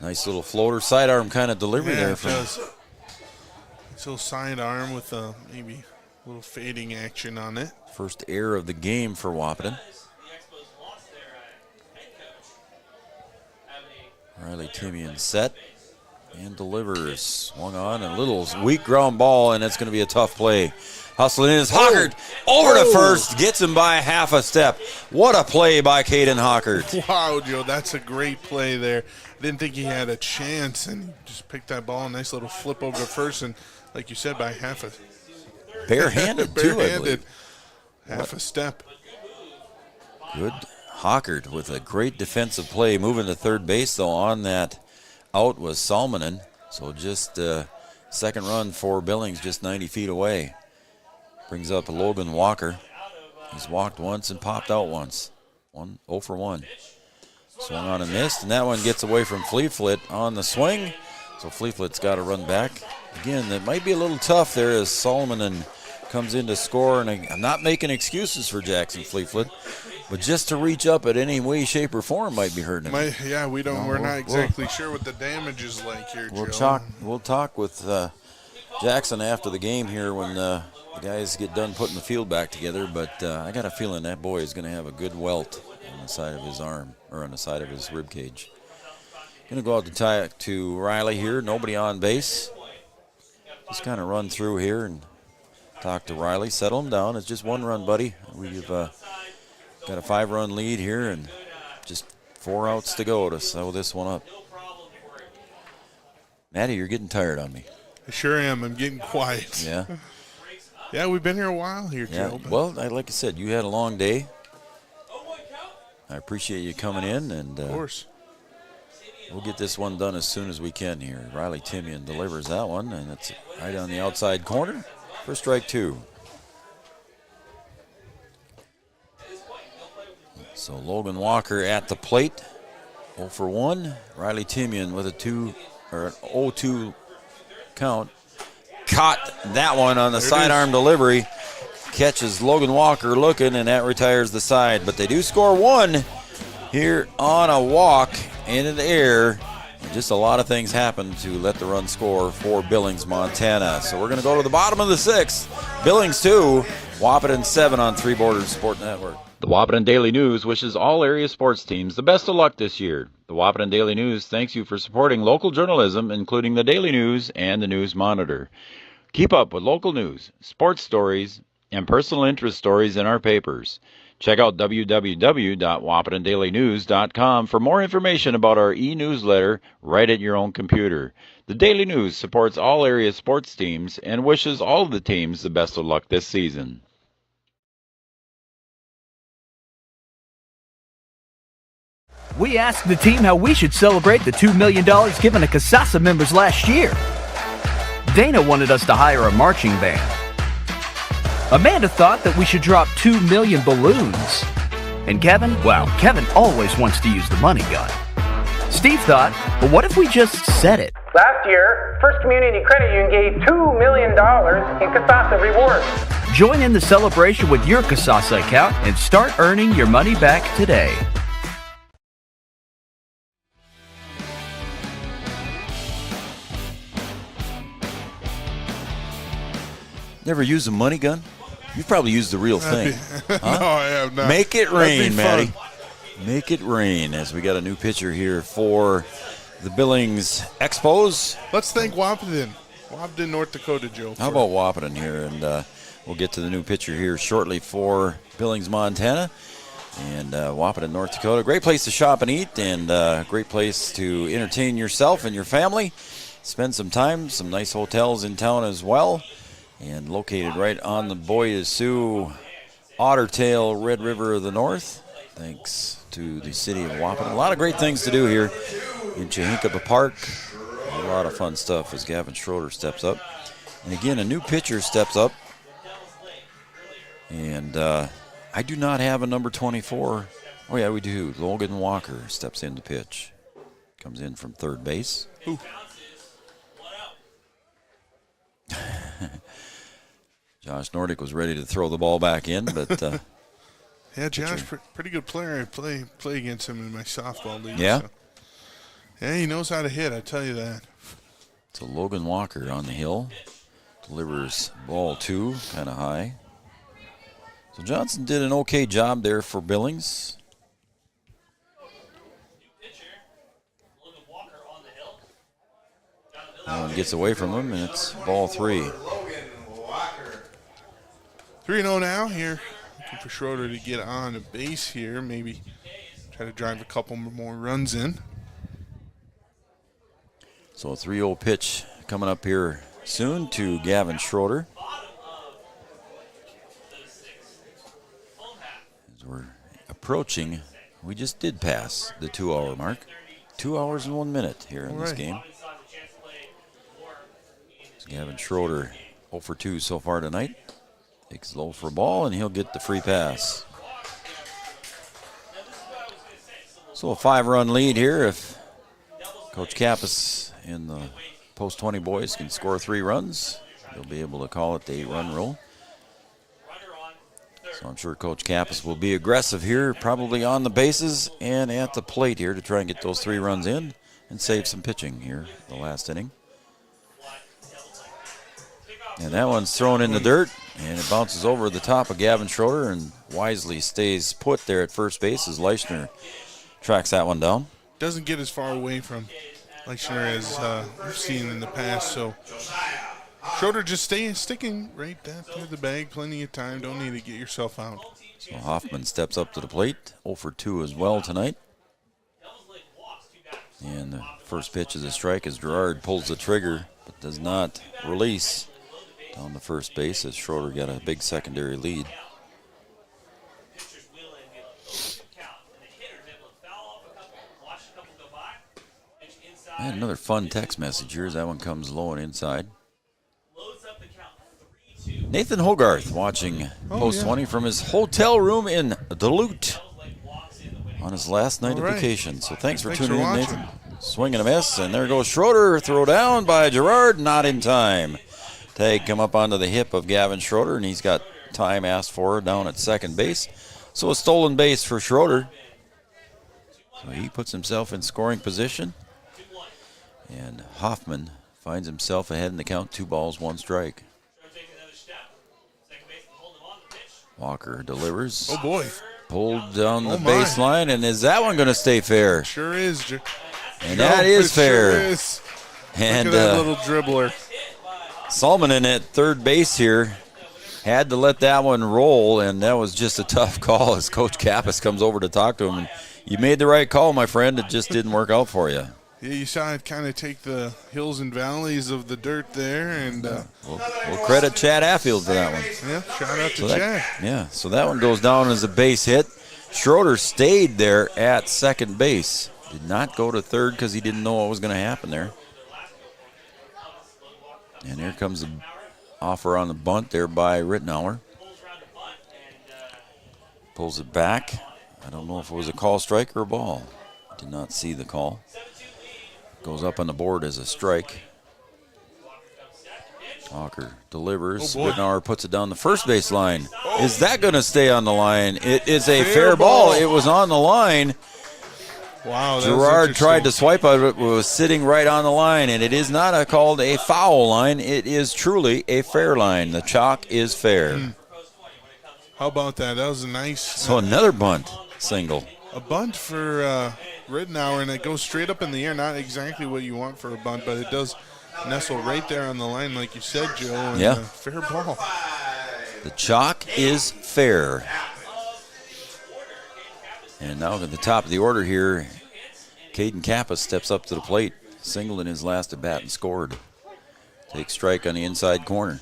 Nice little floater, sidearm kind of delivery there. It does. It's a little sidearm with maybe a little fading action on it. First error of the game for Wahpeton. Riley Timian set and delivers. Swung on, a little weak ground ball, and it's going to be a tough play. Hustling in is Hockert over to first, gets him by half a step. What a play by Caden Hockert. Wow, Joe, that's a great play there. Didn't think he had a chance, and he just picked that ball. Nice little flip over to first, and like you said, by half a barehanded too, I believe. Half a step. Good Hockert with a great defensive play, moving to third base though. On that out was Salmonen, so just second run for Billings, just 90 feet away. Brings up Logan Walker. He's walked once and popped out once. 0 for 1. Swung on and missed, and that one gets away from Fleetfoot on the swing. So Fleetfoot's got to run back. Again, that might be a little tough there as Salmonen comes in to score, and I'm not making excuses for Jackson Fleetfoot, but just to reach up at any way, shape, or form might be hurting him. We're not exactly sure what the damage is like here, Joe. We'll talk with Jackson after the game here when the guys get done putting the field back together, but I got a feeling that boy is going to have a good welt on the side of his arm, or on the side of his rib cage. Going to go out to Riley here, nobody on base. Just kind of run through here and talk to Riley, settle him down. It's just 1 run, buddy. We've got a 5-run lead here, and just 4 outs to go to sew this one up. Matty, you're getting tired on me. I sure am. I'm getting quiet. Yeah. Yeah, we've been here a while here, Yeah. Joe. Well, like I said, you had a long day. I appreciate you coming in, and Of course. we'll get this one done as soon as we can here. Riley Timian delivers that one, and it's right on the outside corner for strike 2. So Logan Walker at the plate, 0 for 1. Riley Timian with an 0-2 count. Caught that one on the sidearm delivery. Catches Logan Walker looking, and that retires the side. But they do score 1 here on a walk into the air. And just a lot of things happen to let the run score for Billings, Montana. So we're going to go to the bottom of the 6th. Billings 2, Wahpeton 7 on Three Borders Sport Network. The Wahpeton Daily News wishes all area sports teams the best of luck this year. The Wahpeton Daily News thanks you for supporting local journalism, including the Daily News and the News Monitor. Keep up with local news, sports stories, and personal interest stories in our papers. Check out www.wahpetondailynews.com for more information about our e-newsletter right at your own computer. The Daily News supports all area sports teams and wishes all of the teams the best of luck this season. We asked the team how we should celebrate the $2 million given to Casasa members last year. Dana wanted us to hire a marching band. Amanda thought that we should drop 2 million balloons. And Kevin, well, Kevin always wants to use the money gun. Steve thought, well, what if we just said it? Last year, First Community Credit Union gave $2 million in Casasa rewards. Join in the celebration with your Casasa account and start earning your money back today. Never used a money gun? You've probably used the real thing. No, I have not. Make it rain, That'd be Matty. Make it rain as we got a new pitcher here for the Billings Expos. Let's thank Wahpeton, North Dakota, Joe. How about Wahpeton here? And we'll get to the new pitcher here shortly for Billings, Montana. And Wahpeton, North Dakota. Great place to shop and eat, and great place to entertain yourself and your family. Spend some time, some nice hotels in town as well. And located right on the Boyazoo Otter Tail Red River of the North. Thanks to the city of Wahpeton. A lot of great things to do here in Chihinkapa Park. A lot of fun stuff as Gavin Schroeder steps up. And again, a new pitcher steps up. And I do not have a number 24. Oh, yeah, we do. Logan Walker steps in to pitch. Comes in from third base. Ooh. Josh Nordic was ready to throw the ball back in, but yeah, Josh, pretty good player. I play against him in my softball league. Yeah? So. Yeah, he knows how to hit, I tell you that. So Logan Walker on the hill. Delivers ball 2, kind of high. So Johnson did an okay job there for Billings. And gets away from him, and it's ball 3. 3-0 now here. Looking for Schroeder to get on a base here. Maybe try to drive a couple more runs in. So a 3-0 pitch coming up here soon to Gavin Schroeder. As we're approaching, we just did pass the 2-hour mark. 2 hours and 1 minute here in this game. So Gavin Schroeder 0 for 2 so far tonight. Takes low for a ball, and he'll get the free pass. So a 5-run lead here. If Coach Kappas and the Post 20 boys can score 3 runs, they'll be able to call it the 8-run rule. So I'm sure Coach Kappas will be aggressive here, probably on the bases and at the plate here to try and get those 3 runs in and save some pitching here the last inning. And that one's thrown in the dirt, and it bounces over the top of Gavin Schroeder and wisely stays put there at first base as Leichner tracks that one down. Doesn't get as far away from Leichner as we've seen in the past, so Schroeder just sticking right after the bag. Plenty of time. Don't need to get yourself out. So Hoffman steps up to the plate. 0 for 2 as well tonight. And the first pitch is a strike as Gerard pulls the trigger but does not release down the first base as Schroeder got a big secondary lead. I had another fun text message here as that one comes low and inside. Nathan Hogarth watching Post 20 from his hotel room in Duluth on his last night of vacation. So thanks for tuning in, Nathan. Swing and a miss, and there goes Schroeder. Throw down by Gerard, not in time. Tag come up onto the hip of Gavin Schroeder, and he's got time asked for down at second base. So a stolen base for Schroeder. So he puts himself in scoring position. And Hoffman finds himself ahead in the count, 2 balls, 1 strike. Walker delivers. Oh, boy. Pulled down the baseline, and is that one going to stay fair? Sure is. And that is fair. Sure is. And look at that little dribbler. Salmonen at third base here had to let that one roll, and that was just a tough call as Coach Kappas comes over to talk to him. And you made the right call, my friend. It just didn't work out for you. Yeah, you saw it kind of take the hills and valleys of the dirt there, and we'll credit Chad Affield for that one. Yeah, shout out to Chad. Yeah, so that one goes down as a base hit. Schroeder stayed there at second base. Did not go to third because he didn't know what was going to happen there. And here comes the offer on the bunt there by Rittenauer. Pulls it back. I don't know if it was a call strike or a ball. Did not see the call. Goes up on the board as a strike. Walker delivers. Rittenauer puts it down the first base line. Is that going to stay on the line? It is a fair ball. It was on the line. Wow, Gerard tried to swipe out it. It was sitting right on the line, and it is not called a foul line. It is truly a fair line. The chalk is fair. How about that? That was a nice. So another bunt single. A bunt for Rittenauer, and it goes straight up in the air. Not exactly what you want for a bunt, but it does nestle right there on the line, like you said, Joe. And, yeah. Fair ball. The chalk is fair. And now at the top of the order here, Caden Kappas steps up to the plate, singled in his last at bat and scored. Takes strike on the inside corner.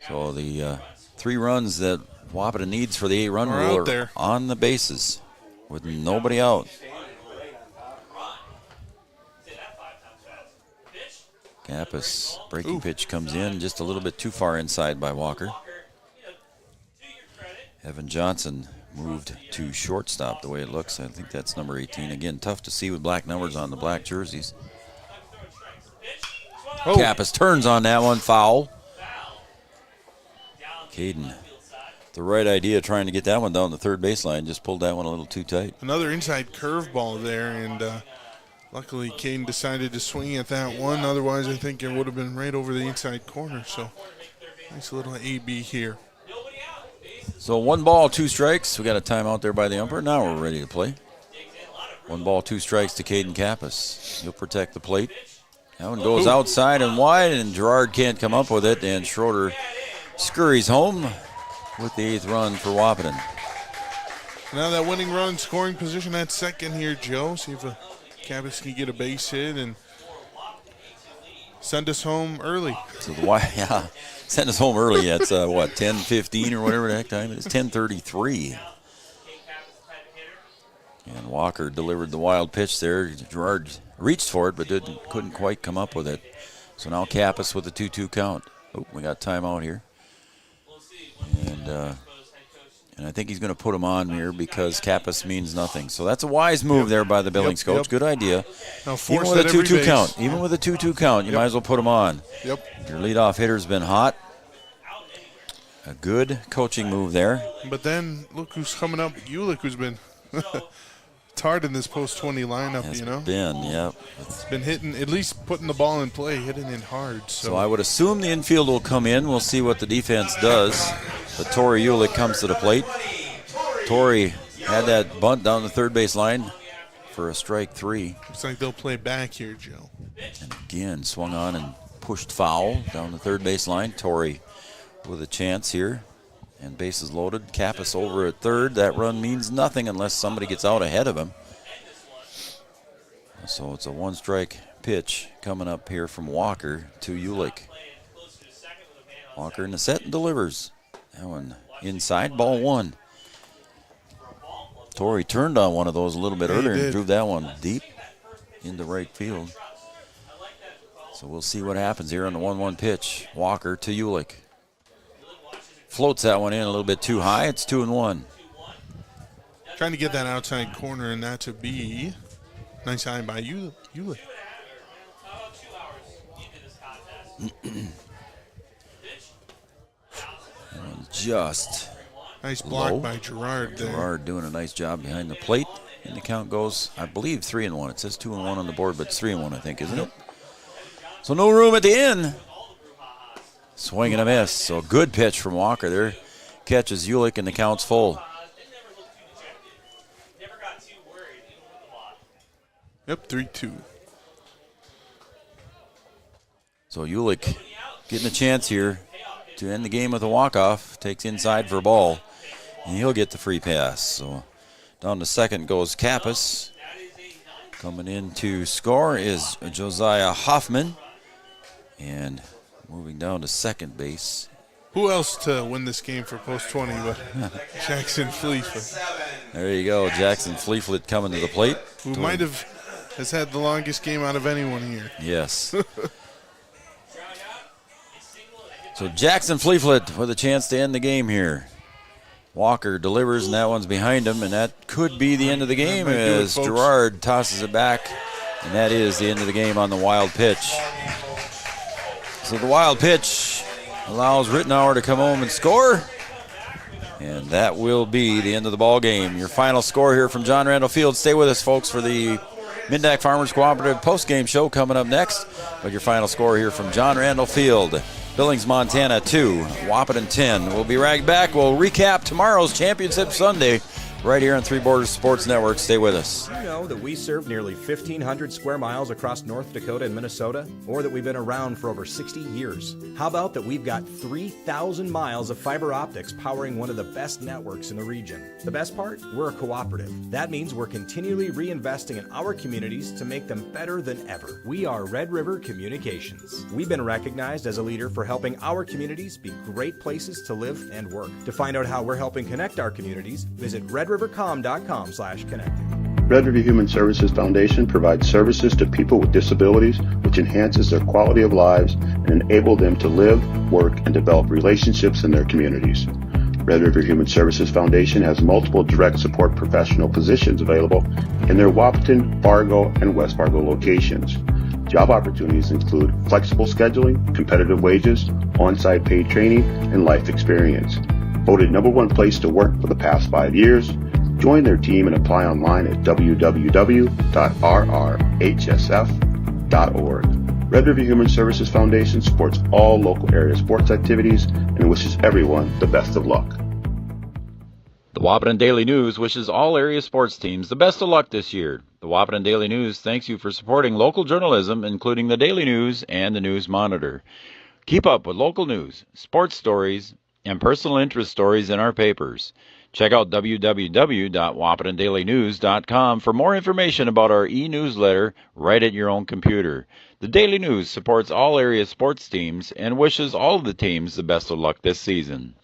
So the 3 runs that Wahpeton needs for the 8-run rule are on the bases with nobody out. Kappas, breaking pitch comes in just a little bit too far inside by Walker. Evan Johnson moved to shortstop the way it looks. I think that's number 18. Again, tough to see with black numbers on the black jerseys. Kappas turns on that one, foul. Caden, the right idea trying to get that one down the third baseline, just pulled that one a little too tight. Another inside curveball there, and luckily Caden decided to swing at that one. Otherwise, I think it would have been right over the inside corner. So nice little AB here. So 1 ball, 2 strikes. We got a timeout there by the umpire. Now we're ready to play. 1 ball, 2 strikes to Caden Kappas. He'll protect the plate. That one goes outside and wide, and Gerard can't come up with it, and Schroeder scurries home with the 8th run for Wahpeton. Now that winning run, scoring position at second here, Joe. See if Kappas can get a base hit and send us home early. So yeah, send us home early. It's 10:15 or whatever the heck time it is. 10:33. And Walker delivered the wild pitch there. Gerard reached for it, but couldn't quite come up with it. So now Kappas with a 2-2 count. Oh, we got timeout here. And I think he's going to put him on here because Kappas means nothing. So that's a wise move there by the Billings coach. Good idea. Even with a 2-2 count. Even with a 2-2 count, you might as well put him on. Yep. Your leadoff hitter's been hot. A good coaching move there. But then look who's coming up. Ulick, who's been hard in this post-20 lineup, It's been hitting, at least putting the ball in play, hitting it hard. So I would assume the infield will come in. We'll see what the defense does. But Tori Ulick comes to the plate. Tori had that bunt down the third base line for a strike 3. Looks like they'll play back here, Joe. And again, swung on and pushed foul down the third base line. Tori with a chance here. And bases loaded. Kappas over at third. That run means nothing unless somebody gets out ahead of him. So it's a one-strike pitch coming up here from Walker to Ulick. Walker in the set and delivers. That one inside, ball one. Torrey turned on one of those a little bit earlier and drew that one deep into right field. So we'll see what happens here on the 1-1 pitch. Walker to Ulick. Floats that one in a little bit too high. It's 2-1. Trying to get that outside corner and that to be nice eye by Ulick. Just nice block low by Gerard there. Gerard doing a nice job behind the plate. And the count goes, I believe, 3-1. It says 2-1 on the board, but it's 3-1, I think, isn't it? So no room at the end. Swing and a miss. So a good pitch from Walker there. Catches Ulick and the count's full. Yep, 3-2. So Ulick getting a chance here to end the game with a walk-off. Takes inside for a ball, and he'll get the free pass. So down to second goes Kappas. Coming in to score is Josiah Hoffman. And moving down to second base. Who else to win this game for Post 20 but Jackson Fleetfoot? There you go, Jackson Fleetfoot coming to the plate. Who has had the longest game out of anyone here. Yes. So Jackson Fleetfoot with a chance to end the game here. Walker delivers, and that one's behind him, and that could be the end of the game as Gerard tosses it back, and that is the end of the game on the wild pitch. So the wild pitch allows Rittenauer to come home and score, and that will be the end of the ball game. Your final score here from John Randall Field. Stay with us, folks, for the Mindac Farmers Cooperative postgame show coming up next. But your final score here from John Randall Field. Billings, Montana 2, Wahpeton 10. We'll be right back. We'll recap tomorrow's Championship Sunday right here on Three Borders Sports Network. Stay with us. Do you know that we serve nearly 1,500 square miles across North Dakota and Minnesota? Or that we've been around for over 60 years? How about that we've got 3,000 miles of fiber optics powering one of the best networks in the region? The best part? We're a cooperative. That means we're continually reinvesting in our communities to make them better than ever. We are Red River Communications. We've been recognized as a leader for helping our communities be great places to live and work. To find out how we're helping connect our communities, visit redrivercom.com/connected. Red River Human Services Foundation provides services to people with disabilities, which enhances their quality of lives and enable them to live, work, and develop relationships in their communities. Red River Human Services Foundation has multiple direct support professional positions available in their Wahpeton, Fargo, and West Fargo locations. Job opportunities include flexible scheduling, competitive wages, on-site paid training, and life experience. Voted #1 place to work for the past 5 years. Join their team and apply online at www.rrhsf.org. Red River Human Services Foundation supports all local area sports activities and wishes everyone the best of luck. The Wahpeton Daily News wishes all area sports teams the best of luck this year. The Wahpeton Daily News thanks you for supporting local journalism, including the Daily News and the News Monitor. Keep up with local news, sports stories, and personal interest stories in our papers. Check out www.wahpetondailynews.com for more information about our e-newsletter right at your own computer. The Daily News supports all area sports teams and wishes all of the teams the best of luck this season.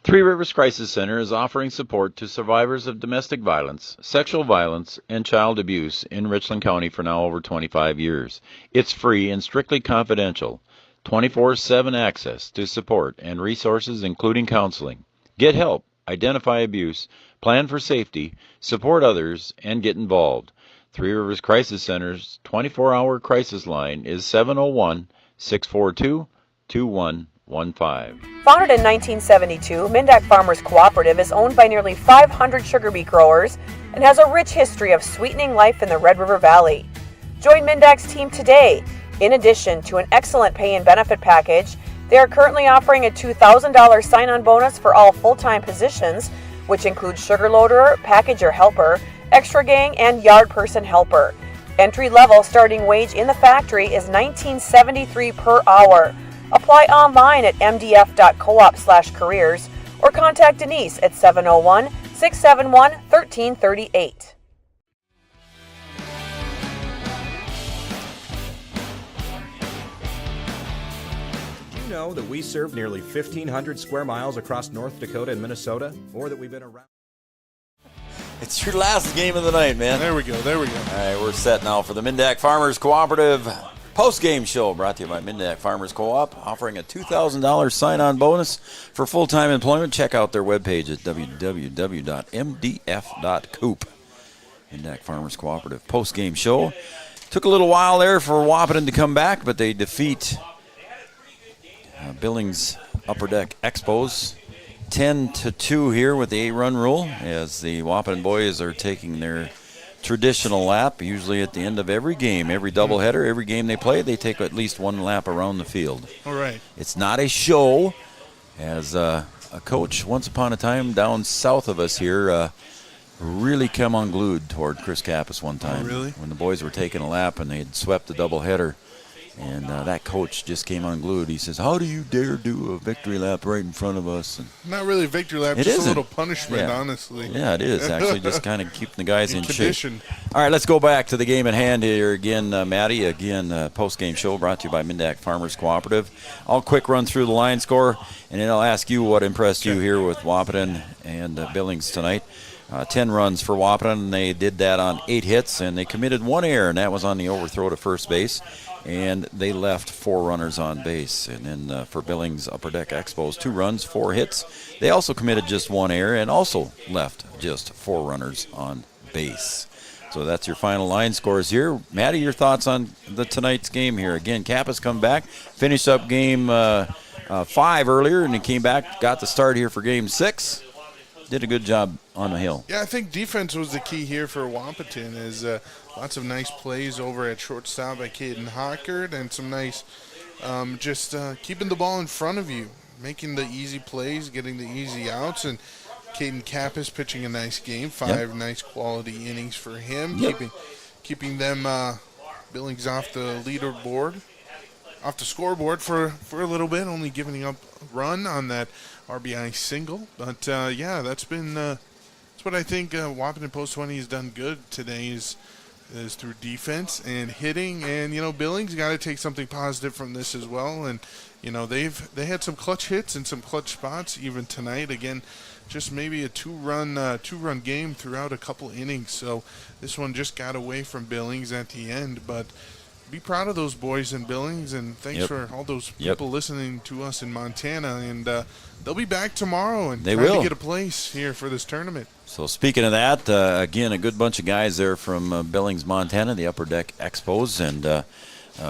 Three Rivers Crisis Center is offering support to survivors of domestic violence, sexual violence, and child abuse in Richland County for now over 25 years. It's free and strictly confidential. 24/7 access to support and resources including counseling. Get help, identify abuse, plan for safety, support others, and get involved. Three Rivers Crisis Center's 24-hour crisis line is 701-642-2115. Founded in 1972, Mindac Farmers Cooperative is owned by nearly 500 sugar beet growers and has a rich history of sweetening life in the Red River Valley. Join Mindac's team today. In addition to an excellent pay and benefit package, they are currently offering a $2,000 sign-on bonus for all full-time positions, which includes sugar loader, packager helper, extra gang, and yard person helper. Entry-level starting wage in the factory is $19.73 per hour. Apply online at mdf.coop/careers or contact Denise at 701-671-1338. you know that we serve nearly 1,500 square miles across North Dakota and Minnesota, or that we've been around? It's your last game of the night, man. There we go. All right, we're set now for the Mindak Farmers Cooperative Post-Game Show, brought to you by Mindak Farmers Co-op, offering a $2,000 sign-on bonus for full-time employment. Check out their webpage at www.mdf.coop. Mindak Farmers Cooperative Post-Game Show. Took a little while there for Wahpeton to come back, but they defeat Billings Upper Deck Expos 10-2 here with the 8-run rule, as the Wahpeton boys are taking their traditional lap, usually at the end of every game, every doubleheader, every game they play, they take at least one lap around the field. All right. It's not a show, as a coach once upon a time down south of us here really come unglued toward Chris Kappas one time. Oh, really? When the boys were taking a lap and they had swept the doubleheader. And that coach just came unglued. He says, "How do you dare do a victory lap right in front of us?" And not really a victory lap, just a little punishment, honestly. Yeah, it is. Actually, just kind of keeping the guys in condition. shape. All right, let's go back to the game at hand here again, Maddie. Again, post-game show brought to you by Mindak Farmers Cooperative. I'll quick run through the line score, and then I'll ask you what impressed you here with Wahpeton and Billings tonight. 10 runs for Wahpeton, and they did that on 8 hits, and they committed 1 error, and that was on the overthrow to first base. And they left 4 runners on base. And then for Billings Upper Deck Expos, 2 runs, 4 hits. They also committed just 1 error and also left just 4 runners on base. So that's your final line scores here. Maddie, your thoughts on tonight's game here? Again, Kappas come back, finished up game 5 earlier, and he came back, got the start here for game 6. Did a good job on the hill. Yeah, I think defense was the key here for Wahpeton. Is lots of nice plays over at shortstop by Caden Hockert, and some nice keeping the ball in front of you, making the easy plays, getting the easy outs, and Caden Kappas pitching a nice game. 5 nice quality innings for him, keeping them Billings off the leaderboard, off the scoreboard for a little bit, only giving up a run on that RBI single. But that's been that's what I think Wahpeton Post 20 has done good today is through defense and hitting. And Billings got to take something positive from this as well. And they had some clutch hits and some clutch spots even tonight. Again, just maybe a two-run game throughout a couple innings. So this one just got away from Billings at the end, but be proud of those boys in Billings, and thanks for all those people listening to us in Montana. And they'll be back tomorrow and trying to get a place here for this tournament. So speaking of that, again, a good bunch of guys there from Billings, Montana, the Upper Deck Expos, and a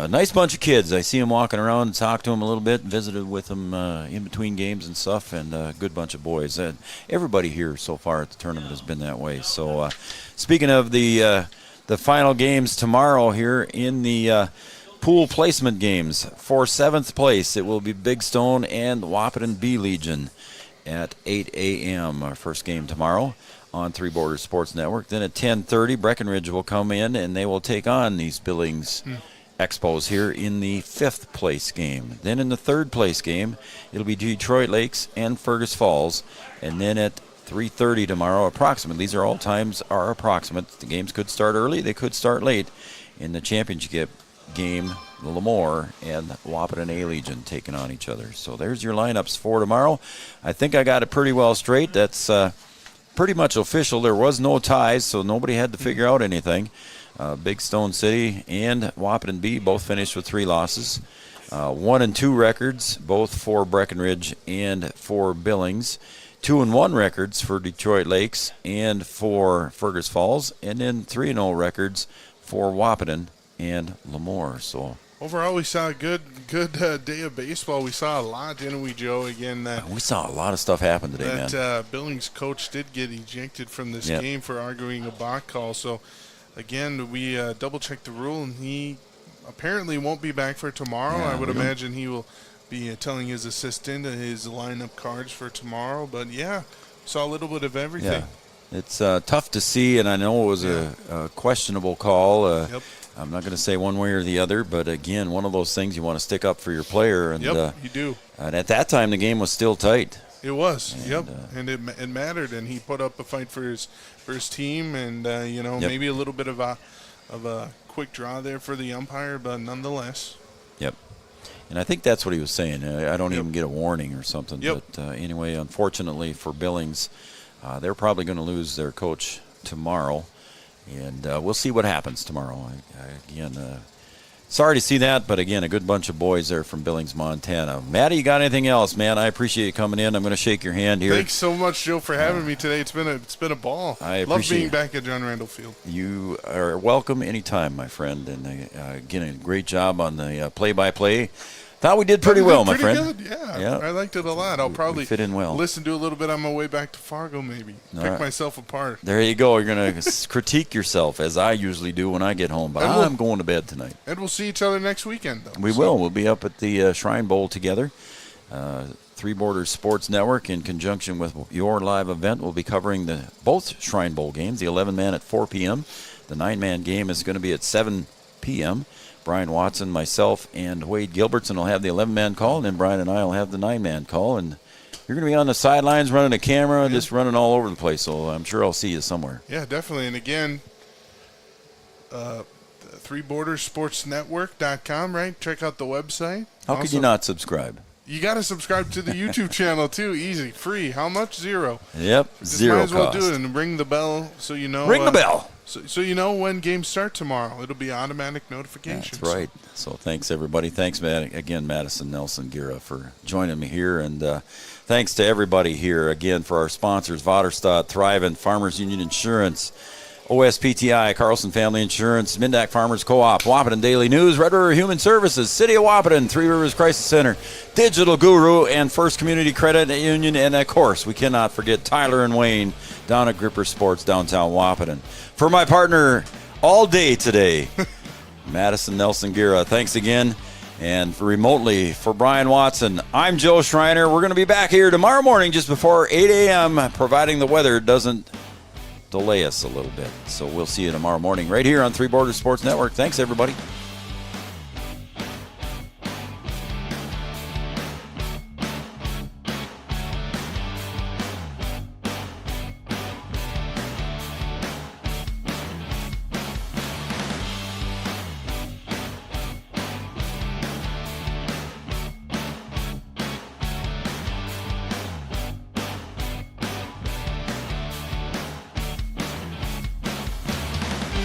nice bunch of kids. I see them walking around and talked to them a little bit, visited with them in between games and stuff, and a good bunch of boys. Everybody here so far at the tournament has been that way. So speaking of the final games tomorrow here in the pool placement games. For 7th place, it will be Big Stone and Wahpeton B Legion at 8 a.m. Our first game tomorrow on Three Borders Sports Network. Then at 10:30, Breckenridge will come in, and they will take on these Billings Expos here in the 5th place game. Then in the 3rd place game, it'll be Detroit Lakes and Fergus Falls. And then at 3:30 tomorrow, approximately. These are all times are approximate. The games could start early, they could start late. In the championship game, Lemoore and Wahpeton A Legion taking on each other. So there's your lineups for tomorrow. I think I got it pretty well straight. That's pretty much official. There was no ties, so nobody had to figure out anything. Big Stone City and Wahpeton B both finished with 3 losses. 1 and 2 records, both for Breckenridge and for Billings. 2-1 records for Detroit Lakes and for Fergus Falls, and then 3-0 records for Wahpeton and Lemoore. So overall, we saw a good day of baseball. We saw a lot, didn't we, Joe? Again, we saw a lot of stuff happen today, man. That Billings coach did get ejected from this game for arguing a balk call. So again, we double-checked the rule, and he apparently won't be back for tomorrow. I would imagine he will be telling his assistant his lineup cards for tomorrow. But, saw a little bit of everything. Yeah. It's tough to see, and I know it was a questionable call. I'm not going to say one way or the other, but, again, one of those things you want to stick up for your player. And, you do. And at that time, the game was still tight. It was, and it mattered, and he put up a fight for his team, and maybe a little bit of a quick draw there for the umpire, but nonetheless. Yep. And I think that's what he was saying. I don't even get a warning or something. Yep. But anyway, unfortunately for Billings, they're probably going to lose their coach tomorrow. And we'll see what happens tomorrow. Again, sorry to see that, but again, a good bunch of boys there from Billings, Montana. Matty, you got anything else, man? I appreciate you coming in. I'm going to shake your hand here. Thanks so much, Joe, for having me today. It's been a ball. I love appreciate being it. back at John Randall Field. You are welcome anytime, my friend. And again, a great job on the play-by-play. Thought we did pretty well, my friend. Good, yeah. I liked it a lot. I'll probably fit in well. Listen to a little bit on my way back to Fargo, maybe. Pick myself apart. There you go. You're going to critique yourself, as I usually do when I get home. But I'm going to bed tonight. And we'll see each other next weekend, though. We will. We'll be up at the Shrine Bowl together. Three Borders Sports Network, in conjunction with your live event, will be covering both Shrine Bowl games, the 11-man at 4 p.m. The 9-man game is going to be at 7 p.m. Brian Watson, myself, and Wade Gilbertson will have the 11-man call, and then Brian and I will have the 9-man call. And you're going to be on the sidelines running a camera, just running all over the place, so I'm sure I'll see you somewhere. Yeah, definitely. And again, threebordersportsnetwork.com, right? Check out the website. How could you not subscribe? You got to subscribe to the YouTube channel, too. Easy. Free. How much? $0. Yep, Just zero might as well cost. do it and ring the bell so you know. Ring the bell. So you know when games start tomorrow. It'll be automatic notifications. That's right. So thanks, everybody. Thanks, again, Madison Nelson Gira, for joining me here. And thanks to everybody here, again, for our sponsors, Vaterstad, Thrivent, Farmers Union Insurance, OSPTI, Carlson Family Insurance, Mindak Farmers Co-op, Wahpeton Daily News, Red River Human Services, City of Wahpeton, Three Rivers Crisis Center, Digital Guru, and First Community Credit Union. And, of course, we cannot forget Tyler and Wayne down at Gripper Sports, downtown Wahpeton. For my partner all day today, Madison Nelson Gira, thanks again. And remotely for Brian Watson, I'm Joe Schreiner. We're going to be back here tomorrow morning just before 8 a.m., providing the weather doesn't delay us a little bit. So we'll see you tomorrow morning right here on Three Borders Sports Network. Thanks, everybody.